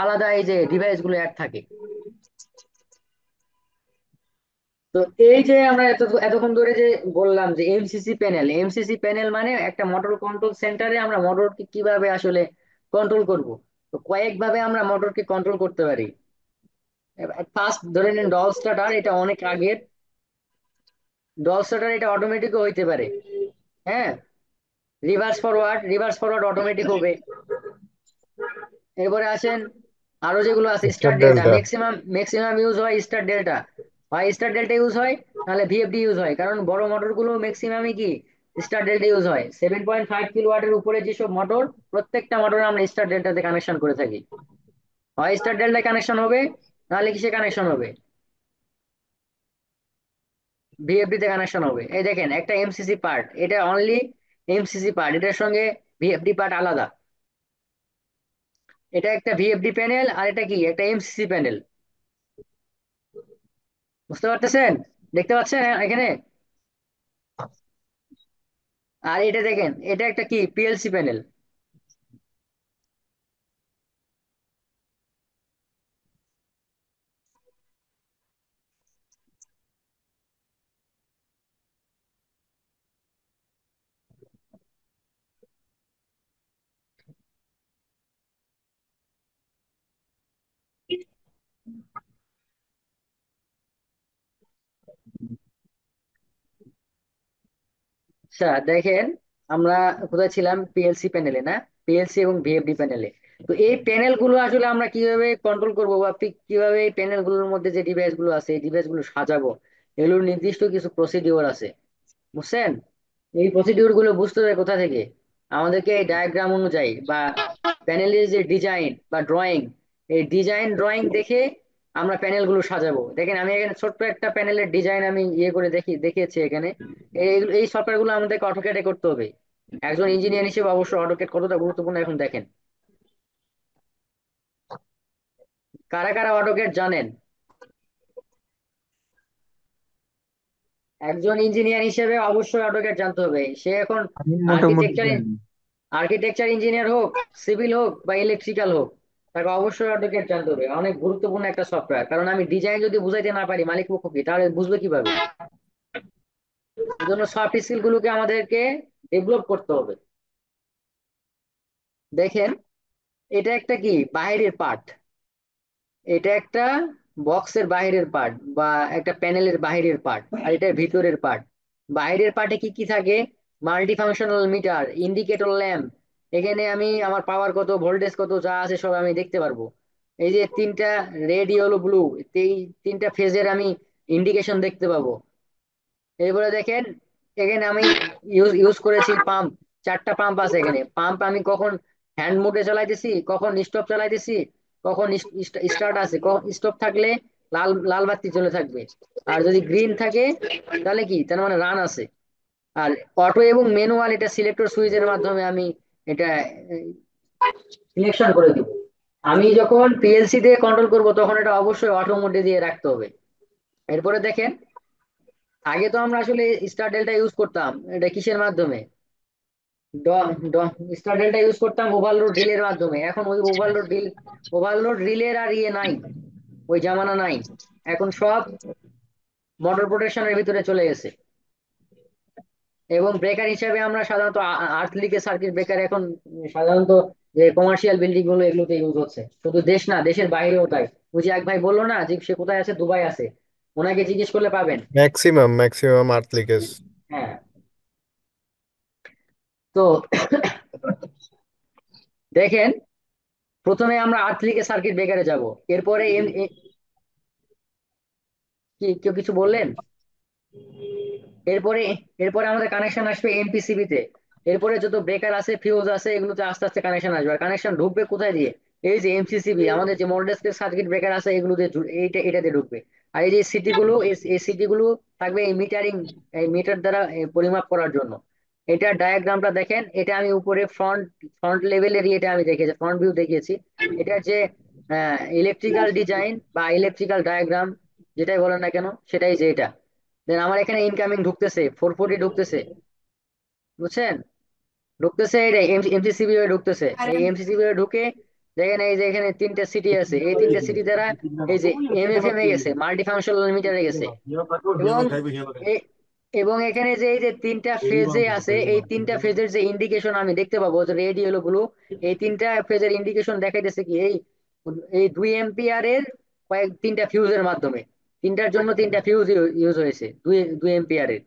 A: আলাদা এই যে ডিভাইস গুলো অ্যাড থাকে। তো এই যে আমরা এতক্ষণ ধরে যে বললাম যে এমসিসি প্যানেল, এমসিসি প্যানেল মানে একটা মোটর কন্ট্রোল সেন্টারে আমরা মোটরকে কিভাবে আসলে কন্ট্রোল করব। তো কয়েকভাবে আমরা মোটরকে কন্ট্রোল করতে পারি। ফার্স্ট ধরে নিন ডল স্টার্টার, এটা অনেক আগের। ডল স্টার্টার এটা অটোমেটিকও হইতে পারে, হ্যাঁ। রিভার্স ফরওয়ার্ড অটোমেটিক হবে। এরপরে আসেন আরো যেগুলো আছে,
C: star
A: star delta.
C: Delta.
A: Maximum use হয় স্টার ডেল্টা। হয় স্টার ডেল্টা ইউজ হয়, নাহলে ভিএফডি ইউজ হয়। কারণ বড় মোটর গুলো ম্যাক্সিমামই কি স্টার ডেল্টা ইউজ হয়। 7.5 কিলোওয়াটের উপরে যেসব মোটর, প্রত্যেকটা মোটর আমরা স্টার ডেল্টাতে কানেকশন করে থাকি। হয় স্টার ডেল্টায় কানেকশন হবে, নাহলে কিসে কানেকশন হবে? ভিএফডি তে কানেকশন হবে। এই দেখেন, একটা এমসিসি পার্ট, এটা অনলি এমসিসি পার্ট, এটার সঙ্গে ভিএফডি পার্ট আলাদা। এটা একটা ভিএফডি প্যানেল, আর এটা কি একটা এমসিসি প্যানেল। বুঝতে পারতেছেন? দেখতে পাচ্ছেন এখানে? আর এটা দেখেন, এটা একটা কি পিএলসি প্যানেল। আচ্ছা দেখেন, আমরা কোথায় ছিলাম? পিএলসি প্যানেলে না? পিএলসি এবং ভিএফডি প্যানেলে। তো এই প্যানেল গুলো আসলে আমরা কিভাবে কন্ট্রোল করবো, বা কিভাবে এই প্যানেল গুলোর মধ্যে যে ডিভাইস গুলো আছে, এই ডিভাইস গুলো সাজাবো, এগুলোর নির্দিষ্ট কিছু প্রসিডিওর আছে। বুঝছেন? এই প্রসিডিওর গুলো বুঝতে হবে কোথা থেকে? আমাদেরকে এই ডায়াগ্রাম অনুযায়ী, বা প্যানেলের যে ডিজাইন বা ড্রয়িং, এই ডিজাইন ড্রয়িং দেখে আমরা প্যানেল গুলো সাজাবো। দেখেন, আমি এখানে ছোট্ট একটা প্যানেলের ডিজাইন আমি ইয়ে করে দেখিয়েছি এখানে। এই এই সফটওয়্যার গুলো আমাদেরকে অটোক্যাডে করতে হবে। একজন ইঞ্জিনিয়ার হিসেবে অবশ্যই অটোক্যাড কতটা গুরুত্বপূর্ণ এখন দেখেন। কারা কারা অটোক্যাড জানেন? একজন ইঞ্জিনিয়ার হিসেবে অবশ্যই অটোক্যাড জানতে হবে। সে এখন
F: আমি মোটামুটি
A: আর্কিটেকচার
F: জানি।
A: আর্কিটেকচার ইঞ্জিনিয়ার হোক, সিভিল হোক বা ইলেকট্রিক্যাল হোক, তাকে অবশ্যই অটোক্যাড জানতে হবে। অনেক গুরুত্বপূর্ণ একটা সফটওয়্যার। কারণ আমি ডিজাইন যদি বুঝাইতে না পারি মালিক পক্ষকে, তাহলে বুঝবে কিভাবে? এই জন্য সফট স্কিল গুলোকে আমাদেরকে ডেভেলপ করতে হবে। দেখেন, এটা একটা কি বাইরের পার্ট, এটা একটা বক্সের বাইরের পার্ট বা একটা প্যানেলের বাইরের পার্ট, আর এটা ভিতরের পার্ট। বাইরের পার্টে কি কি থাকে? Multi functional meter, indicator lamp. এখানে আমি আমার পাওয়ার কত, ভোল্টেজ কত, যা আছে সব আমি দেখতে পারবো। এই যে তিনটা রেড, ইয়েলো, ব্লু, এই তিনটা ফেজের আমি ইন্ডিকেশন দেখতে পাবো। এরপরে দেখেন, এখানে আমি ইউজ ইউজ করেছি পাম্প। চারটা পাম্প আছে এখানে। পাম্প আমি কখন হ্যান্ড মোডে চালাইতেছি, কখন স্টপ চালাইতেছি, কখন স্টার্ট আছে, কখন স্টপ থাকলে লাল লাল বাতি জ্বলে থাকবে, আর যদি গ্রিন থাকে তাহলে কি, তার মানে রান আছে। আর অটো এবং ম্যানুয়াল, এটা সিলেক্টর সুইচের মাধ্যমে আমি এটা সিলেকশন করে দিব। আমি যখন পিএলসি দিয়ে কন্ট্রোল করব তখন এটা অবশ্যই অটো মোডে দিয়ে রাখতে হবে। এরপরে দেখেন, আগে তো আমরা আসলে স্টার ডেল্টা ইউজ করতাম, এটা কিসের মাধ্যমে? স্টার ডেল্টা ইউজ করতাম ওভারলোড রিলের মাধ্যমে। এখন ওই ওভারলোড রিলের আর ইয়ে নাই, ওই জামানা নাই। এখন সব মোটর প্রোটেকশনের ভিতরে চলে গেছে। এবং ব্রেকার হিসাবে আমরা সাধারণত আর্থ লিকেজ সার্কিট ব্রেকার এখন সাধারণত যে কমার্শিয়াল বিল্ডিং গুলো এগুলোতে ইউজ হচ্ছে। শুধু দেশ না, দেশের বাইরেও তাই। ওই যে এক ভাই বললো না যে সে কোথায় আছে, দুবাই আছে, ওনাকে জিজ্ঞেস করলে পাবেন।
C: ম্যাক্সিমাম আর্থ লিকেজ।
A: হ্যাঁ। তো দেখেন, প্রথমে আমরা আর্থ লিকেজ সার্কিট ব্রেকারে যাব। এরপরে কি কেউ কিছু বললেন? এরপরে এরপরে আমাদের কানেকশন আসবে এমপিসিবি তে। এরপরে যত ব্রেকার আছে, ফিউজ আছে, এগুলোতে আস্তে আস্তে কানেকশন আসবে। আর কানেকশন ঢুকবে কোথায় দিয়ে? এই যে এমসিসিবি, আমাদের যে মডেল সার্কিট ব্রেকার আছে এগুলো দিয়ে এটা দিয়ে ঢুকবে। আর এই যে সিটি গুলো, এই সিটি গুলো থাকবে এই মিটারিং, এই মিটার দ্বারা পরিমাপ করার জন্য। এটা ডায়াগ্রামটা দেখেন, এটা আমি উপরে ফ্রন্ট ফ্রন্ট লেভেলের এটা আমি দেখেছি, ফ্রন্ট ভিউ দেখিয়েছি। এটা যে ইলেকট্রিক্যাল ডিজাইন বা ইলেকট্রিক্যাল ডায়াগ্রাম, যেটাই বলেন না কেন, সেটাই যে এটা। দেন আমার এখানে ইনকামিং ঢুকতেছে 440 ঢুকতেছে, বুঝছেন? ঢুকতেছে এই এমসিসিবি হয়ে ঢুকতেছে। এই এমসিসিবি হয়ে ঢুকে দেখেন, এই যে এখানে তিনটা সিটি আছে, এই তিনটা সিটি দ্বারা এই যে এমএফএম এ গেছে, মাল্টি ফাংশনাল মিটারে গেছে। এবং এ- এবং এখানে যে এই যে তিনটা ফেজে আছে, এই তিনটা ফেজের যে ইন্ডিকেশন আমি দেখতে পাবো, যে রেড, ইয়েলো, ব্লু, এই তিনটা ফেজের ইন্ডিকেশন দেখাইতেছে কি, এই এই 2 এম্পিয়ারের তিনটা ফিউজের মাধ্যমে। তিনটার জন্য তিনটা ফিউজ ইউজ হয়েছে, 2 এম্পিয়ারের।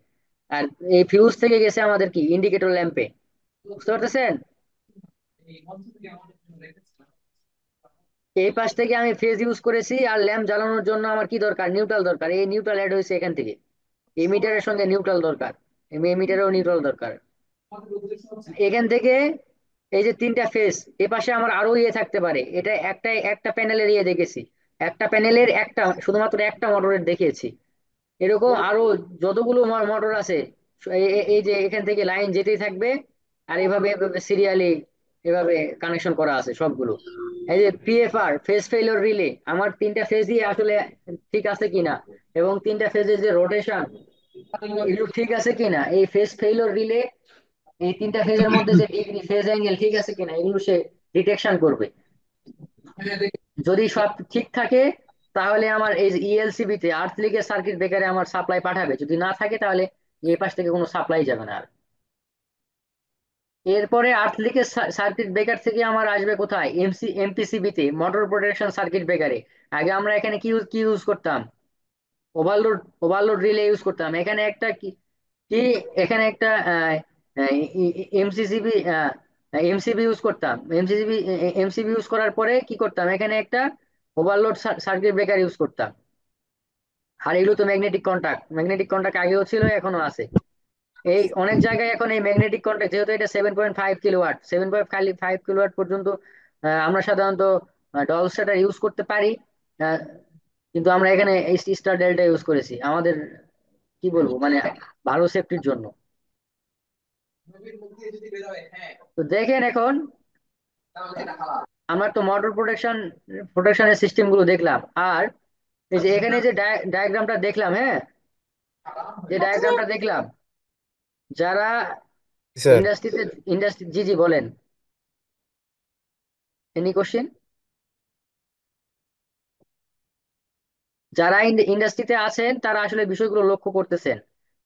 A: আর এই ফিউজ থেকে গেছে আমাদের কি ইন্ডিকেটর ল্যাম্পে। বুঝতে পারতেছেন? এই পাশ থেকে আমি ফেজ ইউজ করেছি। আর ল্যাম্প জ্বালানোর জন্য আমার কি দরকার? নিউট্রাল দরকার। এই নিউট্রাল অ্যাড হয়েছে এখান থেকে। এমিটারের সঙ্গে নিউট্রাল দরকার, এমিটারেও নিউট্রাল দরকার। এখান থেকে এই যে তিনটা ফেজ, এ পাশে আমার আরো ইয়ে থাকতে পারে। এটা একটা প্যানেলের ইয়ে দেখেছি, একটা প্যানেলের একটা, শুধুমাত্র একটা মোটরের দেখিয়েছি। এরকম আরো যতগুলো মোটর আছে, এই যে এখান থেকে লাইন যেতেই থাকবে। আর এভাবে এভাবে সিরিয়ালি এভাবে কানেকশন করা আছে সবগুলো। এই যে পিএফআর, ফেজ ফেইলিওর রিলে, আমার তিনটা ফেজই আসলে ঠিক আছে কিনা, এবং তিনটা ফেজের যে রোটেশন এগুলো ঠিক আছে কিনা, এই ফেজ ফেইলিওর রিলে, এই তিনটা ফেজের মধ্যে যে ডিগ্রি, ফেজ অ্যাঙ্গেল ঠিক আছে কিনা, এগুলো সে ডিটেকশন করবে। যদি সব ঠিক থাকে তাহলে আমার এই ইএলসিবি তে, আর্থ লিকেজ সার্কিট ব্রেকারে আমার সাপ্লাই পাঠাবে। যদি না থাকে তাহলে এই পাশ থেকে কোনো সাপ্লাই যাবে না আর। এরপরে আর্থ লিকেজ সার্কিট ব্রেকার থেকে আমার আসবে কোথায়? এমপিসিবি তে, মোটর প্রোটেকশন সার্কিট ব্রেকারে। আগে আমরা এখানে কি ইউজ করতাম? ওভারলোড ওভারলোড রিলে ইউজ করতাম। এখানে একটা কি কি এখানে একটা এমসিসিবি এমসিবি ইউজ করতাম। এমসিবি ইউজ করার পরে কি করতাম? এখানে একটা ওভারলোড সার্কিট ব্রেকার ইউজ করতাম। আর এগুলো তো ম্যাগনেটিক কন্টাক্ট আগেও ছিল, এখনো আছে। এই অনেক জায়গায় এখন এই ম্যাগনেটিক কন্টাক্ট, যেহেতু এটা 7.5 কিলোওয়াট, 7.5 কিলোওয়াট পর্যন্ত আমরা সাধারণত ডল সেটার ইউজ করতে পারি। আহ, কিন্তু আমরা এখানে স্টার ডেল্টা ইউজ করেছি আমাদের, কি বলবো, মানে ভালো সেফটির জন্য। তো দেখেন এখন আমরা তো মোটর প্রোটেকশনের সিস্টেম গুলো দেখলাম, আর এই যে এখানে যে ডায়াগ্রামটা দেখলাম, হ্যাঁ, যে ডায়াগ্রামটা দেখলাম, যারা
C: স্যার।
A: ইন্ডাস্ট্রি, জি জি বলেন, এনি কোশ্চেন? যারা ইন্ডাস্ট্রিতে আছেন তারা আসলে বিষয়গুলো লক্ষ্য করতেছেন।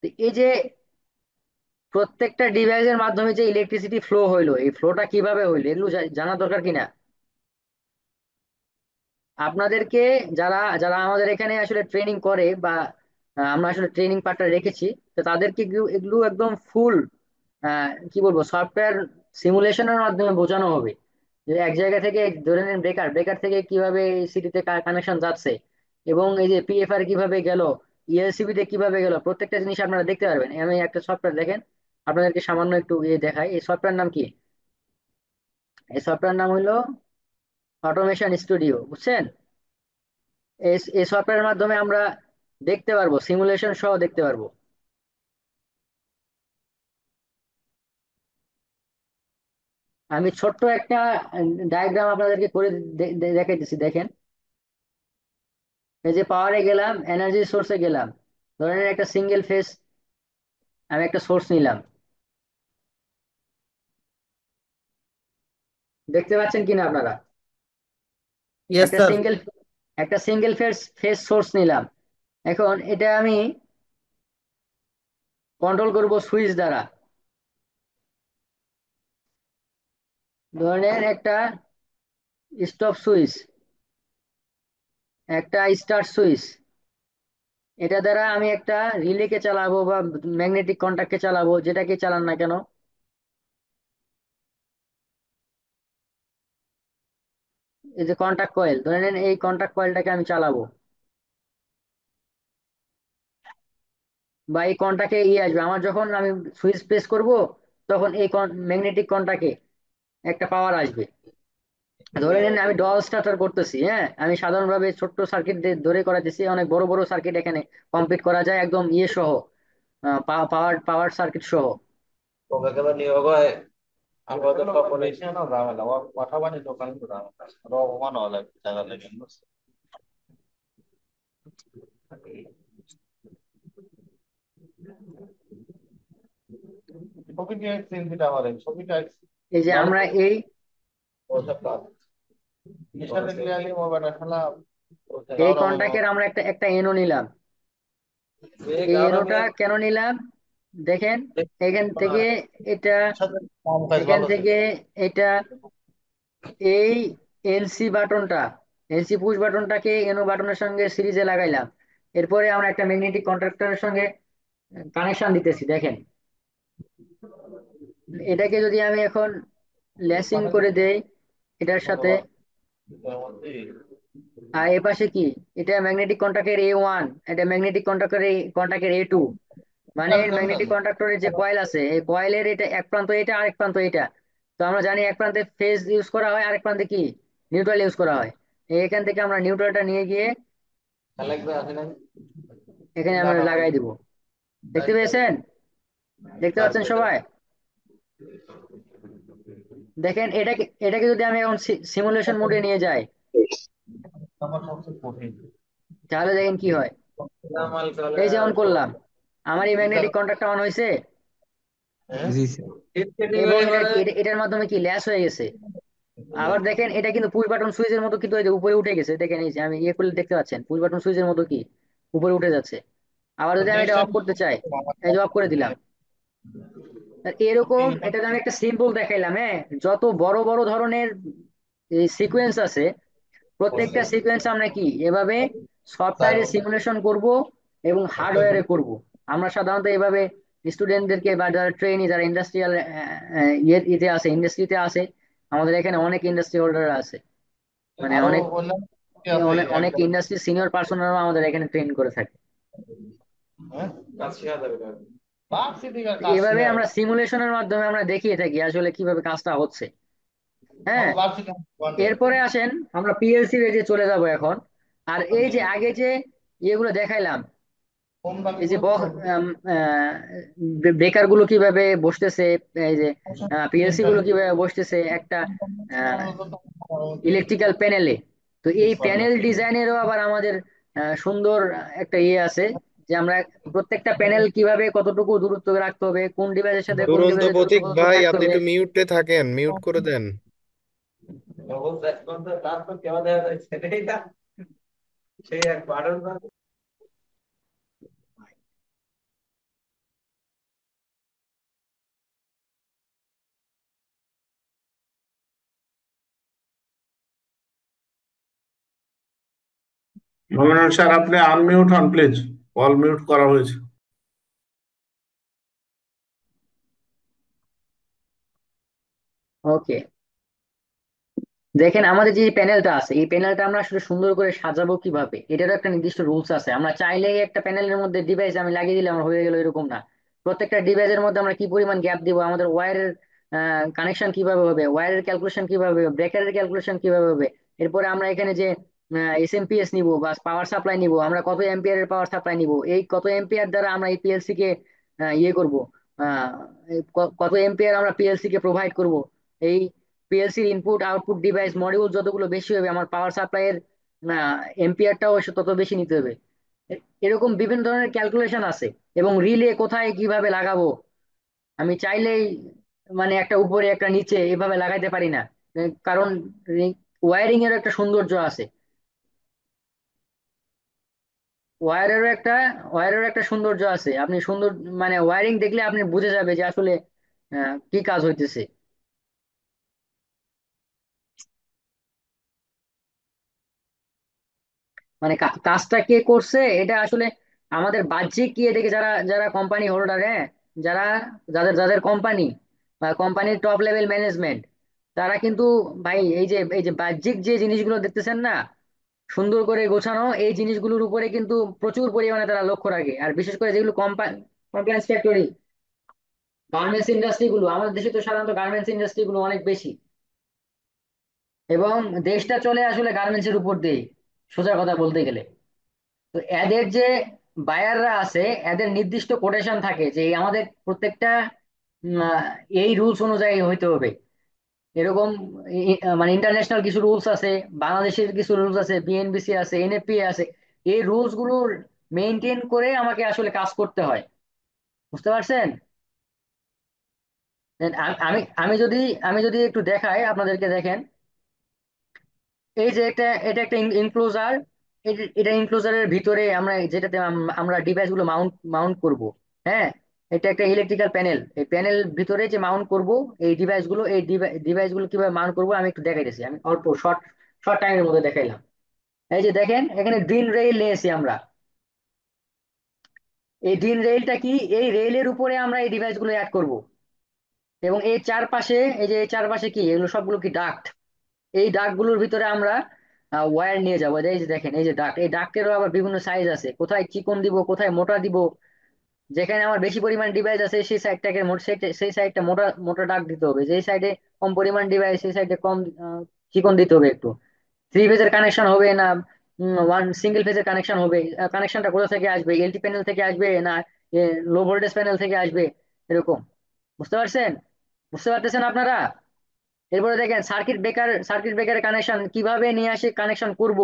A: তো এই যে প্রত্যেকটা ডিভাইসের মাধ্যমে যে ইলেকট্রিসিটি ফ্লো হইলো, এই ফ্লোটা কিভাবে হইলো এগুলো জানা দরকার কিনা আপনাদেরকে? যারা যারা আমাদের এখানে আসলে ট্রেনিং করে বা আমরা আসলে ট্রেনিং পার্টটা রেখেছি, তো তাদেরকে এগুলো একদম ফুল কি বলবো সফটওয়্যার সিমুলেশনের মাধ্যমে বোঝানো হবে যে এক জায়গা থেকে ধরে নেন ব্রেকার, ব্রেকার থেকে কিভাবে সিটিতে কানেকশন যাচ্ছে, এবং এই যে পিএফআর কিভাবে গেল, ইএলসিবি তে কিভাবে গেল, প্রত্যেকটা জিনিস আপনারা দেখতে পারবেন। আমি একটা সফটওয়্যার দেখেন, আপনাদেরকে সামান্য একটু দেখাই। এই সফটওয়্যার নাম কি? এই সফটওয়্যার নাম হলো অটোমেশন স্টুডিও, বুঝছেন? এই সফটওয়্যারের মাধ্যমে আমরা দেখতে পারবো, সিমুলেশন সহ দেখতে পারবো। আমি ছোট্ট একটা ডায়াগ্রাম আপনাদেরকে করে দেখাইতেছি, দেখেন। এই যে পাওয়ারে গেলাম, এনার্জি সোর্সে গেলাম, ধরেন একটা সিঙ্গেল ফেজ আমি একটা সোর্স নিলাম, দেখতে পাচ্ছেন কিনা আপনারা?
D: Yes,
A: একটা
D: sir.
A: সিঙ্গেল একটা সিঙ্গেল ফেজ ফেজ সোর্স নিলাম। এখন এটা আমি কন্ট্রোল করব সুইচ দ্বারা। ধরেন একটা স্টপ সুইচ, একটা স্টার্ট সুইচ, এটা দ্বারা আমি একটা রিলেকে চালাবো বা ম্যাগনেটিক কন্ট্যাক্টকে চালাবো, যেটাকে চালান না কেন। এই যে কন্ট্যাক্ট কয়েল, ধরে নেন এই কন্ট্যাক্ট কয়েলটাকে আমি চালাবো, বা এই কন্ট্যাক্টে আসবে আমার, যখন আমি সুইচ প্রেস করব তখন এই ম্যাগনেটিক কন্ট্যাক্টে একটা পাওয়ার আসবে। ধরে নিন আমি ডল স্টার্টার করতেছি, হ্যাঁ, আমি সাধারণভাবে ছোট্ট সার্কিট ধরে করাতেছি, অনেক বড় বড় সার্কিট এখানে কমপ্লিট করা যায় একদম সহ, পাওয়ার পাওয়ার সার্কিট সহ।
G: Pagkakaba niyo ko ang water population no drama la wata wani to kan to drama ro one all jaga lagi mus Pagkin niya sin kita mare sobi ta
A: এই যে
G: nal
A: আমরা এই
G: o sa ka Isha দেখলে আলি mo bana khala
A: এই
G: gaura mo
A: কন্ট্যাক্টের আমরা একটা একটা এনো নিলাম।
G: e
A: এই
G: gaura
A: এনোটা
G: me
A: কেন নিলাম দেখেন, এখান
G: bana
A: থেকে এটা,
G: সাথে কাম কাজ
A: এখান
G: ভালো ছিল
A: থেকে এটা, এই এনসি বাটনটা, এনসি পুশ বাটনটাকে এনো বাটনের সঙ্গে সিরিজে লাগাইলাম। এরপরে আমরা একটা ম্যাগনেটিক কন্ট্রাক্টরের সঙ্গে কানেকশন দিতেছি, দেখেন। এটাকে যদি আমি এখন লেসিং করে দেই এটার সাথে, আর এ পাশে কি, এটা ম্যাগনেটিক কন্ট্রাক্টের A1, এটা ম্যাগনেটিক কন্ট্রাক্টের A2, মানে ম্যাগনেটিক কন্ট্রাক্টরের যে কয়েল আছে এই কয়েলের এটা এক প্রান্ত এটা, আরেক প্রান্ত এটা। তো আমরা জানি এক প্রান্তে ফেজ ইউজ করা হয়, আরেক প্রান্তে কি নিউট্রাল ইউজ করা হয়। এখান থেকে আমরা নিউট্রালটা নিয়ে গিয়ে এখানে আমরা লাগাই দিব। দেখতে পেয়েছেন? দেখতে পাচ্ছেন সবাই? দেখেন এটাকে এটাকে যদি আমি এখন সিমুলেশন মোডে নিয়ে যাই,
G: আমার সবচেয়ে কঠিন
A: তাহলে দেখেন কি হয়।
G: মাল কালে
A: এই যে অন করলাম, আমার এই ম্যাগনেটিক কন্ট্রাক্টটা অন হয়েছে,
G: হ্যাঁ
F: জি স্যার।
A: এবং এটার মাধ্যমে কি ল্যাস হয়ে গেছে। আবার দেখেন এটা কিন্তু পুশ বাটন সুইচের মতো কিন্তু এই যে উপরে উঠে গেছে, দেখেন এই যে আমি করলে দেখতে পাচ্ছেন পুশ বাটন সুইচের মতো কি উপরে উঠে যাচ্ছে। আবার যদি আমি এটা অফ করতে চাই, এই যে অফ করে দিলাম। আর এরকম এটাকে আমি একটা সিম্বল দেখাইলাম, হ্যাঁ। যত বড় বড় ধরনের এই সিকোয়েন্স আছে, প্রত্যেকটা সিকোয়েন্স আমরা কি এভাবে সফটওয়্যারে সিমুলেশন করব এবং হার্ডওয়্যারে করব। আমরা সাধারণত এভাবে স্টুডেন্টদেরকে বা যারা ট্রেনি, যারা ইন্ডাস্ট্রিয়াল ইয়েতে আছে, ইন্ডাস্ট্রিতে আছে, আমাদের এখানে অনেক ইন্ডাস্ট্রি হোল্ডার আছে, মানে
G: আরো
A: অনেক
G: বললাম কি আছে
A: অনেক অনেক
G: একটা
A: ইন্ডাস্ট্রি সিনিয়র পার্সোনালরা আমাদের এখানে ট্রেন করে থাকে।
G: হ্যাঁ কাজ শেখা যাবে ভাবছি ঠিক আছে
A: তো
G: কাজ
A: এভাবে
G: শেখা
A: আমরা
G: যাবে
A: সিমুলেশনের মাধ্যমে আমরা দেখিয়ে থাকি আসলে কিভাবে কাজটা হচ্ছে, হ্যাঁ।
G: আমার ভাবছি কন্টেন্ট
A: এরপরে আসেন আমরা পিএলসি তে চলে যাব এখন। আর এই যে আগে যে ইয়েগুলো দেখাইলাম, এই যে ব্রেকার গুলো কিভাবে বসতেছে, এই যে পিএলসি গুলো কিভাবে বসতেছে একটা ইলেকট্রিক্যাল প্যানেলে। তো এই প্যানেল ডিজাইনেরও আবার আমাদের সুন্দর একটা ইয়ে আছে, যে আমরা প্রত্যেকটা প্যানেল কিভাবে কতটুকু দূরত্ব রাখতে হবে, কোন ডিভাইসের সাথে কোন
C: দুরন্ত
A: ডিভাইসের দূরত্ব
C: প্রতীক
A: কতটুকু
C: ভাই,
A: রাখতে
C: আপনি
A: হবে।
C: একটু মিউটে থাকেন, মিউট করে দেন।
G: তারপর কেমন দেখা যায় সেটাই না, সেই এক বাটন।
H: রবীন্দ্রনাথ স্যার, আপনি আনমিউট হন প্লিজ। অল মিউট করা হয়েছে।
A: ওকে, দেখেন আমাদের যে প্যানেলটা আছে, এই প্যানেলটা আমরা আসলে সুন্দর করে সাজাবো কিভাবে, এটারও একটা নির্দিষ্ট রুলস আছে। আমরা চাইলেই একটা প্যানেলের মধ্যে ডিভাইস আমি লাগিয়ে দিলে আমার হয়ে গেল এরকম না। প্রত্যেকটা ডিভাইসের মধ্যে আমরা কি পরিমাণ গ্যাপ দিব, আমাদের ওয়্যারের কানেকশন কিভাবে হবে, ওয়্যারের ক্যালকুলেশন কিভাবে হবে, ব্রেকারের ক্যালকুলেশন কিভাবে হবে। এরপরে আমরা এখানে যে এসএমপিএস নিব বা পাওয়ার সাপ্লাই নিব, আমরা কত এম্পিয়ারের পাওয়ার সাপ্লাই নিব, এই কত এম্পিয়ার দ্বারা আমরা এই পিএলসি কে ইয়ে করব, কত এম্পিয়ার আমরা পিএলসি কে প্রোভাইড করব। এই পিএলসির ইনপুট আউটপুট ডিভাইস মডিউল যতগুলো বেশি হবে, আমার পাওয়ার সাপ্লাইয়ের এম্পিয়ারটাও তত বেশি নিতে হবে। এরকম বিভিন্ন ধরনের ক্যালকুলেশন আছে। এবং রিলে কোথায় কিভাবে লাগাবো, আমি চাইলেই মানে একটা উপরে একটা নিচে এভাবে লাগাইতে পারি না। কারণ ওয়ারিং এর একটা সৌন্দর্য আছে, ওয়্যারেরও একটা ওয়্যারেরও একটা সৌন্দর্য আছে। আপনি সুন্দর মানে ওয়ারিং দেখলে আপনি বুঝে যাবে যে আসলে কি কাজ হইতেছে। মানে কাজটা কে করছে এটা আসলে আমাদের বাহ্যিক কি এটাকে যারা যারা কোম্পানি হোল্ডার, হ্যাঁ, যারা যাদের যাদের কোম্পানি বা কোম্পানির টপ লেভেল ম্যানেজমেন্ট, তারা কিন্তু ভাই এই যে বাহ্যিক যে জিনিসগুলো দেখতেছেন না, সুন্দর করে গোছানো এই জিনিসগুলোর উপরে কিন্তু প্রচুর পরিমাণে তারা লক্ষ্য রাখে। আর বিশেষ করে যেগুলো কমপ্লায়েন্স ফ্যাক্টরি, গার্মেন্টস ইন্ডাস্ট্রি গুলো, আমাদের দেশে তো সাধারণত গার্মেন্টস ইন্ডাস্ট্রি গুলো অনেক বেশি, এবং দেশটা চলে আসলে গার্মেন্টস এর উপর দিয়ে, সোজা কথা বলতে গেলে। তো এদের যে বায়াররা আছে, এদের নির্দিষ্ট কোটেশন থাকে যে এই আমাদের প্রত্যেকটা উম, আহ, এই রুলস অনুযায়ী হইতে হবে এরকম। মানে ইন্টারন্যাশনাল কিছু রুলস আছে, বাংলাদেশের কিছু রুলস আছে, বিএনবিসি আছে, এনএফপি আছে। এই রুলস গুলো মেনটেন করে আমাকে আসলে কাজ করতে হয়, বুঝতে পারছেন? আমি আমি যদি আমি যদি একটু দেখাই আপনাদেরকে, দেখেন এই যে এটা একটা ইনক্লোজার। এটা ইনক্লোজারের ভিতরে আমরা যেটাতে আমরা ডিভাইস গুলো মাউন্ট মাউন্ট করব, হ্যাঁ। এটা একটা ইলেকট্রিক্যাল প্যানেল, এই প্যানেল ভিতরে যে মাউন্ট করব এই ডিভাইস গুলো, এই ডিভাইস গুলো কিভাবে মাউন্ট করব আমি একটু দেখাইতেছি। আমি অল্প শর্ট শর্ট টাইমের মধ্যে দেখাইলাম। এই যে দেখেন এখানে গ্রিন রেইল নিয়েছি আমরা। এই গ্রিন রেইলটা কি, এই রেইলের উপরে আমরা এই ডিভাইস গুলো অ্যাড করব। এবং এই চারপাশে, এই যে এই চারপাশে কি, এগুলো সবগুলো কি ডাক্ট। এই ডাকগুলোর ভিতরে আমরা ওয়্যার নিয়ে যাবো। এই যে দেখেন এই যে ডাক, এই ডাক্টেরও আবার বিভিন্ন সাইজ আছে, কোথায় চিকন দিব কোথায় মোটা দিব। যেখানে আমার বেশি পরিমাণ ডিভাইস আছে সেই সাইডটাকে সেই সাইডটা মোটা মোটা ডাক দিতে হবে, যেই সাইডে কম পরিমাণ ডিভাইস সেই সাইডে কম চিকন দিতে হবে একটু। থ্রি ফেজের কানেকশন হবে না ওয়ান সিঙ্গেল ফেজের কানেকশন হবে, কানেকশনটা কোথা থেকে আসবে, এলটি প্যানেল থেকে আসবে না লো ভোল্টেজ প্যানেল থেকে আসবে, এরকম। বুঝতে পারছেন? বুঝতে পারতেছেন আপনারা? এরপরে দেখেন সার্কিট ব্রেকারের কানেকশন কিভাবে নিয়ে আসে, কানেকশন করব।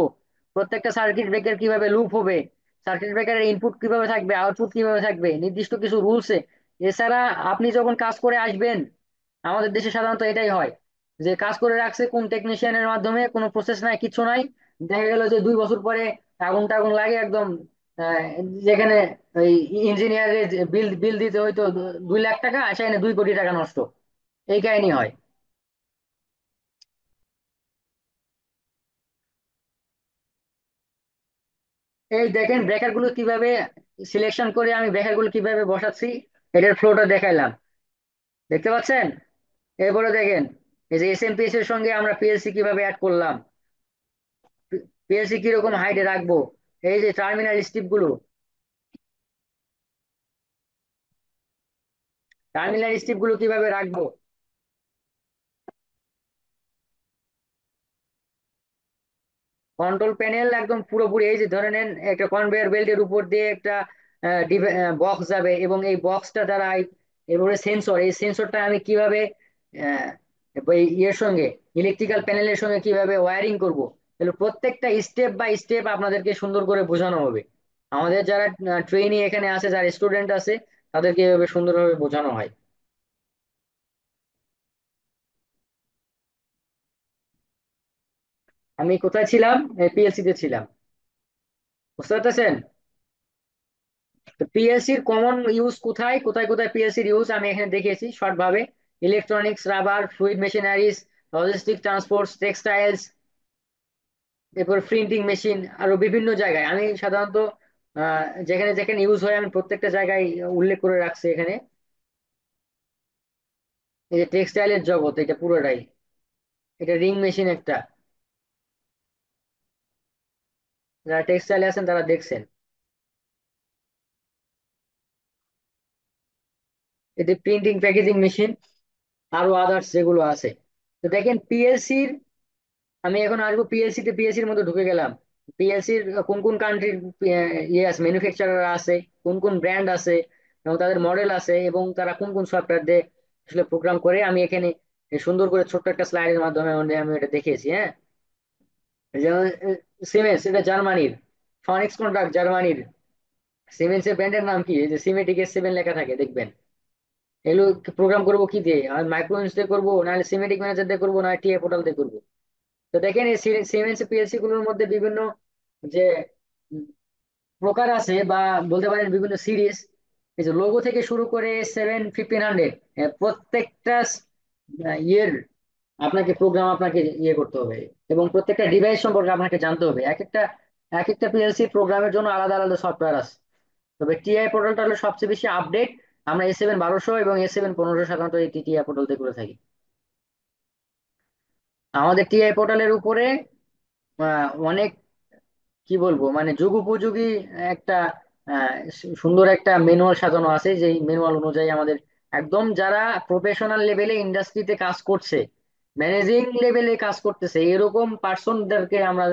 A: প্রত্যেকটা সার্কিট ব্রেকার কিভাবে লুপ হবে, সার্কিট ব্রেকারের ইনপুট কিভাবে থাকবে, আউটপুট কিভাবে থাকবে, নির্দিষ্ট কিছু রুলসে। এছাড়া আপনি যখন কাজ করে আসবেন, আমাদের দেশে সাধারণত এটাই হয় যে কাজ করে রাখছে কোন টেকনিশিয়ানের মাধ্যমে, কোনো প্রসেস নাই কিছু নাই। দেখা গেল যে 2 বছর পরে আগুন টাগুন লাগে একদম, আহ, যেখানে ওই ইঞ্জিনিয়ারের বিল বিল দিতে হয়তো 2 লাখ টাকা, সেখানে 2 কোটি টাকা নষ্ট। এই কাহিনী হয়। এই দেখেন ব্রেকার গুলো কিভাবে সিলেকশন করে আমি ব্রেকার গুলো কিভাবে বসাচ্ছি, এটার ফ্লোটা দেখাইলাম, দেখতে পাচ্ছেন? এরপরে দেখেন এই যে এসএমপিএস এর সঙ্গে আমরা পিএলসি কিভাবে অ্যাড করলাম, পিএলসি কিরকম হাইটে রাখবো, এই যে টার্মিনাল স্ট্রিপ গুলো, কিভাবে রাখবো, কন্ট্রোল প্যানেল একদম পুরোপুরি। এই যে ধরে নেন একটা কনভেয়ার বেল্টের উপর দিয়ে একটা বক্স যাবে, এবং এই বক্সটা দ্বারা এরপরে সেন্সর, এই সেন্সরটা আমি কিভাবে আহ, ওই ইয়ের সঙ্গে, ইলেকট্রিক্যাল প্যানেলের সঙ্গে কিভাবে ওয়্যারিং করব, তাহলে প্রত্যেকটা স্টেপ বাই স্টেপ আপনাদেরকে সুন্দর করে বোঝানো হবে। আমাদের যারা ট্রেনি এখানে আছে, যারা স্টুডেন্ট আছে, তাদেরকে এভাবে সুন্দরভাবে বোঝানো হয়। আমি কোথায় ছিলাম? পিএলসি তে ছিলাম, বুঝতে পারতেছেন? তো পিএলসির কমন ইউজ কোথায় কোথায় কোথায় পিএলসির ইউজ আমি এখানে দেখিয়েছি শর্ট ভাবে। Electronics, rubber, fluid machineries, logistic, transports, textiles, এরপর প্রিন্টিং মেশিন, আরো বিভিন্ন জায়গায় আমি সাধারণত যেখানে যেখানে ইউজ হয় আমি প্রত্যেকটা জায়গায় উল্লেখ করে রাখছি এখানে। এই যে টেক্সটাইলের জগৎ, এটা পুরোটাই, এটা রিং মেশিন একটা, যারা টেক্সটাইলে আছেন তারা দেখছেন। এতে প্রিন্টিং, প্যাকেজিং মেশিন, আরো আদার্স যেগুলো আছে। তো দেখেন পিএলসির, আমি এখন আসবো পিএলসি তে, পিএলসির মধ্যে ঢুকে গেলাম। পিএলসির কোন কোন কান্ট্রির ইয়ে আছে, ম্যানুফ্যাকচারার আছে, কোন কোন ব্র্যান্ড আছে, এবং তাদের মডেল আছে, এবং তারা কোন কোন সফটওয়্যার দিয়ে আসলে প্রোগ্রাম করে, আমি এখানে সুন্দর করে ছোট্ট একটা স্লাইডের মাধ্যমে আমি এটা দেখিয়েছি। হ্যাঁ, যেমন সিমেন্স, এটা জার্মানির। ফনিক্স কন্ট্রাক্ট জার্মানির। সিমেন্সের ব্র্যান্ডের নাম কি? এই যে সিমেটিক S7 লেখা থাকে দেখবেন। এগুলো প্রোগ্রাম করবো কি দিয়ে? আমি মাইক্রোইন্স দিয়ে করবো, নাহলে সিমেটিক ম্যানেজার দিয়ে করবো, না টিএ পোর্টাল দিয়ে করবো। তো দেখেন এই সিমেন্স পিএলসি গুলোর মধ্যে বিভিন্ন যে উম, প্রকার আছে, বা বলতে পারেন বিভিন্ন সিরিজ। এই যে লোগো থেকে শুরু করে 7 1500, প্রত্যেকটা ইয়ের আপনাকে প্রোগ্রাম আপনাকে ইয়ে করতে হবে, এবং প্রত্যেকটা ডিভাইস সম্পর্কে আপনাকে জানতে হবে। এক একটা পিএলসি প্রোগ্রামের জন্য আলাদা আলাদা সফটওয়্যার আছে। তবে টিআই পোর্টালটা হলো সবচেয়ে বেশি আপডেট। আমরা S7 1200 এবং S7 1500 সাধারণত এই টিআই পোর্টাল দিয়ে করে থাকি। আমাদের টিআই পোর্টালের উপরে অনেক, কি বলবো, মানে যুগোপযোগী একটা সুন্দর একটা ম্যানুয়াল সাজানো আছে, যে ম্যানুয়াল অনুযায়ী আমাদের একদম যারা প্রফেশনাল লেভেলে ইন্ডাস্ট্রিতে কাজ করছে, ম্যানেজিং লেভেলে কাজ করতেছে, এরকম পার্সনদেরকে আমরা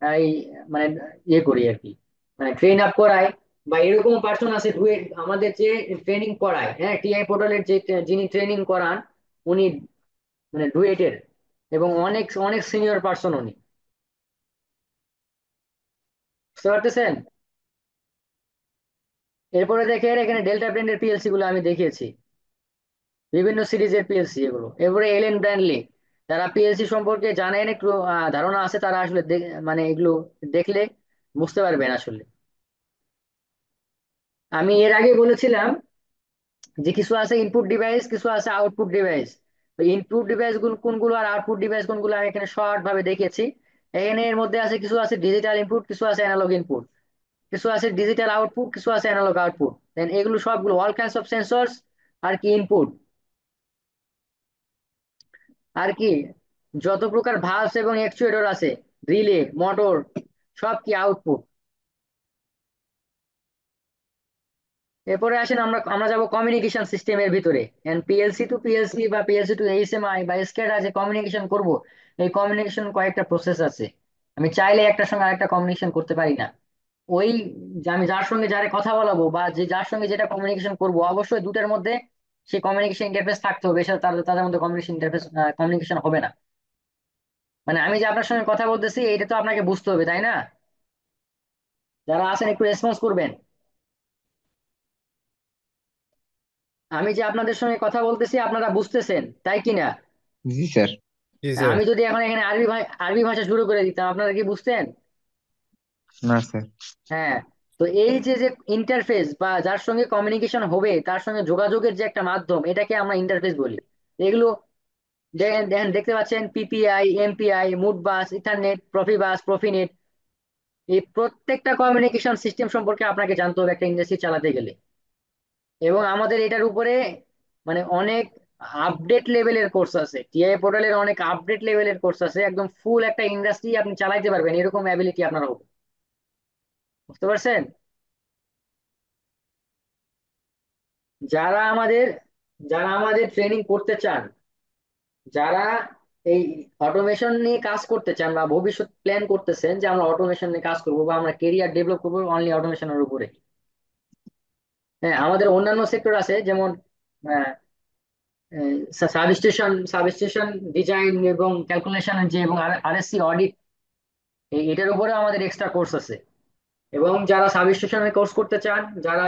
A: এই মানে ইয়ে করি আর কি, মানে ট্রেন আপ করাই। বা এরকম পার্সন আছে আমাদের যে ট্রেনিং করায়, হ্যাঁ, টিআই পোর্টালের যে যিনি ট্রেনিং করান, উনি মানে ডুয়েটের, এবং অনেক অনেক সিনিয়র পার্সন উনি, বুঝতে পারতেছেন? এরপরে দেখেন এখানে ডেল্টা ব্র্যান্ডের পিএলসি গুলো আমি দেখিয়েছি, বিভিন্ন সিরিজের পিএলসি এগুলো। এরপরে এলএন ব্র্যান্ডলি, যারা পিএলসি সম্পর্কে জানেন, একটু ধারণা আছে, তারা আসলে মানে এগুলো দেখলে বুঝতে পারবেন আসলে। আমি এর আগে বলেছিলাম যে কিছু আছে ইনপুট ডিভাইস, কিছু আছে আউটপুট ডিভাইস। তো ইনপুট ডিভাইস গুলো কোনগুলো আর আউটপুট ডিভাইস কোনগুলো আমি এখানে শর্ট ভাবে দেখিয়েছি। এখানে এর মধ্যে আছে কিছু আছে ডিজিটাল ইনপুট, কিছু আছে অ্যানালগ ইনপুট, কিছু আছে ডিজিটাল আউটপুট, কিছু আছে অ্যানালগ আউটপুট। দেন এগুলো সবগুলো অল কাইন্ডস অফ সেন্সরস আর কি ইনপুট, আর কি যত প্রকার ভালভস এবং অ্যাকচুয়েটর আছে, রিলে, মোটর, সব কি আউটপুট। এরপরে আসেন আমরা আমরা যাব কমিউনিকেশন সিস্টেমের ভিতরে। পিএলসি টু পিএলসি বা পিএলসি টু এইচএমআই বা SCADA যে কমিউনিকেশন করব, এই কমিউনিকেশন কয়েকটা প্রসেস আছে। আমি চাইলে একটার সঙ্গে আরেকটা কমিউনিকেশন করতে পারি না। ওই যে আমি যার সঙ্গে যারে কথা বলাবো, বা যে যার সঙ্গে যেটা কমিউনিকেশন করব, অবশ্যই দুটার মধ্যে সেই কমিউনিকেশন ইন্টারফেস থাকতে হবে, এছাড়া তাদের তাদের মধ্যে কমিউনিকেশন ইন্টারফেস কমিউনিকেশন হবে না। মানে আমি যে আপনার সঙ্গে কথা বলতেছি, এটা তো আপনাকে বুঝতে হবে, তাই না? যারা আছেন একটু রেসপন্স করবেন। আমি যে আপনাদের সঙ্গে কথা বলতেছি আপনারা বুঝতেছেন, তাই কি না?
F: জি স্যার।
C: জি স্যার।
A: আমি যদি এখন এখানে আরবি ভাষা শুরু করে দিতাম, আপনারা কি বুঝতেন?
F: না স্যার।
A: হ্যাঁ। তো এই যে যে ইন্টারফেস বা যার সঙ্গে কমিউনিকেশন হবে, তার সঙ্গে যোগাযোগের যে একটা মাধ্যম, এটাকে আমরা ইন্টারফেস বলি। এগুলো দেখেন দেখেন দেখতে পাচ্ছেন, পিপিআই, এমপিআই, মুড বাস, ইথারনেট, প্রফিবাস, প্রফিনেট, এই প্রত্যেকটা কমিউনিকেশন সিস্টেম সম্পর্কে আপনাকে জানতে হবে একটা ইন্ডাস্ট্রি চালাতে গেলে। এবং আমাদের এটার উপরে মানে অনেক আপডেট লেভেলের কোর্স আছে, টিআই পোর্টালের অনেক আপডেট লেভেলের কোর্স আছে, একদম ফুল একটা ইন্ডাস্ট্রি আপনি চালাইতে পারবেন, এরকম অ্যাবিলিটি আপনার হবে, বুঝতে পারছেন? যারা আমাদের যারা আমাদের ট্রেনিং করতে চান, যারা এই অটোমেশন নিয়ে কাজ করতে চান, বা ভবিষ্যৎ প্ল্যান করতেছেন যে আমরা অটোমেশন নিয়ে কাজ করবো, বা আমরা কেরিয়ার ডেভেলপ করবো অনলি অটোমেশনের উপরে, হ্যাঁ, আমাদের অন্যান্য সেক্টর আছে, যেমন সাবস্টেশন ডিজাইন এবং ক্যালকুলেশন যে, এবং আরএসসি অডিট, এটার উপরে আমাদের এক্সট্রা কোর্স আছে। এবং যারা সাবস্টেশনের কোর্স করতে চান, যারা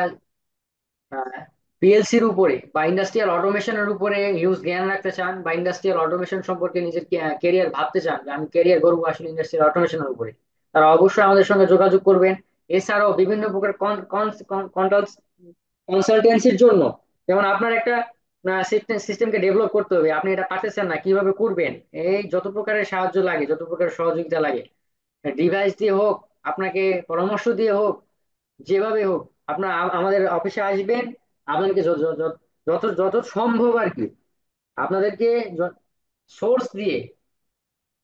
A: পিএলসির উপরে বা ইন্ডাস্ট্রিয়াল অটোমেশনের উপরে হিউজ জ্ঞান রাখতে চান, বা ইন্ডাস্ট্রিয়াল অটোমেশন সম্পর্কে নিজের কেরিয়ার ভাবতে চান যে আমি কেরিয়ার গড়বো আসলে ইন্ডাস্ট্রিয়াল অটোমেশনের উপরে, তারা অবশ্যই আমাদের সঙ্গে যোগাযোগ করবেন। এছাড়াও বিভিন্ন প্রকার কনসালটেন্সির জন্য, যেমন আপনার একটা সিস্টেমকে ডেভেলপ করতে হবে, আপনি এটা পারতেছেন না, কিভাবে করবেন, এই যত প্রকারের সাহায্য লাগে, যত প্রকারের সহযোগিতা লাগে, ডিভাইস দিয়ে হোক, আপনাকে পরামর্শ দিয়ে হোক, যেভাবে হোক, আপনার আমাদের অফিসে আসবেন। আপনাদেরকে যত যত সম্ভব আর কি, আপনাদেরকে সোর্স দিয়ে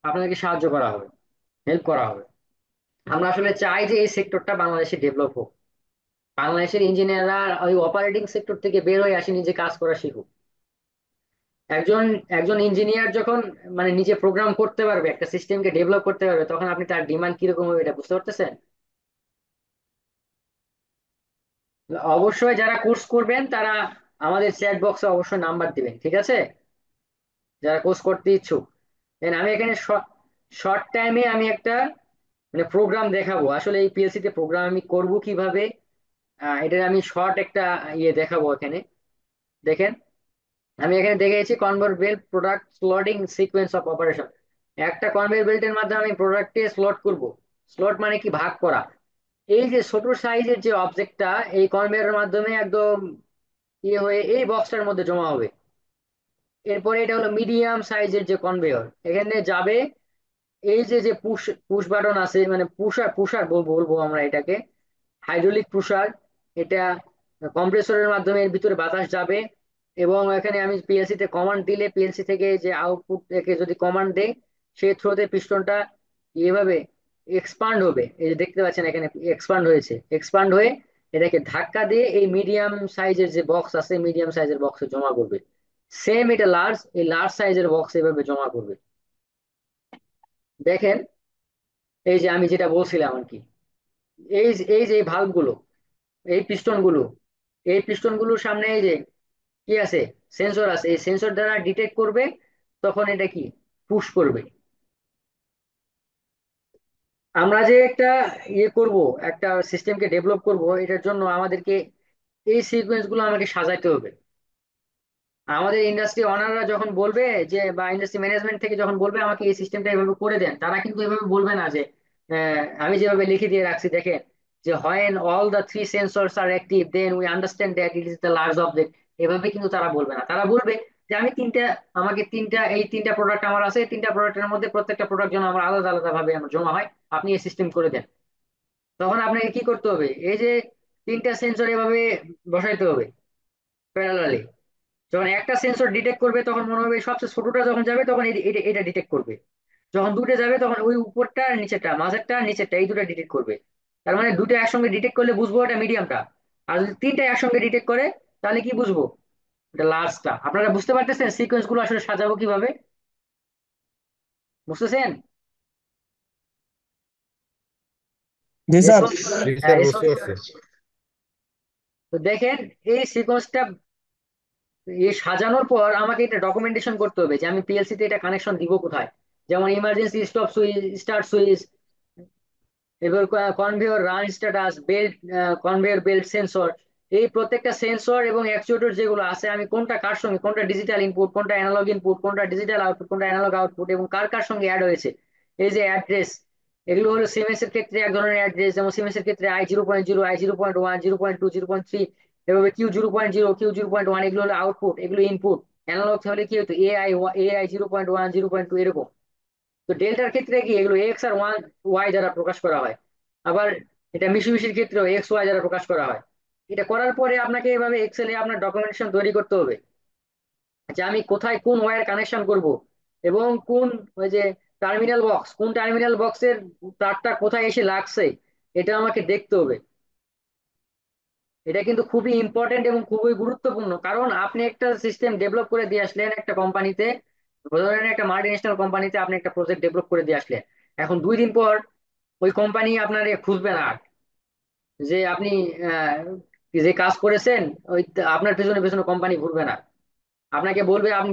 A: আপনাদেরকে সাহায্য করা হবে, হেল্প করা হবে। আমরা আসলে চাই যে এই সেক্টরটা বাংলাদেশে ডেভেলপ হোক, বাংলাদেশের ইঞ্জিনিয়াররা ওই অপারেটিং সেক্টর থেকে বের হয়ে আসে, নিজে কাজ করা শিখুক। একজন একজন ইঞ্জিনিয়ার যখন মানে নিজে প্রোগ্রাম করতে পারবে, একটা সিস্টেমকে ডেভেলপ করতে পারবে, তখন আপনি তার ডিমান্ড কিরকম হবে এটা বুঝতে পারতেছেন। অবশ্যই যারা কোর্স করবেন তারা আমাদের চ্যাট বক্সে অবশ্যই নাম্বার দিবেন, ঠিক আছে, যারা কোর্স করতে ইচ্ছুক। দেন আমি এখানে শর্ট টাইমে আমি একটা মানে প্রোগ্রাম দেখাবো, আসলে এই পিএলসি তে প্রোগ্রাম আমি করব কিভাবে, এটার আমি শর্ট একটা ইয়ে দেখাবো এখানে। দেখেন, আমি এখানে দেখিয়েছি conveyor belt product slotting sequence of operation. একটা কনভেয়র বেল্টের মাধ্যমে আমি প্রোডাক্টে স্লট করব। স্লট মানে কি, ভাগ করা। এই যে ছোট সাইজের যে অবজেক্টটা, এই কনভেয়রের মাধ্যমে একদম ইয়ে হয়ে এই বক্সটার মধ্যে জমা হবে। এরপরে এটা হলো মিডিয়াম সাইজের যে কনভেয়র, এখানে যাবে এই যে যে পুশ পুশ বাটন আছে, মানে পুষার পুষার বলবো বলবো আমরা এটাকে, হাইড্রোলিক পুষার। এটা কম্প্রেসরের মাধ্যমে এর ভিতরে বাতাস যাবে, এবং এখানে আমি পিএলসি তে কমান্ড দিলে, পিএলসি থেকে যে আউটপুট থেকে যদি কমান্ড দেয়, সেই থ্রোতে পিস্টনটা এভাবে এক্সপান্ড হবে। এই যে দেখতে পাচ্ছেন এখানে এক্সপান্ড হয়েছে, এক্সপান্ড হয়ে এটাকে ধাক্কা দিয়ে এই মিডিয়াম সাইজের যে বক্স আছে, মিডিয়াম সাইজের বক্সে জমা করবে। সেম এটা লার্জ, এই লার্জ সাইজের বক্স এভাবে জমা করবে। দেখেন, এই যে আমি যেটা বলছিলাম আর কি, এই যে ভালভ গুলো, এই পিস্টন গুলো, এই পিস্টন গুলোর সামনে এই যে কি আছে, সেন্সর আছে, এই সেন্সর দ্বারা ডিটেক্ট করবে, তখন এটা কি পুশ করবে। আমরা যে একটা ইয়ে করব, একটা সিস্টেমকে ডেভেলপ করব, এটার জন্য আমাদেরকে এই সিকোয়েন্স গুলো আমাকে সাজাইতে হবে। আমাদের ইন্ডাস্ট্রি অনাররা যখন বলবে যে, বা ইন্ডাস্ট্রি ম্যানেজমেন্ট থেকে যখন বলবে আমাকে এই সিস্টেমটা এভাবে করে দেন, তারা কিন্তু এভাবে বলবে না যে আমি যেভাবে লিখে দিয়ে রাখছি দেখেন, যে when all the three sensors are active then we understand that it is the large object। এভাবে কিন্তু তারা বলবে না, তারা বলবে যে আমাকে এই তিনটা প্রোডাক্ট আমার আছে, এই তিনটা প্রোডাক্টের মধ্যে প্রত্যেকটা প্রোডাক্ট যেন আমার আলাদা আলাদা ভাবে আমার জমা হয়, আপনি এই সিস্টেম করে দেন। তখন আপনাকে কি করতে হবে, এই যে তিনটা সেন্সর এভাবে বসাইতে হবে প্যারালালি। যখন একটা সেন্সর ডিটেক্ট করবে, তখন মনে হবে সবচেয়ে ছোটটা যখন যাবে তখন এটা ডিটেক্ট করবে। যখন দুটো যাবে তখন ওই উপরটা আর নিচেরটা, মাঝেরটা আর নিচেরটা, এই দুটো ডিটেক্ট করবে। তার মানে দুটো একসঙ্গে ডিটেক্ট করলে বুঝবো এটা মিডিয়ামটা। আর যদি তিনটা একসঙ্গে ডিটেক্ট করে, তাহলে কি বুঝবো, এটা লাস্টটা। আপনারা বুঝতে পারতেছেন সিকোয়েন্স গুলো আসলে সাজাবো কিভাবে, বুঝতেছেন?
D: জি স্যার।
A: রেসপন্স,
C: জি
A: হ্যাঁ
C: স্যার, বুঝতে
A: রেসপন্স।
C: পারছি।
A: তো দেখেন, এই সিকোয়েন্সটা সাজানোর পর আমাকে এটা ডকুমেন্টেশন করতে হবে যে আমি পিএলসি তে এটা কানেকশন দিব কোথায়। যেমন emergency stop switch, start switch, এবার conveyor run status, belt conveyor belt sensor, এই প্রত্যেকটা সেন্সর এবং অ্যাকচুয়েটর যেগুলো আছে, আমি কোনটা কার সঙ্গে, কোনটা ডিজিটাল ইনপুট, কোনটা অ্যানালগ ইনপুট, কোনটা ডিজিটাল আউটপুট, কোনটা অ্যানালগ আউটপুট, এবং কার কার সঙ্গে অ্যাড হয়েছে। এই যে অ্যাড্রেস, এগুলো হলো সিমেন্স এর ক্ষেত্রে এক ধরনের অ্যাড্রেস, যেমন সিমেন্স এর ক্ষেত্রে I0.0, I0.1, 0.2, 0.3, এভাবে Q0.0, Q0.1, এগুলো হলো আউটপুট, এগুলো ইনপুট। অ্যানালগ হলে কি হতো, AI 0.1, 0.2, এরকম। তো ডেল্টার ক্ষেত্রে কি, এগুলো এক্স আর ওয়াই দ্বারা প্রকাশ করা হয়। আবার এটা মিশুমিশির ক্ষেত্রেও এক্স ওয়াই দ্বারা প্রকাশ করা হয়। এটা করার পরে আপনাকে এভাবে এক্সেলে আপনার ডকুমেন্টেশন তৈরি করতে হবে যে আমি কোথায় কোন ওয়্যার কানেকশন করব, এবং কোন ওই যে টার্মিনাল বক্স, কোন টার্মিনাল বক্সের তারটা কোথায় এসে লাগছে, এটা আমাকে দেখতে হবে। এটা কিন্তু খুবই ইম্পর্টেন্ট এবং খুবই গুরুত্বপূর্ণ, কারণ আপনি একটা সিস্টেম ডেভেলপ করে দিয়ে আসলেন একটা কোম্পানিতে, ধরেন একটা মাল্টি ন্যাশনাল কোম্পানিতে আপনি একটা প্রজেক্ট ডেভেলপ করে দিয়ে আসলেন। এখন 2 দিন পর ওই কোম্পানি আপনার খুঁজবে না আর, যে আপনি যে কাজ করেছেন, ওই আপনার পেছনে পেছনে কোম্পানি ঘুরবে না। আপনাকে বলবে আপনি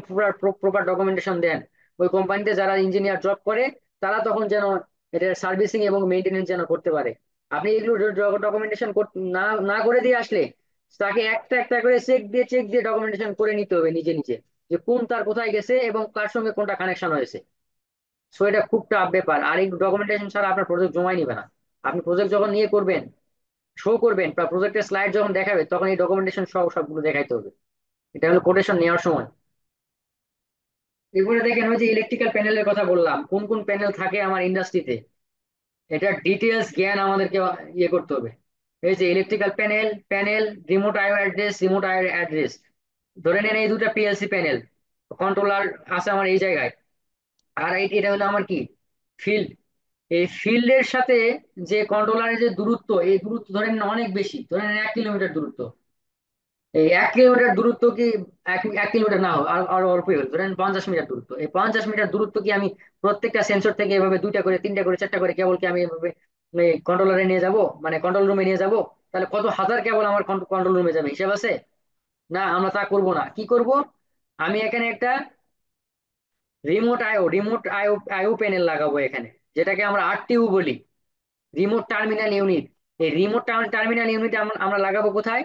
A: প্রপার ডকুমেন্টেশন দেন। ওই কোম্পানিতে যারা ইঞ্জিনিয়ার জব করে তারা তখন যেন এটা সার্ভিসিং এবং মেইনটেনেন্স যেন করতে পারে। আপনি এগুলো ডকুমেন্টেশন না না করে দিয়ে আসলে তাকে একটা একটা করে চেক দিয়ে ডকুমেন্টেশন করে নিতে হবে নিজে নিজে, যে কোন তার কোথায় গেছে এবং কার সঙ্গে কোনটা কানেকশন হয়েছে। সো এটা খুব টাফ ব্যাপার, আর এই ডকুমেন্টেশন ছাড়া আপনার প্রজেক্ট জমাই নিবে না। আপনি প্রজেক্ট যখন নিয়ে করবেন, শো করবেন বা প্রজেক্টের স্লাইড যখন দেখাবে, তখন এই ডকুমেন্টেশন সহ সবগুলো দেখাইতে হবে। এটা হলো কোটেশন নেওয়ার সময়। এরপরে দেখেন, ওই যে ইলেকট্রিক্যাল প্যানেলের কথা বললাম, কোন কোন প্যানেল থাকে আমার ইন্ডাস্ট্রিতে, এটা ডিটেলস জ্ঞান আমাদেরকে ইয়ে করতে হবে। এই যে ইলেকট্রিক্যাল প্যানেল, রিমোট আইও অ্যাড্রেস, ধরে নেন এই দুটা পিএলসি প্যানেল, কন্ট্রোলার আছে আমার এই জায়গায়, আর এটা হলো আমার কি, ফিল্ড। এই ফিল্ডের সাথে যে কন্ট্রোলারের যে দূরত্ব, এই দূরত্ব ধরে নেন অনেক বেশি, ধরে নেন 1 কিলোমিটার দূরত্ব। এই 1 কিলোমিটার দূরত্ব কি, 1 কিলোমিটার না হোক, আর আরো অল্পই হল, ধরেন 50 মিটার দূরত্ব। এই 50 মিটার দূরত্ব কি আমি প্রত্যেকটা সেন্সর থেকে এভাবে দুইটা করে, তিনটা করে, চারটা করে কেবল কি আমি এভাবে কন্ট্রোলারে নিয়ে যাব, মানে কন্ট্রোল রুমে নিয়ে যাব? তাহলে কত হাজার কেবল আমার কন্ট্রোল রুমে যাবে, হিসাব আছে? না, আমরা তা করব না। কি করব, আমি এখানে একটা রিমোট আইও আইও প্যানেল লাগাবো এখানে, যেটাকে আমরা আরটিইউ বলি, রিমোট টার্মিনাল ইউনিট। এই রিমোট টার্মিনাল ইউনিট আমরা লাগাবো কোথায়?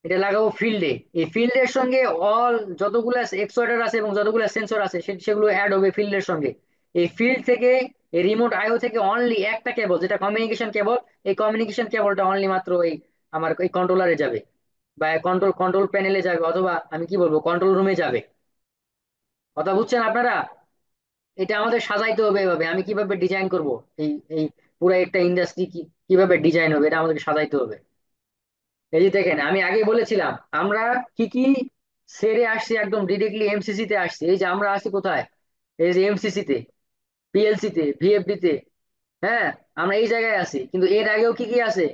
A: এটা লাগাবো ফিল্ডে। এই ফিল্ডের সঙ্গে অল যতগুলো এক্সোয়ার্টার আছে এবং যতগুলো সেন্সর আছে সেগুলো অ্যাড হবে ফিল্ডের সঙ্গে। এই ফিল্ড থেকে, এই রিমোট আইও থেকে অনলি একটা কেবল, যেটা কমিউনিকেশন কেবল, এই কমিউনিকেশন কেবলটা অনলি মাত্র এই আমার এই কন্ট্রোলারে যাবে, বা কন্ট্রোল প্যানেলে যাবে, অথবা আমি কি বলবো, কন্ট্রোল রুমে যাবে। কথা বুঝছেন আপনারা? এটা আমাদের সাজাইতে হবে এভাবে। আমি কিভাবে ডিজাইন করব এই এই পুরো একটা ইন্ডাস্ট্রি কিভাবে ডিজাইন হবে, এটা আমাদেরকে সাজাইতে হবে। এই যে দেখেন, আমি আগে বলেছিলাম আমরা কি কি সেরে আসছি, একদম ডিরেক্টলি এমসিসি তে আসছি। এই যে আমরা আছি কোথায়, এই যে এমসিসি তে, পিএলসি তে, ভিএফডি তে। হ্যাঁ, আমরা এই জায়গায় আছি, কিন্তু এর আগেও কি কি আছে?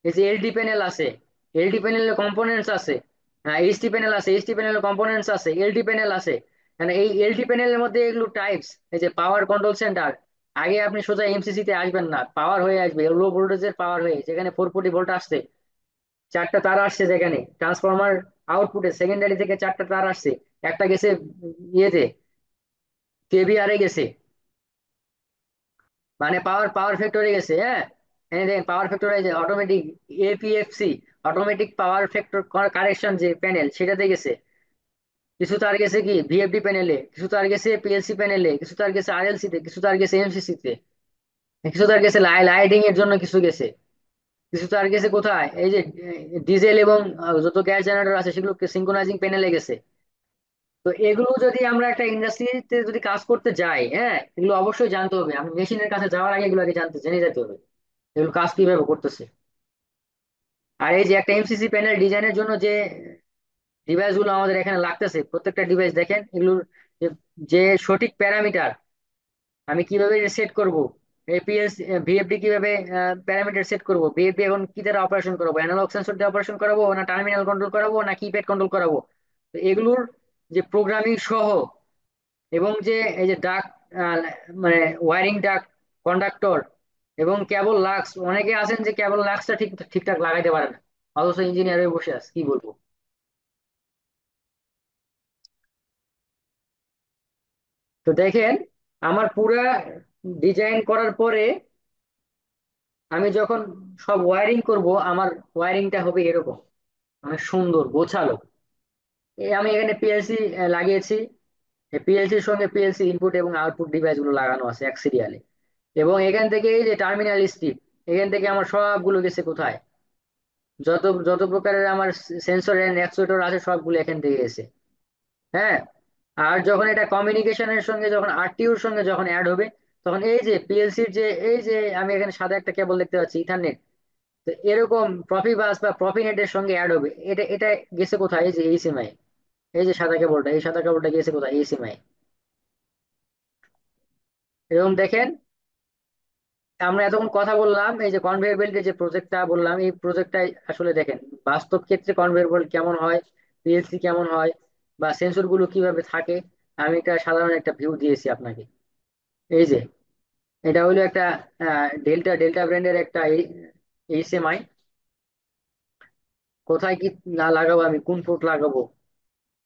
A: এই যে এলডি প্যানেল আছে, এলডি প্যানেলের কম্পোনেন্টস আছে। হ্যাঁ, এইচটি প্যানেল আছে, এইচটি প্যানেলের কম্পোনেন্টস আছে, এলডি প্যানেল আছে। মানে এই এলডি প্যানেলের মধ্যে এগুলো টাইপস। এই যে পাওয়ার কন্ট্রোল সেন্টার, আগে আপনি সোজা এমসিসি তে আসবেন না, পাওয়ার হয়ে আসবে লো ভোল্টেজের পাওয়ার হয়ে, যেখানে 440 ভোল্ট আসছে, চারটা তার আসছে, যেখানে ট্রান্সফরমার আউটপুটে সেকেন্ডারি থেকে চারটা তার আসছে, একটা গেছে ইয়েতে, কেভিআর এ গেছে, মানে পাওয়ার পাওয়ার ফ্যাক্টরে গেছে। হ্যাঁ, এই দেখেন পাওয়ার ফ্যাক্টরে, যে automatic APFC, automatic power factor correction যে প্যানেল, সেটাতে গেছে। কিছু তার গেছে কি ভিএফডি প্যানেলে, কিছু তার গেছে পিএলসি প্যানেলে, কিছু তার গেছে আরএলসি তে, কিছু তার গেছে এমসিসি তে, কিছু তার গেছে লাইটিং এর জন্য কিছু গেছে, কিছু তার গেছে কোথায়, এই যে ডিজেল এবং যত গ্যাস জেনারেটর আছে সেগুলো সিঙ্ক্রোনাইজিং প্যানেলে গেছে। তো এগুলো যদি আমরা একটা ইন্ডাস্ট্রিতে যদি কাজ করতে যাই, হ্যাঁ, এগুলো অবশ্যই জানতে হবে। আমি মেশিনের কাছে যাওয়ার আগে এগুলো আগে জেনে যেতে হবে এগুলো কাজ কিভাবে করতেছে। আর এই যে একটা এমসিসি প্যানেল ডিজাইনের জন্য যে ডিভাইস গুলো আমাদের এখানে লাগতেছে, প্রত্যেকটা ডিভাইস দেখেন এগুলোর যে যে সঠিক প্যারামিটার আমি কিভাবে সেট করব, এপিএস ভিএফডি কিভাবে প্যারামিটার সেট করব, ভিএফডি এখন কি দ্বারা অপারেশন করাবো, অ্যানালগ সেন্সর দিয়ে অপারেশন করাবো, না টার্মিনাল কন্ট্রোল করাবো, না কিপ্যাড কন্ট্রোল করাবো। তো এগুলোর যে প্রোগ্রামিং সহ, এবং যে এই যে ডাক, মানে ওয়ারিং ডাক, কন্ডাক্টর এবং কেবল লাক্স, অনেকে আছেন যে কেবল লাক্সটা ঠিকঠাক লাগাইতে পারে না, অথচ ইঞ্জিনিয়ার হয়ে বসে আছে, কি বলবো। তো দেখেন, আমার পুরা ডিজাইন করার পরে আমি যখন সব ওয়ারিং করব, আমার ওয়ারিংটা হবে এরকম, মানে সুন্দর গোছালো। এই আমি এখানে পিএলসি লাগিয়েছি, পিএলসির সঙ্গে পিএলসি ইনপুট এবং আউটপুট ডিভাইস গুলো লাগানো আছে এক সিরিয়ালে। এবং এখান থেকে এই যে টার্মিনাল স্ট্রিপ, এখান থেকে আমার সবগুলো গেছে কোথায়, যত যত প্রকারের আমার সেন্সর এন্ড অ্যাকচুয়েটর আছে সবগুলো এখান থেকে গেছে। হ্যাঁ, আর যখন এটা কমিউনিকেশনের সঙ্গে, যখন আরটিইউর সঙ্গে যখন অ্যাড হবে, তখন এই যে পিএলসির যে এই যে আমি এখানে সাদা একটা কেবল দেখতে পাচ্ছি, ইথারনেট, তো এরকম প্রফিবাস বা প্রফিনেটের সঙ্গে অ্যাড হবে। এটা এটা গেছে কোথায়, এই যে এইচএমআই, এই যে সাদা কেবলটা, এই সাদা কেবলটা গেছে কোথায়, এইচএমআই। এরকম দেখেন, আমরা এতক্ষণ কথা বললাম এই যে কনভেয়র বেল্টের যে প্রজেক্টটা বললাম, এই প্রজেক্টটা আসলে দেখেন বাস্তব ক্ষেত্রে কনভেয়র বেল্ট কেমন হয়, পিএলসি কেমন হয়, বা সেন্সর গুলো কিভাবে থাকে। আমি একটা সাধারণ একটা ভিউ দিয়েছি আপনাকে। এই যে এটা হলো একটা ডেল্টা ডেল্টা ব্র্যান্ডের একটা এইচএমআই। কোথায় কি না লাগাবো, আমি কোন পোর্ট লাগাবো,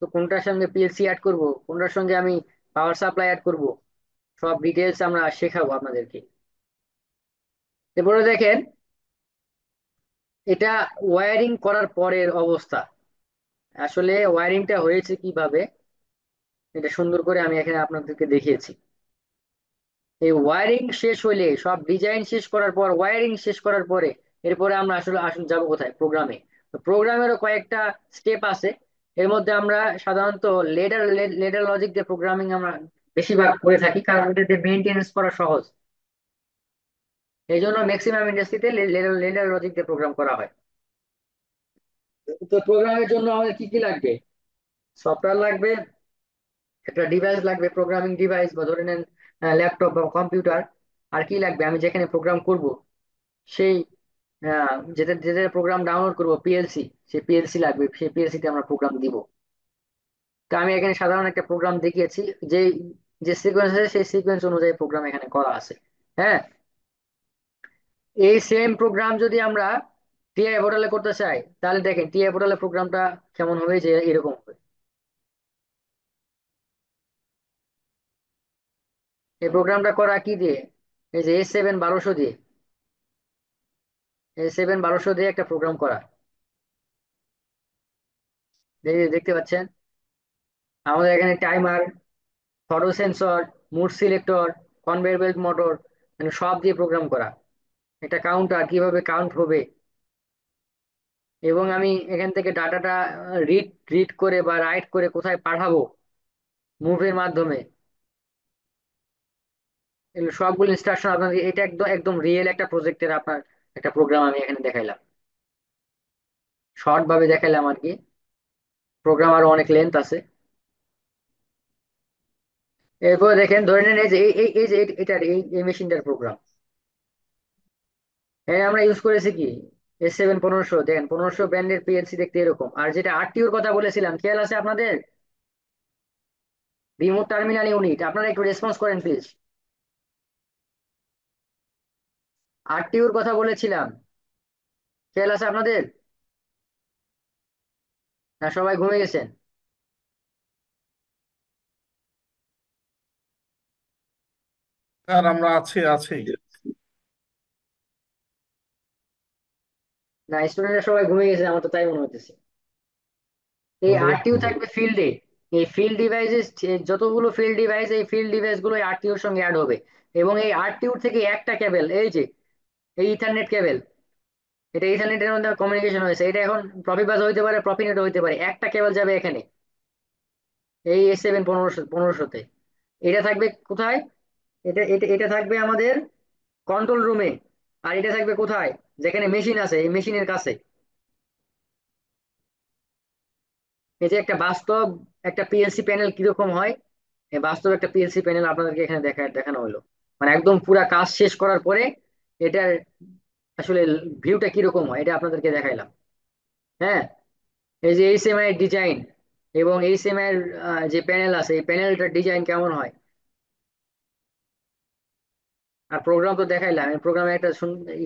A: তো কোনটার সঙ্গে পিএলসি অ্যাড করব, কোনটার সঙ্গে আমি পাওয়ার সাপ্লাই অ্যাড করব, সব ডিটেলস আমরা শেখাবো আপনাদেরকে। এরপরে দেখেন এটা ওয়্যারিং করার পরের অবস্থা, আসলে ওয়্যারিংটা হয়েছে কিভাবে এটা সুন্দর করে আমি এখানে আপনাদেরকে দেখিয়েছি। এই ওয়্যারিং শেষ হইলে, সব ডিজাইন শেষ করার পর, ওয়্যারিং শেষ করার পরে এরপরে আমরা আসলে আসলে যাবো কোথায়, প্রোগ্রামে। তো প্রোগ্রামেরও কয়েকটা স্টেপ আছে। এর মধ্যে আমরা সাধারণত লেডার লেডার লজিক দিয়ে প্রোগ্রামিং আমরা বেশিরভাগ করে থাকি, কারণ এটাতে মেনটেনেন্স করা সহজ। এই জন্য ম্যাক্সিমাম ইন্ডাস্ট্রিতে লেডার লেডার লজিক দিয়ে প্রোগ্রাম করা হয়। তো প্রোগ্রামের জন্য আমাদের কি কি লাগবে, সফটওয়্যার লাগবে, একটা ডিভাইস লাগবে, প্রোগ্রামিং ডিভাইস, বা ধরে নেন ল্যাপটপ বা কম্পিউটার। আর কি লাগবে, আমি যেখানে প্রোগ্রাম করব সেই যেটা যেটা প্রোগ্রাম ডাউনলোড করব পিএলসি, সেই পিএলসি লাগবে, সেই পিএলসি তে আমরা প্রোগ্রাম দিব। তো আমি এখানে সাধারণ একটা প্রোগ্রাম দেখিয়েছি, যে যে সিকোয়েন্স আছে সেই সিকোয়েন্স অনুযায়ী প্রোগ্রাম এখানে করা আছে। হ্যাঁ, এই সেম প্রোগ্রাম যদি আমরা টিআই পোর্টালে করতে চাই, তাহলে দেখেন টিআই পোর্টালে প্রোগ্রামটা কেমন হবে, যে এরকম হবে। এই প্রোগ্রামটা করা কি দিয়ে, এই যে S7 1200 দিয়ে, S7 1200 দিয়ে একটা প্রোগ্রাম করা, দেখতে পাচ্ছেন। আমাদের এখানে timer, throttle sensor, mode selector, conveyor belt motor, মানে সব দিয়ে প্রোগ্রাম করা। একটা কাউন্টার কিভাবে কাউন্ট হবে, এবং আমি এখান থেকে ডাটাটা রিড রিড করে বা রাইট করে কোথায় পাঠাবো মুভের মাধ্যমে, এগুলো সবগুলো ইনস্ট্রাকশন আপনাদের, এটা একদম একদম রিয়েল একটা প্রজেক্টের আপনার একটা প্রোগ্রাম আমি এখানে দেখাইলাম, শর্ট ভাবে দেখাইলাম আর কি। প্রোগ্রাম আরো অনেক লেন্থ আছে। এরপরে দেখেন, ধরে নেন এই যে এই যে এটার এই মেশিনটার প্রোগ্রাম, হ্যাঁ আমরা ইউজ করেছি কি S7 1500। দেখেন 1500 ব্র্যান্ডের পিএলসি দেখতে এরকম। আর যেটা আরটিউর কথা বলেছিলাম, খেয়াল আছে আপনাদের, রিমোট টার্মিনাল ইউনিট, আপনারা একটু রেসপন্স করেন প্লিজ। আরটিউর কথা বলেছিলাম, খেয়াল আছে আপনাদের, না সবাই ঘুমিয়ে গেছেন?
H: স্যার আমরা আছি।
A: না, স্টুডেন্টরা সবাই ঘুমিয়ে গেছে, আমার তো তাই মনে হচ্ছে। এই আরটিইউ থাকবে ফিল্ডে, এই ফিল্ড ডিভাইসেস, যতগুলো ফিল্ড ডিভাইস, এই ফিল্ড ডিভাইস গুলো আরটিইউর সঙ্গে অ্যাড হবে। এবং এই আরটিইউর থেকে একটা কেবল, এই যে এই ইথারনেট কেবল, এটা ইথারনেটের মধ্যে কমিউনিকেশন হয়েছে, এটা এখন প্রফিবাস হইতে পারে, প্রফিনেট হইতে পারে, একটা কেবল যাবে এখানে এই S7 1500 তে। এটা থাকবে কোথায়, এটা থাকবে আমাদের কন্ট্রোল রুমে। আর এটা থাকবে কোথায়, যেখানে মেশিন আছে এই মেশিনের কাছে। এই যে একটা বাস্তব একটা পিএলসি প্যানেল কিরকম হয়, এই বাস্তব একটা পিএলসি প্যানেল আপনাদেরকে এখানে দেখানো হলো, মানে একদম পুরা কাজ শেষ করার পরে এটার আসলে ভিউটা কিরকম হয় এটা আপনাদেরকে দেখাইলাম। হ্যাঁ, এই যে এইচএমআই এর ডিজাইন, এবং এইচএমআই এর যে প্যানেল আছে, এই প্যানেলটার ডিজাইন কেমন হয়। আর প্রোগ্রাম তো দেখাইলাম, এই প্রোগ্রামে একটা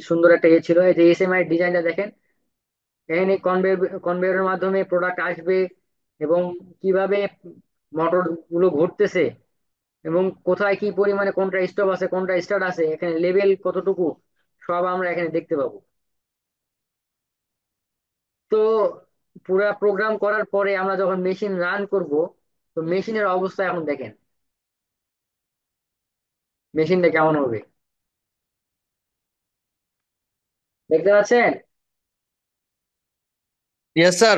A: সুন্দর একটা ইয়ে ছিল, এই যে এইচএমআই এর ডিজাইনটা দেখেন। এখানে কনভেয়রের মাধ্যমে প্রোডাক্ট আসবে, এবং কিভাবে মোটর গুলো ঘুরতেছে, এবং কোথায় কি পরিমাণে কোনটা স্টপ আছে কোনটা স্টার্ট আছে, এখানে লেভেল কতটুকু, সব আমরা এখানে দেখতে পাবো। তো পুরা প্রোগ্রাম করার পরে আমরা যখন মেশিন রান করব, তো মেশিনের অবস্থা এখন দেখেন, মেশিনটা কেমন হবে দেখতে পাচ্ছেন।
D: Yes sir.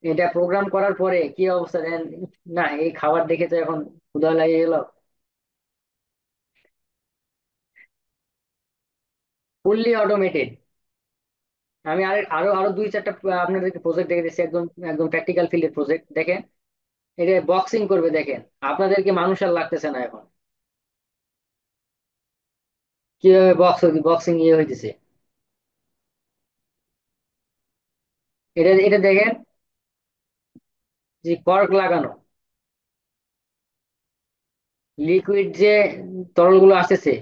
A: এটা প্রোগ্রাম করার পরে কি অবস্থা দেখেন। না, এই খাবার দেখে তো এখন ক্ষুধা লেগে গেল। Fully automated. আমি আরো আরো দুই চারটা আপনাদেরকে প্রজেক্ট দেখে দিচ্ছি, একদম একদম প্র্যাকটিক্যাল ফিল্ডের প্রজেক্ট দেখেন। এটা বক্সিং করবে, দেখেন আপনাদেরকে মানুষ আর লাগতেছে না এখন, কিভাবে বক্সিং ইয়ে হইতেছে। এটা এটা দেখেন, যে কর্ক লাগানো, লিকুইড যে তরলগুলো আসতেছে,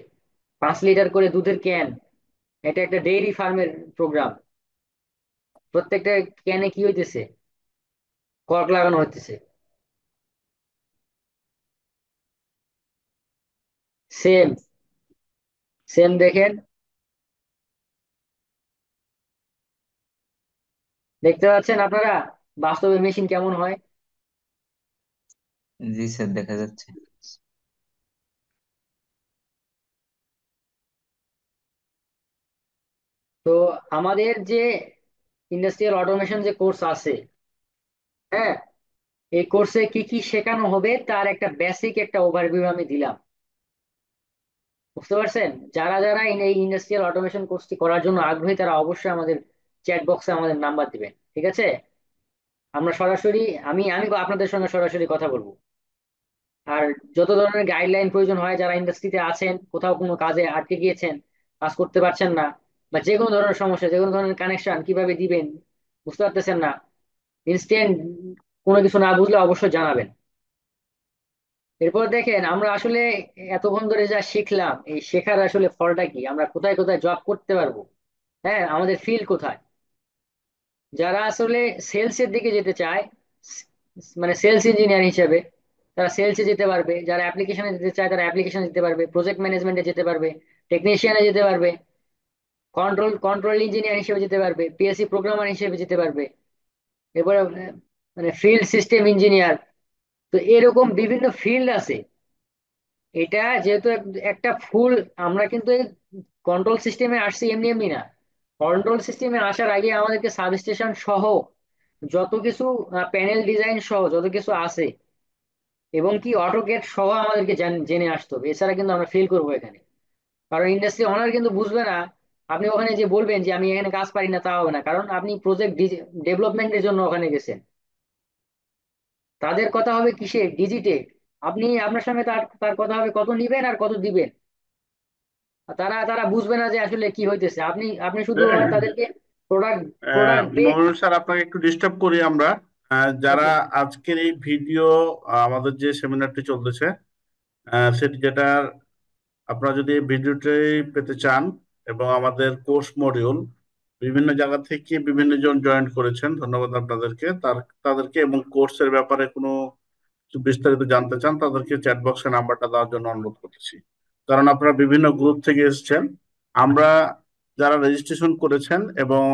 A: 5 লিটার করে দুধের ক্যান, এটা একটা ডেইরি ফার্মের প্রোগ্রাম। প্রত্যেকটা ক্যানে কি হইতেছে, কর্ক লাগানো হইতেছে। সেম সেম দেখেন, দেখতে পাচ্ছেন আপনারা বাস্তবে মেশিন কেমন হয়।
F: জি স্যার, দেখা যাচ্ছে।
A: তো আমাদের যে ইন্ডাস্ট্রিয়াল অটোমেশন যে কোর্স আছে, হ্যাঁ, এই কোর্সে কি কি শেখানো হবে তার একটা বেসিক একটা ওভারভিউ আমি দিলাম। বুঝতে পারছেন? যারা যারা এই ইন্ডাস্ট্রিয়াল অটোমেশন কোর্সটি করার জন্য আগ্রহী তারা অবশ্যই আমাদের চ্যাট বক্সে আমাদের নাম্বার দিবেন, ঠিক আছে? আমরা সরাসরি, আমি আমি আপনাদের সঙ্গে সরাসরি কথা বলবো। আর যত ধরনের গাইডলাইন প্রয়োজন হয়, যারা ইন্ডাস্ট্রিতে আছেন, কোথাও কোনো কাজে আটকে গিয়েছেন, কাজ করতে পারছেন না, বা যে কোনো ধরনের সমস্যা, যে কোনো ধরনের কানেকশন কিভাবে দিবেন বুঝতে পারতেছেন না, ইনস্ট্যান্ট কোনো কিছু না বুঝলে অবশ্যই জানাবেন। এরপর দেখেন আমরা আসলে এতক্ষণ ধরে যা শিখলাম, এই শেখার আসলে ফলটা কি, আমরা কোথায় কোথায় জব করতে পারবো, হ্যাঁ, আমাদের ফিল্ড কোথায়। যারা আসলে সেলস এর দিকে যেতে চায়, মানে সেলস ইঞ্জিনিয়ার হিসেবে, তারা সেলসে যেতে পারবে। যারা অ্যাপ্লিকেশনে যেতে চায় তারা অ্যাপ্লিকেশনে যেতে পারবে, প্রজেক্ট ম্যানেজমেন্টে যেতে পারবে, টেকনিশিয়ানে যেতে পারবে, কন্ট্রোল ইঞ্জিনিয়ার হিসেবে যেতে পারবে, পিএসসি প্রোগ্রামার হিসেবে যেতে পারবে। এরপরে মানে ফিল্ড সিস্টেম ইঞ্জিনিয়ার। তো এরকম বিভিন্ন ফিল্ড আছে। এটা যেহেতু একটা ফুল, আমরা কিন্তু কন্ট্রোল সিস্টেমে আসছি এমনি এমনি না। কন্ট্রোল সিস্টেমে আসার আগে আমাদেরকে সাবস্টেশন সহ যত কিছু, প্যানেল ডিজাইন সহ যত কিছু আছে, এবং কি অটোকেড সহ আমাদেরকে জেনে আসতে হবে, এছাড়া কিন্তু আমরা ফেল করবো এখানে। কারণ ইন্ডাস্ট্রি ওনার কিন্তু বুঝবে না। আপনি ওখানে যে বলবেন যে আমি এখানে কাজ পারি না, তা হবে না, কারণ আপনি প্রজেক্ট ডেভেলপমেন্টের জন্য ওখানে গেছেন। তাদের কথা হবে কিসে, ডিজিটে। আপনি আপনার সঙ্গে তার তার কথা হবে কত নিবেন আর কত দিবেন। আর তারা তারা বুঝবে না যে আসলে কি হইতেছে। আপনি আপনি শুধু তাদেরকে প্রোডাক্ট প্রোডাক্ট
H: মমিনুল স্যার, আপনাকে একটু ডিস্টার্ব করি আমরা। যারা
A: ওকে।
H: আজকের এই ভিডিও, আমাদের যে সেমিনারটি চলতেছে, সেটি যেটা আপনারা যদি এই ভিডিওটি পেতে চান, এবং আমাদের কোর্স মডিউল বিভিন্ন জায়গা থেকে বিভিন্ন জন জয়েন করেছেন, ধন্যবাদ আপনাদেরকে। তাদেরকে এবং কোর্সের ব্যাপারে কোনো কিছু বিস্তারিত জানতে চান, তাদেরকে চ্যাট বক্সে নাম্বারটা দেওয়ার জন্য অনুরোধ করতেছি। কারণ আপনারা বিভিন্ন গ্রুপ থেকে এসেছেন। আমরা যারা রেজিস্ট্রেশন করেছেন এবং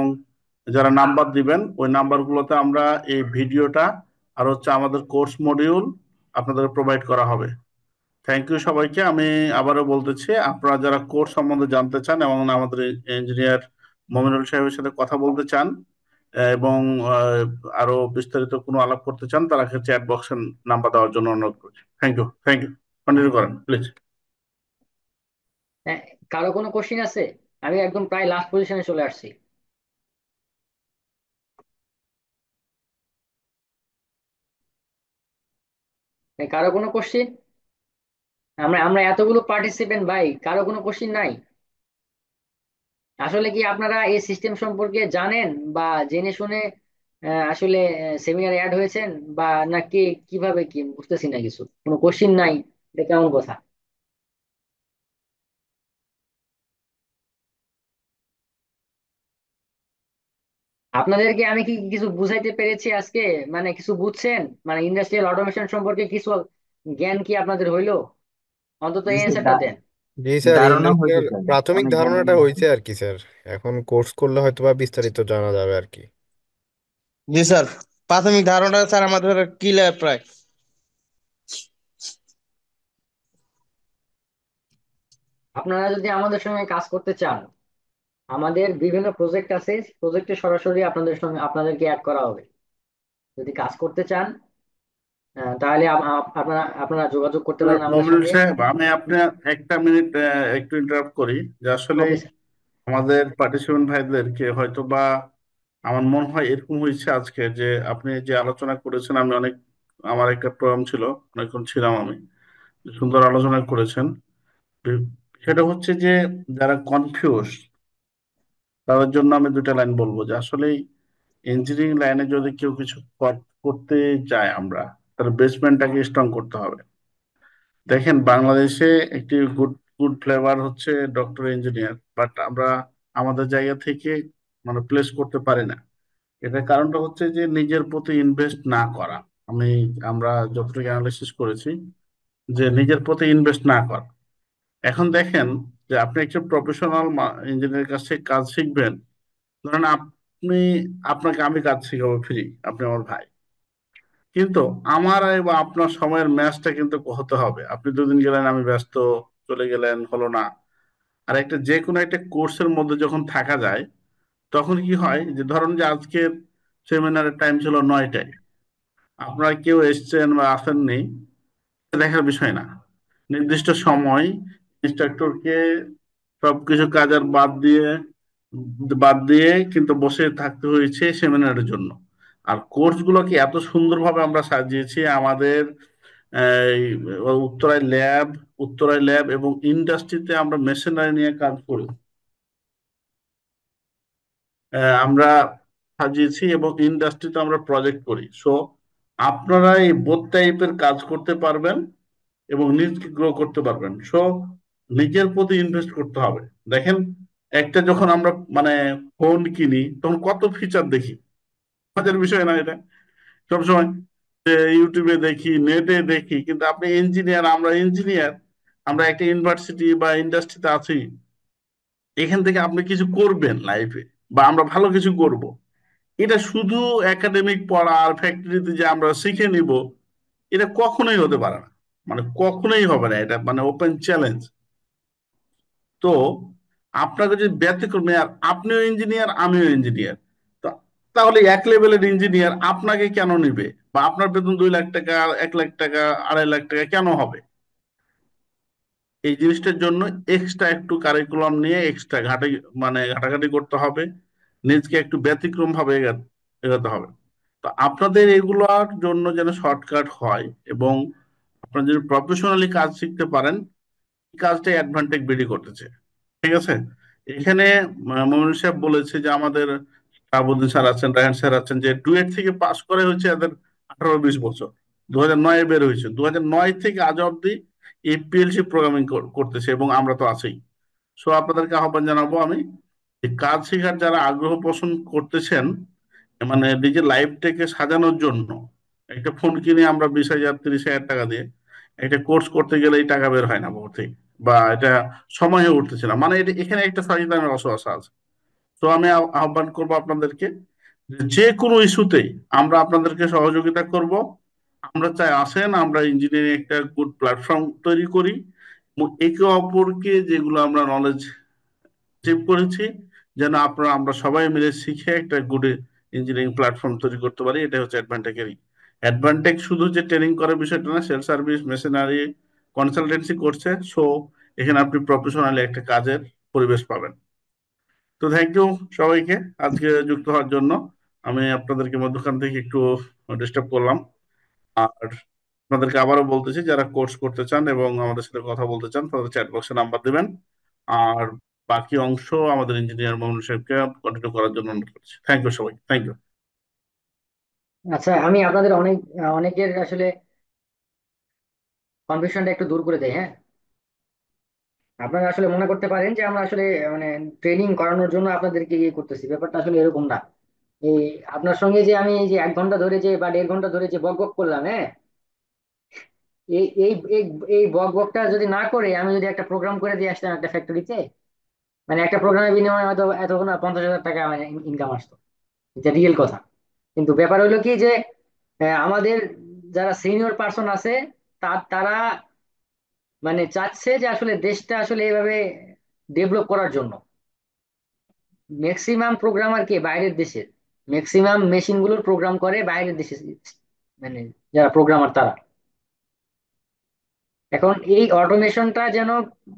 H: যারা নাম্বার দিবেন, ওই নাম্বারগুলোতে আমরা এই ভিডিওটা আর হচ্ছে আমাদের কোর্স মডিউল আপনাদের প্রোভাইড করা হবে। থ্যাংক ইউ সবাইকে। আমি আবারও বলতেছি, আপনারা যারা কোর্স সম্বন্ধে জানতে চান এবং আমাদের ইঞ্জিনিয়ার মমিনুল সাহেবের সাথে কথা বলতে চান, এবং আহ, আরো বিস্তারিত কোনো আলাপ করতে চান, তারা চ্যাট বক্সে নাম্বার দেওয়ার জন্য অনুরোধ করছি। Thank you, thank you. Continue করেন প্লিজ।
A: হ্যাঁ, কারো কোনো কোশ্চিন আছে? আমি একদম প্রায় লাস্ট পজিশনে চলে আসছি। কারো কোনো কোশ্চিন? আমরা আমরা এতগুলো পার্টিসিপেন্ট ভাই, কারো কোনো কোশ্চিন নাই? আসলে কি আপনারা এই সিস্টেম সম্পর্কে জানেন, বা জেনে শুনে আসলে সেমিনারে অ্যাড হয়েছেন, বা নাকি কিভাবে, কি বুঝতেছি না, কিছু কোনো কোশ্চিন নাই, এটা কেমন কথা? আপনাদেরকে আমি কি কিছু বুঝাইতে পেরেছি আজকে? মানে কিছু বুঝছেন? মানে ইন্ডাস্ট্রিয়াল অটোমেশন সম্পর্কে কিছু জ্ঞান কি আপনাদের হইলো? অন্তত
F: জি
A: এই
F: স্যার,
A: অ্যান্সারটা দেন।
C: জি স্যার,
F: ধারণা হয়েছে
C: ইন্ডাস্ট্রিয়াল
F: স্যার,
C: প্রাথমিক
F: অনেক ধারণা
C: ধারণাটা
F: হয়েছে।
C: হয়েছে আর কি স্যার। এখন কোর্স করলে হয়তো বা বিস্তারিত জানা যাবে আর কি।
D: জি স্যার, প্রাথমিক ধারণা স্যার আমাদের ক্লিয়ার প্রায়।
A: আপনারা যদি আমাদের সঙ্গে কাজ করতে চান, আমাদের বিভিন্ন প্রজেক্ট আছে, প্রজেক্টে সরাসরি আপনাদের সঙ্গে আপনাদেরকে অ্যাড করা হবে। যদি কাজ করতে চান, তাহলে আপনারা আপনারা যোগাযোগ করতে পারেন আমাদের
H: মমিনুল
A: সঙ্গে।
H: সাহেব, আমি আপনার একটা মিনিট একটু ইন্টারাপ্ট করি, যে আসলে
A: ওকে স্যার।
H: আমাদের পার্টিসিপেন্ট ভাইদেরকে হয়তো বা, আমার মনে হয় এরকম হয়েছে আজকে, যে আপনি যে আলোচনা করেছেন, আমি অনেক, আমার একটা প্রোগ্রাম ছিল, অনেকক্ষণ ছিলাম আমি, সুন্দর আলোচনা করেছেন। সেটা হচ্ছে যে যারা কনফিউজ, তাদের জন্য আমি দুটা লাইন বলবো, যে আসলে ইঞ্জিনিয়ারিং লাইনে যদি কেউ কিছু করতে চায়, আমরা তার বেসমেন্টটাকে স্ট্রং করতে হবে। দেখেন, বাংলাদেশে একটি গুড গুড ফ্লেভার হচ্ছে ডক্টর ইঞ্জিনিয়ার, বাট আমরা আমাদের জায়গা থেকে মানে প্লেস করতে পারি না। এটার কারণটা হচ্ছে যে নিজের প্রতি ইনভেস্ট না করা। আমি আমরা যতটুকু অ্যানালিসিস করেছি যে নিজের প্রতি ইনভেস্ট না করা। এখন দেখেন যে আপনি একজন প্রফেশনাল ইঞ্জিনিয়ারের কাছ থেকে কাজ শিখবেন। ধরেন আপনি, আপনাকে আমি কাজ শিখাবো ফ্রি, আপনি আমার ভাই, কিন্তু আমার বা আপনার সময়ের ম্যাচটা কিন্তু হতে হবে। আপনি দুদিন গেলেন, আমি ব্যস্ত, চলে গেলেন, হলো না। আর একটা যে কোনো একটা কোর্সের মধ্যে যখন থাকা যায়, তখন কি হয় যে ধরুন যে আজকের সেমিনারের টাইম ছিল 9টায়, আপনারা কেউ এসছেন বা আসেননি দেখার বিষয় না। নির্দিষ্ট সময় ইনস্ট্রাক্টরকে সবকিছু কাজ আর বাদ দিয়ে কিন্তু বসে থাকতে হয়েছে সেমিনারের জন্য। আর কোর্সগুলোকে এত সুন্দরভাবে আমরা সাজিয়েছি আমাদের এই উত্তরায় ল্যাব এবং ইন্ডাস্ট্রিতে আমরা মেশিনারি নিয়ে কাজ করি, আমরা সাজিয়েছি এবং ইন্ডাস্ট্রিতে আমরা প্রজেক্ট করি। সো আপনারা এই বোথ টাইপের কাজ করতে পারবেন এবং নিজকে গ্রো করতে পারবেন। সো নিজের প্রতি ইনভেস্ট করতে হবে। দেখেন, একটা যখন আমরা মানে ফোন কিনি তখন কত ফিচার দেখি, মজার বিষয় না এটা? সবসময় ইউটিউবে দেখি, নেটে দেখি, কিন্তু আপনি ইঞ্জিনিয়ার, আমরা ইঞ্জিনিয়ার, আমরা একটা ইউনিভার্সিটি বা ইন্ডাস্ট্রিতে আছি, এখান থেকে আপনি কিছু করবেন লাইফে বা আমরা ভালো কিছু করব, এটা শুধু একাডেমিক পড়া আর ফ্যাক্টরিতে যে আমরা শিখে নিব, এটা কখনোই হতে পারে না। মানে কখনোই হবে না, এটা মানে ওপেন চ্যালেঞ্জ। তো আপনাকে যদি ব্যতিক্রমী, আর আপনিও ইঞ্জিনিয়ার আমিও ইঞ্জিনিয়ার, তো তাহলে এক লেভেলের ইঞ্জিনিয়ার আপনাকে কেন নিবে? বা আপনার বেতন 2 লাখ টাকা, 1 লাখ টাকা, 2.5 লাখ টাকা কেন হবে? এই জিনিসটার জন্য এক্সট্রা একটু কারিকুলাম নিয়ে এক্সট্রা ঘাটাঘাটি করতে হবে, নিজকে একটু ব্যতিক্রম ভাবে এগোতে হবে। তো আপনাদের এগুলোর জন্য যেন শর্টকাট হয় এবং আপনারা যদি প্রফেশনালি কাজ শিখতে পারেন, এই কাজটাই অ্যাডভান্টেজ বিডি করতেছে। ঠিক আছে? এখানে মমিনুল সাহেব বলেছে যে আমাদের শাহাবুদ্দিন স্যার আছেন, রায়হান স্যার আছেন, যে ডুয়েট থেকে পাশ করে হচ্ছে এদের 18-20 বছর, 2009-এ বের হয়েছে, 2009 থেকে আজ অব্দি এই পিএলসি প্রোগ্রামিং করতেছে এবং আমরা তো আছি। সো আপনাদেরকে আহ্বান জানাবো আমি, এই কাজ শেখার যারা আগ্রহ পোষণ করতেছেন, মানে নিজের লাইফটাকে সাজানোর জন্য, একটা ফোন কিনে আমরা 20,000 30,000 টাকা দিয়ে একটা কোর্স করতে গেলে এই টাকা বের হয় না মুহূর্তে, বা এটা সময় হয়ে উঠতেছে না, মানে এখানে একটা সচেতনের অসুবিধা আছে। তো আমি আহ্বান করবো আপনাদেরকে যে যে কোনো ইস্যুতেই আমরা আপনাদেরকে সহযোগিতা করব। আমরা চাই আসেন, আমরা ইঞ্জিনিয়ারিং একটা গুড প্ল্যাটফর্ম তৈরি করি এবং একে অপরকে যেগুলো আমরা নলেজ অ্যাচিভ করেছি, যেন আপনারা আমরা সবাই মিলে শিখে একটা গুড ইঞ্জিনিয়ারিং প্ল্যাটফর্ম তৈরি করতে পারি। এটা হচ্ছে অ্যাডভান্টেজেরই। অ্যাডভান্টেজ শুধু যে ট্রেনিং করার বিষয়টা না, সেল সার্ভিস, মেশিনারি, কনসালটেন্সি করছে। সো এখানে আপনি প্রফেশনালি একটা কাজের পরিবেশ পাবেন। তো থ্যাংক ইউ সবাইকে আজকে যুক্ত হওয়ার জন্য। আমি আপনাদেরকে মধ্যখান থেকে একটু ডিস্টার্ব করলাম। আর আপনাদেরকে আবারও বলতেছি, যারা কোর্স করতে চান এবং আমাদের সাথে কথা বলতে চান তাদের চ্যাট বক্সে নাম্বার দিবেন। আর বাকি অংশ আমাদের ইঞ্জিনিয়ার মোহাম্মদ সাহেবকে কন্টিনিউ করার জন্য অনুরোধ করছি। থ্যাংক ইউ সবাই, থ্যাংক ইউ।
A: আচ্ছা, আমি আপনাদের অনেকের আসলে কনফিউশনটা একটু দূর করে দেই, হ্যাঁ। আপনারা আসলে মনে করতে পারেন যে আমরা আসলে মানে ট্রেনিং করানোর জন্য আপনাদেরকে ইয়ে করতেছি, ব্যাপারটা আসলে এরকম না। এই আপনার সঙ্গে যে আমি এই যে 1 ঘন্টা ধরে যে বা 1.5 ঘন্টা ধরে যে বক বক করলাম, হ্যাঁ, এই এই এই এই বক বকটা যদি না করে আমি যদি একটা প্রোগ্রাম করে দিয়ে আসতাম একটা ফ্যাক্টরিতে, মানে একটা প্রোগ্রামের বিনিময়ে হয়তো এতক্ষণ 50,000 টাকা মানে ইনকাম আসতো। এটা রিয়েল কথা। কিন্তু ব্যাপার হলো কি যে আমাদের যারা সিনিয়র পার্সন আছে তারা মানে চাচ্ছে যে আসলে দেশটা আসলে এইভাবে ডেভেলপ করার জন্য ম্যাক্সিমাম প্রোগ্রামার কে বাইরের দেশের, ম্যাক্সিমাম মেশিন গুলোর প্রোগ্রাম করে বাইরের দেশে, মানে যারা প্রোগ্রামার তারা। এখন এই অটোমেশনটা যেন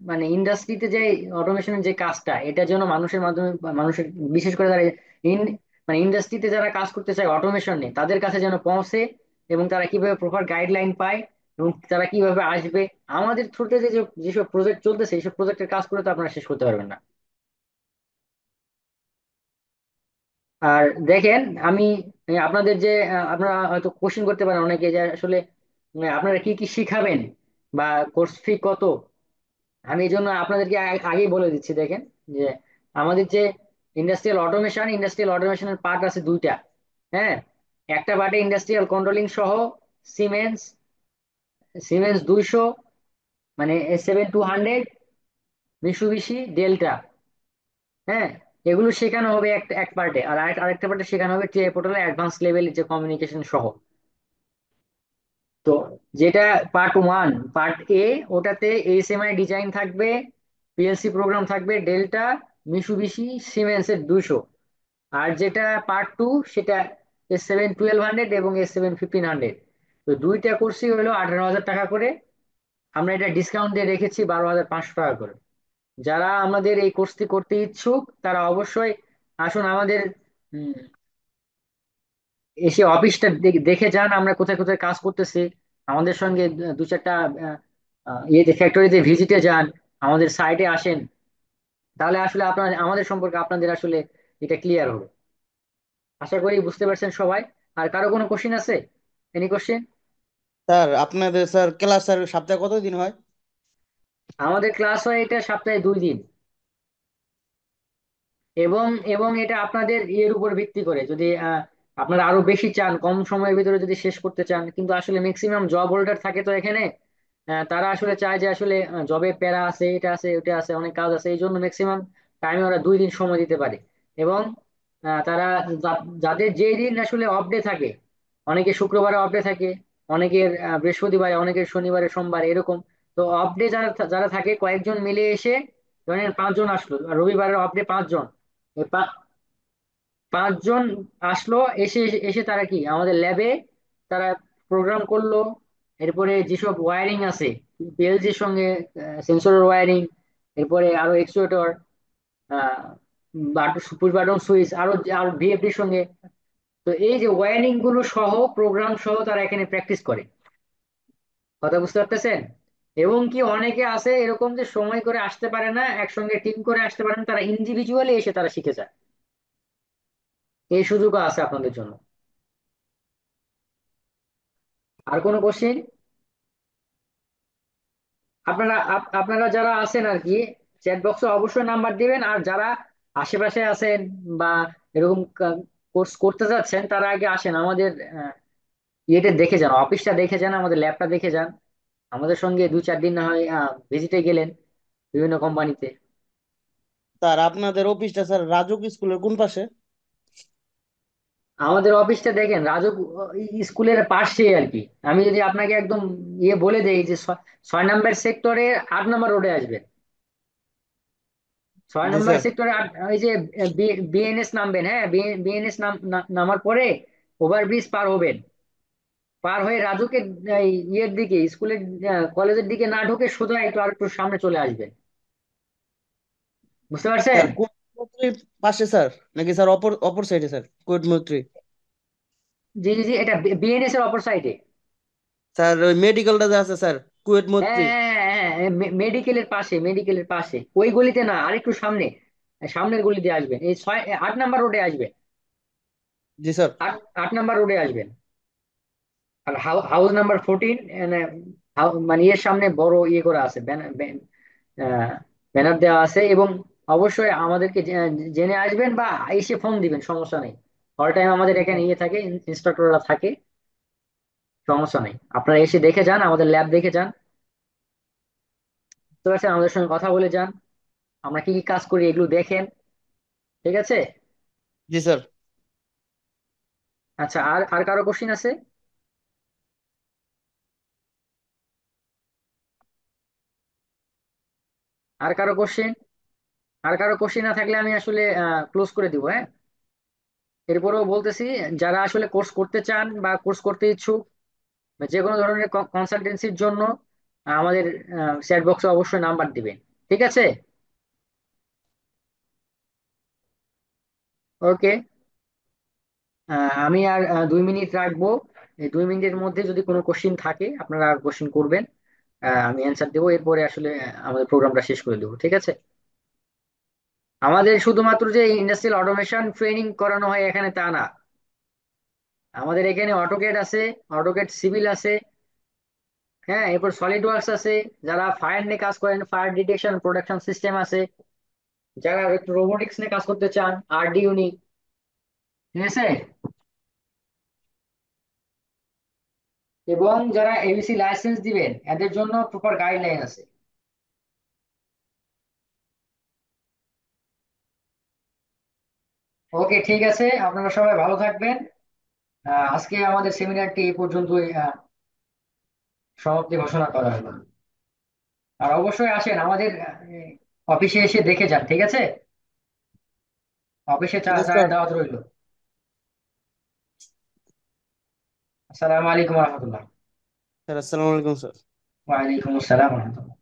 A: মানে ইন্ডাস্ট্রিতে যে অটোমেশনের যে কাজটা এটা যেন মানুষের মাধ্যমে বা মানুষের বিশেষ করে যারা ইন মানে ইন্ডাস্ট্রিতে যারা কাজ করতে চায় অটোমেশন নিয়ে তাদের কাছে যেন পৌঁছে, এবং তারা কিভাবে প্রপার গাইডলাইন পায় এবং তারা কিভাবে আসবে। আমাদের থ্রুতে যেসব প্রজেক্ট চলতেছে এইসব প্রজেক্টের কাজ করে তো আপনারা শেষ করতে পারবেন না। আর দেখেন, আমি আপনাদের যে আপনারা হয়তো কোশ্চেন করতে পারেন অনেকে যে আসলে আপনারা কি কি শিখাবেন বা কোর্স ফি কত। আমি এই জন্য আপনাদেরকে আগেই বলে দিচ্ছি, দেখেন যে আমাদের যে ইন্ডাস্ট্রিয়াল অটোমেশনের পার্ট আছে 2টা। হ্যাঁ, একটা পার্টে ইন্ডাস্ট্রিয়াল কন্ট্রোলিং সহ সিমেন্স, সিমেন্স 200, মানে S7200, মিশুবিশি, ডেল্টা। হ্যাঁ, এগুলো শেখানো হবে একটা এক পার্টে, আর আরেকটা পার্টে শেখানো হবে টিআই পোর্টালে অ্যাডভান্স লেভেল যে কমিউনিকেশন সহ। তো যেটা পার্ট 1, পার্ট 1, ওটাতে এইচএমআই ডিজাইন থাকবে, পিএলসি প্রোগ্রাম থাকবে ডেল্টা, মিশুবিশি, সিমেন্সের 200। আর যেটা পার্ট 2, সেটা S7200 এবং S7 1500। তো দুইটা কোর্সই হলো 18,000 টাকা করে। আমরা এটা ডিসকাউন্ট দিয়ে রেখেছি 12,500 টাকা করে। যারা আমাদের এই কোর্সটি করতে ইচ্ছুক তারা অবশ্যই আসুন আমাদের, উম, এসে অফিসটা দেখে যান আমরা কোথায় কোথায় কাজ করতেছি। আমাদের সঙ্গে দু চারটা ইয়েতে ফ্যাক্টরিতে ভিজিটে যান, আমাদের সাইটে আসেন। তাহলে আসলে আপনার আমাদের সম্পর্কে আপনাদের আসলে এটা ক্লিয়ার হবে। আশা করি বুঝতে পারছেন সবাই। আর কারো কোনো কোশ্চিন আছে? Any question?
D: স্যার আপনাদের স্যার ক্লাস স্যার সপ্তাহে কতদিন হয়?
A: আমাদের ক্লাস হয় এটা সপ্তাহে 2 দিন। এবং এবং এটা আপনাদের ইয়ের উপর ভিত্তি করে, যদি আপনারা আরো বেশি চান, কম সময়ের ভিতরে যদি শেষ করতে চান, কিন্তু আসলে ম্যাক্সিমাম জব হোল্ডার থাকে তো এখানে, তারা আসলে চায় যে আসলে জবে প্যারা আছে, এটা আছে ওটা আছে, অনেক কাজ আছে, এই জন্য ম্যাক্সিমাম টাইমে ওরা 2 দিন সময় দিতে পারে। এবং তারা যাদের যেই দিন আসলে অফ ডে থাকে, অনেকে শুক্রবারে অফ ডে থাকে, অনেকের বৃহস্পতিবারে, অনেকের শনিবারে, সোমবার, এরকম। তো অফ ডে যারা যারা থাকে কয়েকজন মিলে এসে, ধরেন 5 জন আসলো, আর রবিবারের অফ ডে 5 জন, এই 5 জন আসলো, এসে এসে তারা কি আমাদের ল্যাবে তারা প্রোগ্রাম করলো। এরপরে যেসব ওয়্যারিং আছে পিএলসির সঙ্গে, সেন্সরের ওয়্যারিং, এরপরে আরো এক্সট্রুয়েটর, বাটন, পুশ বাটন সুইচ, আরো আরো ভিএফডির সঙ্গে। তো এই যে ওয়্যারিং গুলো সহ, প্রোগ্রাম সহ তারা এখানে প্র্যাকটিস করে। কথা বুঝতে পারতেছেন? এবং কি অনেকে আছে এরকম যে সময় করে আসতে পারে না, একসঙ্গে টিম করে আসতে পারে না, তারা ইন্ডিভিজুয়ালি এসে তারা শিখে যায়। এই সুযোগও আছে আপনাদের জন্য। আর কোনো কোশ্চিন? আপনারা যারা আছেন আর কি, চ্যাট বক্সে অবশ্যই নাম্বার দিবেন। আর যারা আশেপাশে আছেন বা এরকম কোর্স করতে যাচ্ছেন, তারা আগে আসেন আমাদের ইয়েটা দেখে যান, অফিসটা দেখে যান, আমাদের ল্যাবটা দেখে যান। আমাদের সঙ্গে 2-4 দিন না হয় ভিজিটে গেলেন বিভিন্ন কোম্পানিতে।
D: স্যার আপনাদের অফিসটা স্যার রাজুক স্কুলের কোন পাশে?
A: আমাদের অফিসটা দেখেন রাজুক স্কুলের পাশে আর কি। আমি যদি আপনাকে একদম ইয়ে বলে দেই যে 6 নম্বর সেক্টরে 8 নম্বর রোডে আসবেন। ছয়
D: জি
A: নম্বর
D: স্যার।
A: সেক্টরে ওই যে বিএনএস নামবেন। হ্যাঁ, বিএনএস নামার পরে ওভারব্রিজ পার হবেন। পার হয়ে রাজুকের এই ইয়ের দিকে, স্কুলের কলেজের দিকে না ঢুকে সোজা একটু আর একটু সামনে চলে আসবেন। বুঝতে পারছেন?
D: স্যার কুয়েট মৈত্রীর পাশে স্যার, নাকি স্যার অপর অপর সাইডে স্যার কুয়েট মৈত্রী?
A: জি জি জি, এটা বিএনএস এর অপর সাইডে।
D: স্যার ওই মেডিকেলটা যে আছে স্যার কুয়েট
A: হ্যাঁ
D: মৈত্রী।
A: হ্যাঁ হ্যাঁ, মেডিকেলের পাশে, মেডিকেলের পাশে ওই গলিতে না, আরেকটু সামনে, সামনের গলি দিয়ে আসবেন, এই 8 নম্বর রোডে আসবেন।
D: জি স্যার।
A: 8 নম্বর রোডে আসবেন। আর হাউস নাম্বার 14, মানে ইয়ের সামনে বড় ইয়ে করা আছে, ব্যানার দেওয়া আছে। এবং অবশ্যই আমাদেরকে জেনে আসবেন বা এসে ফোন দিবেন, সমস্যা নেই। অল টাইম আমাদের এখানে ইয়ে থাকে, ইনস্ট্রাক্টররা থাকে, সমস্যা নেই। আপনারা এসে দেখে যান, আমাদের ল্যাব দেখে যান। বুঝতে পারছেন? আমাদের সঙ্গে কথা বলে যান, আমরা কি কি কাজ করি এগুলো দেখেন। ঠিক আছে?
D: জি স্যার।
A: আচ্ছা, আর আর কারো কোশ্চিন আছে? আর কারো কোশ্চিন? আর কারো কোশ্চিন না থাকলে আমি আসলে ক্লোজ করে দিব। হ্যাঁ, এরপরেও বলতেছি, যারা আসলে কোর্স করতে চান বা কোর্স করতে ইচ্ছুক, বা যে কোনো ধরনের কনসালটেন্সির জন্য আমাদের চ্যাট বক্সে অবশ্যই নাম্বার দিবেন। ঠিক আছে? ওকে। আমি আর 2 মিনিট রাখবো। এই 2 মিনিটের মধ্যে যদি কোনো কোশ্চিন থাকে আপনারা কোশ্চিন করবেন, আমি অ্যান্সার দেবো। এরপরে আসলে আমাদের প্রোগ্রামটা শেষ করে দেবো। ঠিক আছে? আমাদের শুধুমাত্র যে ইন্ডাস্ট্রিয়াল অটোমেশন ট্রেনিং করানো হয় এখানে তা না, আমাদের এখানে অটোক্যাড আছে, অটোক্যাড সিভিল আছে। হ্যাঁ, এরপর সলিড ওয়ার্কস আছে। যারা ফায়ার নিয়ে কাজ করেন, ফায়ার ডিটেকশন প্রোডাকশন সিস্টেম আছে। যারা একটু রোবোটিক্স নিয়ে কাজ করতে চান, আরডি ইউনিক। ঠিক আছে? এবং যারা এবিসি লাইসেন্স দিবেন এদের জন্য প্রপার গাইডলাইন আছে। ওকে, ঠিক আছে, আপনারা সবাই ভালো থাকবেন। আজকে আমাদের সেমিনারটি এই পর্যন্তই সমাপ্তি ঘোষণা করা হলো। আর অবশ্যই আসেন আমাদের অফিসে এসে দেখে যান, ঠিক আছে? অফিসে
D: ঠিক আছে
A: চায়ের
D: স্যার।
A: দাওয়াত রইল। আসসালামু আলাইকুম রহমতুল্লাহ।
D: স্যার আসসালামু আলাইকুম স্যার।
A: ওয়ালাইকুম আসসালাম রহমতুল্লাহ।